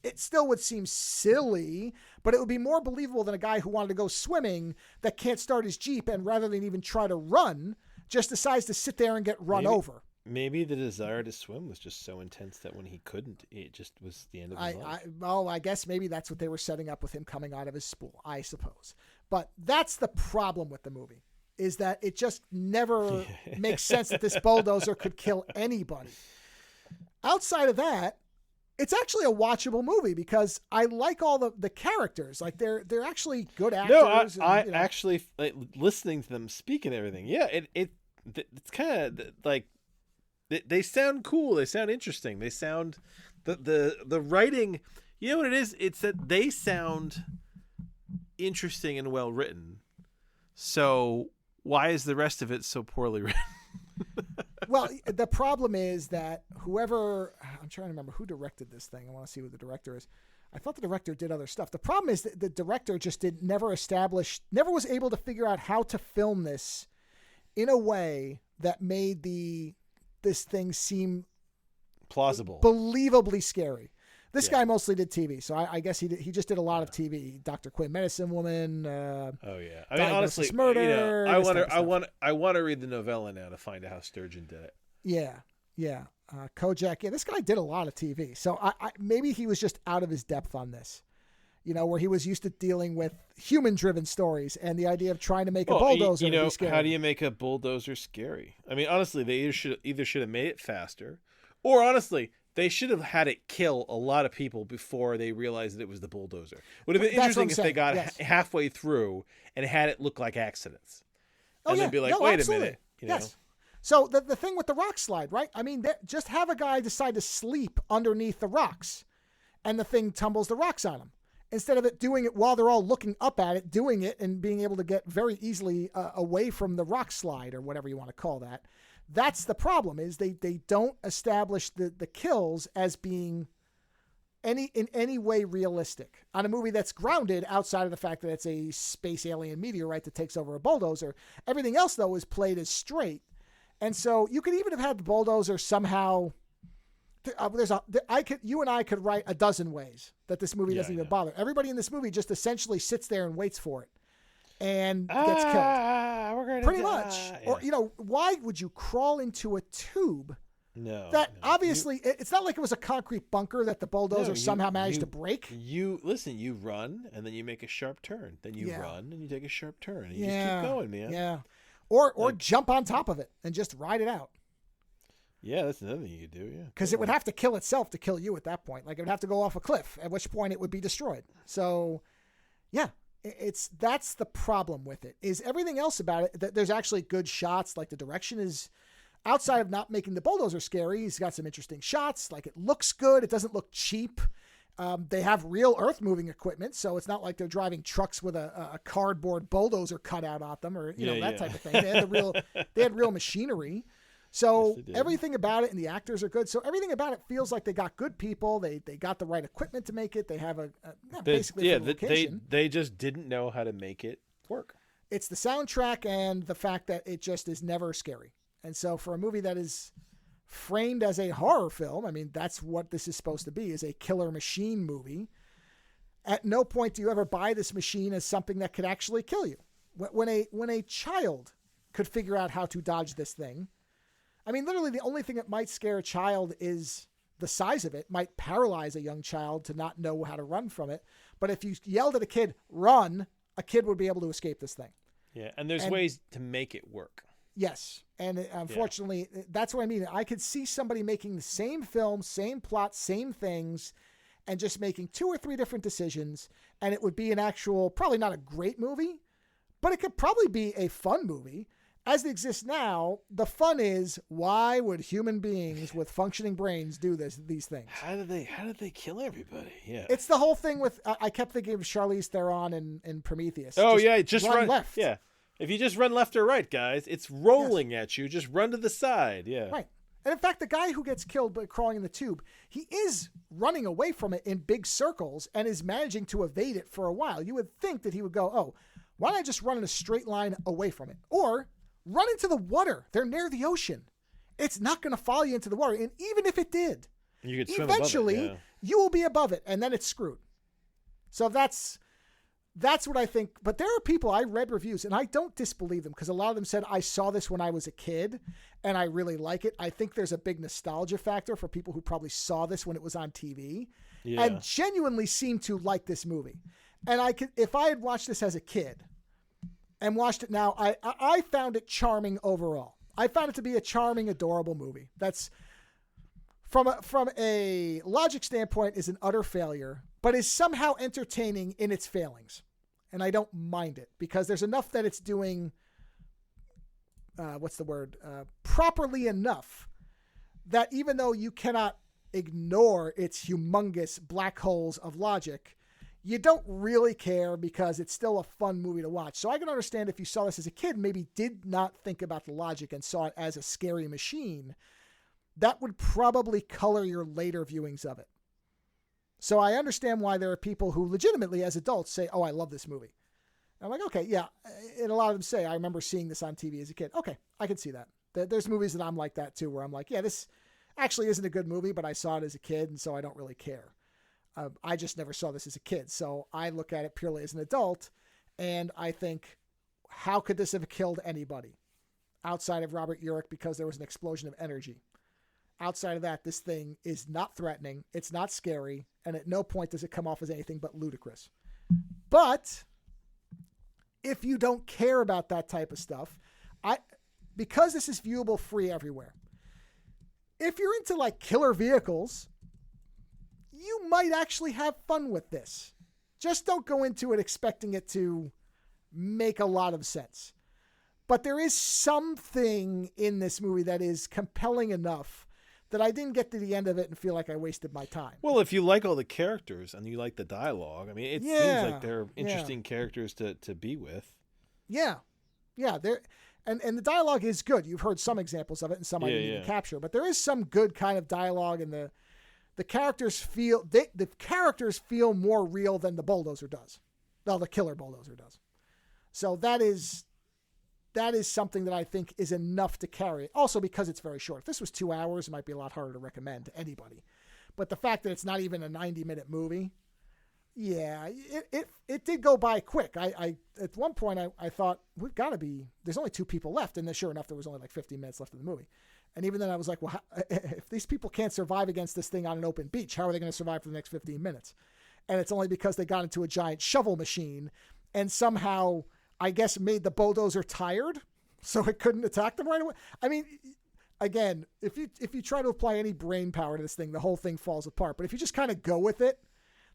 [SPEAKER 1] it still would seem silly, but it would be more believable than a guy who wanted to go swimming that can't start his Jeep and rather than even try to run, just decides to sit there and get run over.
[SPEAKER 2] Maybe the desire to swim was just so intense that when he couldn't, it just was the end of his life.
[SPEAKER 1] I guess maybe that's what they were setting up with him coming out of his spool, I suppose. But that's the problem with the movie. Is that it just never makes sense that this bulldozer could kill anybody. Outside of that, it's actually a watchable movie because I like all the characters. Like they're actually good actors.
[SPEAKER 2] No, I actually listening to them speak and everything. Yeah, it's kind of like they sound cool. They sound interesting. They sound the writing. You know what it is? It's that they sound interesting and well written. So why is the rest of it so poorly written?
[SPEAKER 1] Well, the problem is that I'm trying to remember who directed this thing. I want to see who the director is. I thought the director did other stuff. The problem is that the director just never was able to figure out how to film this in a way that made this thing seem
[SPEAKER 2] plausible,
[SPEAKER 1] believably scary. This guy mostly did TV, so I guess he just did a lot of TV. Dr. Quinn, Medicine Woman.
[SPEAKER 2] I mean, honestly,
[SPEAKER 1] Murder.
[SPEAKER 2] I want to read the novella now to find out how Sturgeon did it.
[SPEAKER 1] Yeah. Kojak. Yeah, this guy did a lot of TV, so I maybe he was just out of his depth on this. Where he was used to dealing with human-driven stories and the idea of trying to make a bulldozer be scary.
[SPEAKER 2] How do you make a bulldozer scary? I mean, honestly, they either should have made it faster, or honestly, they should have had it kill a lot of people before they realized that it was the bulldozer. Would have been interesting if they got halfway through and had it look like accidents. And then be like, wait a minute.
[SPEAKER 1] Yes. So the thing with the rock slide, right? I mean, just have a guy decide to sleep underneath the rocks and the thing tumbles the rocks on him. Instead of it doing it while they're all looking up at it, doing it and being able to get very easily away from the rock slide or whatever you want to call that. That's the problem, is they don't establish the kills as being in any way realistic on a movie that's grounded outside of the fact that it's a space alien meteorite that takes over a bulldozer. Everything else, though, is played as straight. And so you could even have had the bulldozer somehow. You and I could write a dozen ways that this movie doesn't even bother. Everybody in this movie just essentially sits there and waits for it and gets killed.
[SPEAKER 2] We're gonna
[SPEAKER 1] pretty
[SPEAKER 2] die.
[SPEAKER 1] much.
[SPEAKER 2] Yeah.
[SPEAKER 1] Or, why would you crawl into a tube?
[SPEAKER 2] No.
[SPEAKER 1] Obviously, it's not like it was a concrete bunker that the bulldozer somehow managed to break.
[SPEAKER 2] You run, and then you make a sharp turn. Then you run, and you take a sharp turn. And you just keep going, man.
[SPEAKER 1] Yeah. Or jump on top of it and just ride it out.
[SPEAKER 2] Yeah, that's another thing you could do, yeah.
[SPEAKER 1] Because it would have to kill itself to kill you at that point. Like, it would have to go off a cliff, at which point it would be destroyed. So, yeah, that's the problem with it, is everything else about it. That there's actually good shots. Like, the direction is, outside of not making the bulldozer scary, he's got some interesting shots. Like, it looks good. It doesn't look cheap. They have real earth-moving equipment, so it's not like they're driving trucks with a cardboard bulldozer cut out on them or that type of thing. They had real machinery. So everything about it, and the actors are good. So everything about it feels like they got good people. They got the right equipment to make it. They have
[SPEAKER 2] they just didn't know how to make it work.
[SPEAKER 1] It's the soundtrack and the fact that it just is never scary. And so for a movie that is framed as a horror film, I mean, that's what this is supposed to be, is a killer machine movie. At no point do you ever buy this machine as something that could actually kill you. When a child could figure out how to dodge this thing, I mean, literally the only thing that might scare a child is the size of it. Might paralyze a young child to not know how to run from it. But if you yelled at a kid, run, a kid would be able to escape this thing.
[SPEAKER 2] Yeah, and there's ways to make it work.
[SPEAKER 1] Yes, and unfortunately, that's what I mean. I could see somebody making the same film, same plot, same things, and just making 2 or 3 different decisions, and it would be an actual, probably not a great movie, but it could probably be a fun movie. As it exists now, the fun is, why would human beings with functioning brains do these things?
[SPEAKER 2] How did they kill everybody? Yeah,
[SPEAKER 1] it's the whole thing with. I kept thinking of Charlize Theron in Prometheus.
[SPEAKER 2] Oh, just run
[SPEAKER 1] left.
[SPEAKER 2] Yeah, if you just run left or right, guys, it's rolling at you. Just run to the side. Yeah,
[SPEAKER 1] right. And in fact, the guy who gets killed by crawling in the tube, he is running away from it in big circles and is managing to evade it for a while. You would think that he would go, oh, why don't I just run in a straight line away from it? Or run into the water. They're near the ocean. It's not going to follow you into the water. And even if it did,
[SPEAKER 2] you could swim
[SPEAKER 1] eventually
[SPEAKER 2] above it, yeah.
[SPEAKER 1] You will be above it, and then it's screwed. So that's what I think. But there are people, I read reviews, and I don't disbelieve them, because a lot of them said, I saw this when I was a kid, and I really like it. I think there's a big nostalgia factor for people who probably saw this when it was on TV, and genuinely seem to like this movie. And if I had watched this as a kid and watched it now, I found it charming overall. I found it to be a charming, adorable movie. That's, from a logic standpoint, is an utter failure, but is somehow entertaining in its failings. And I don't mind it, because there's enough that it's doing, properly enough, that even though you cannot ignore its humongous black holes of logic, you don't really care, because it's still a fun movie to watch. So I can understand if you saw this as a kid, maybe did not think about the logic and saw it as a scary machine, that would probably color your later viewings of it. So I understand why there are people who legitimately, as adults, say, oh, I love this movie. And I'm like, okay, yeah. And a lot of them say, I remember seeing this on TV as a kid. Okay, I can see that. There's movies that I'm like that too, where I'm like, yeah, this actually isn't a good movie, but I saw it as a kid, and so I don't really care. I just never saw this as a kid. So I look at it purely as an adult, and I think, how could this have killed anybody outside of Robert Urich, because there was an explosion of energy? Outside of that, this thing is not threatening. It's not scary. And at no point does it come off as anything but ludicrous. But if you don't care about that type of stuff, because this is viewable free everywhere, if you're into like killer vehicles, you might actually have fun with this. Just don't go into it expecting it to make a lot of sense. But there is something in this movie that is compelling enough that I didn't get to the end of it and feel like I wasted my time.
[SPEAKER 2] Well, if you like all the characters and you like the dialogue, I mean, it seems like they're interesting characters to be with. Yeah. Yeah. And the dialogue is good. You've heard some examples of it, and some I didn't even capture. But there is some good kind of dialogue, and the
[SPEAKER 1] the characters feel more real than the bulldozer does. Well, the killer bulldozer does. So that is something that I think is enough to carry it. Also because it's very short. If this was 2 hours, it might be a lot harder to recommend to anybody. But the fact that it's not even a 90-minute movie, yeah, it did go by quick. I at one point I thought there's only 2 people left, and then sure enough there was only like 15 minutes left of the movie. And even then I was like, well, if these people can't survive against this thing on an open beach, how are they going to survive for the next 15 minutes? And it's only because they got into a giant shovel machine and somehow, I guess, made the bulldozer tired so it couldn't attack them right away. I mean, again, if you try to apply any brain power to this thing, the whole thing falls apart. But if you just kind of go with it,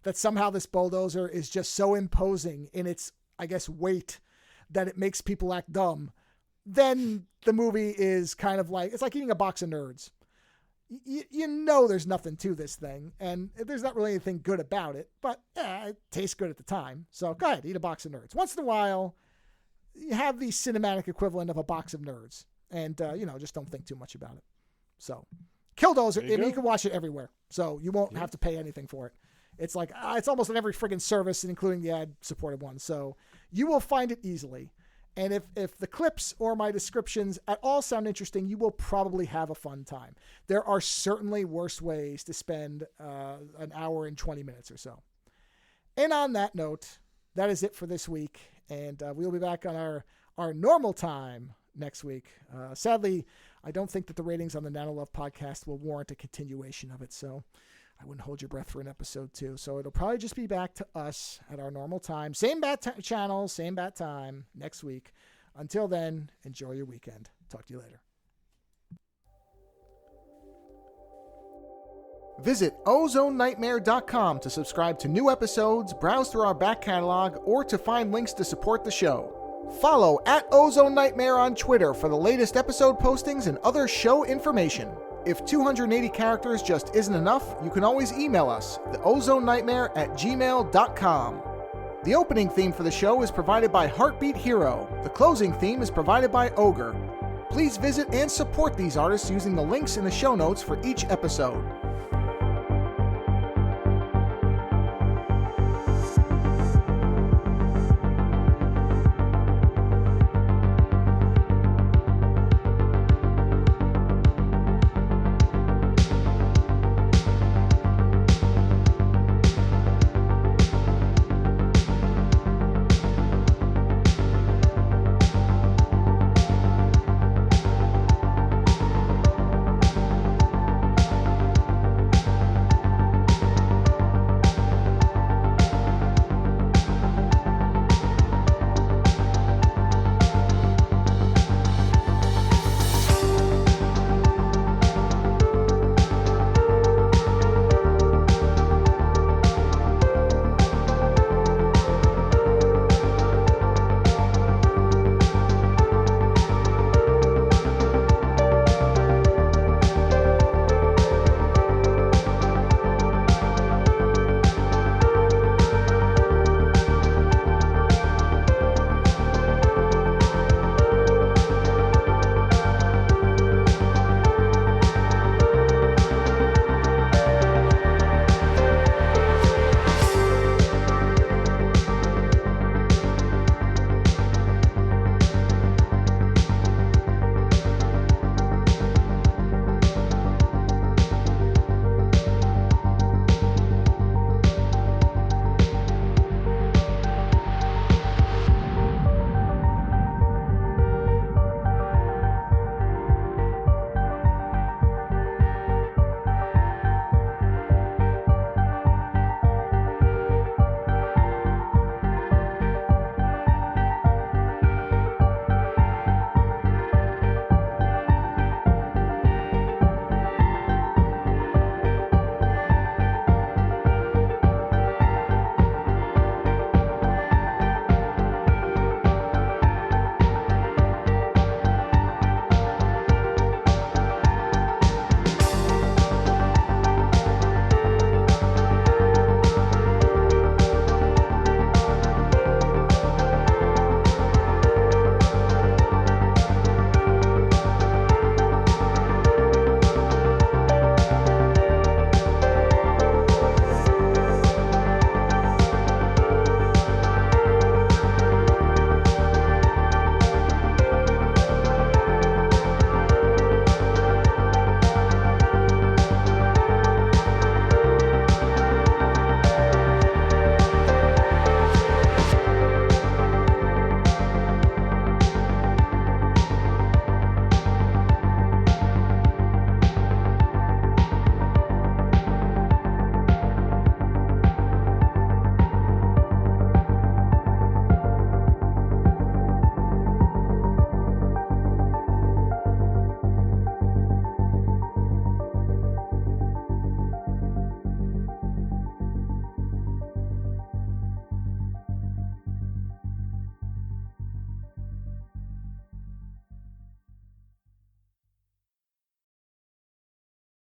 [SPEAKER 1] that somehow this bulldozer is just so imposing in its, I guess, weight that it makes people act dumb, then the movie is kind of like, it's like eating a box of nerds. You know there's nothing to this thing, and there's not really anything good about it, but it tastes good at the time. So go ahead, eat a box of nerds. Once in a while, you have the cinematic equivalent of a box of nerds, and just don't think too much about it. So Killdozer, you can watch it everywhere, so you won't have to pay anything for it. It's like it's almost on every friggin' service, including the ad-supported ones, so you will find it easily. And if the clips or my descriptions at all sound interesting, you will probably have a fun time. There are certainly worse ways to spend an hour and 20 minutes or so. And on that note, that is it for this week. And we'll be back on our normal time next week. Sadly, I don't think that the ratings on the Nano Love podcast will warrant a continuation of it. So I wouldn't hold your breath for an episode 2. So it'll probably just be back to us at our normal time. Same bat channel, same bat time next week. Until then, enjoy your weekend. Talk to you later. Visit OzoneNightmare.com to subscribe to new episodes, browse through our back catalog, or to find links to support the show. Follow @OzoneNightmare on Twitter for the latest episode postings and other show information. If 280 characters just isn't enough, you can always email us, theozonenightmare@gmail.com. The opening theme for the show is provided by Heartbeat Hero. The closing theme is provided by Ogre. Please visit and support these artists using the links in the show notes for each episode.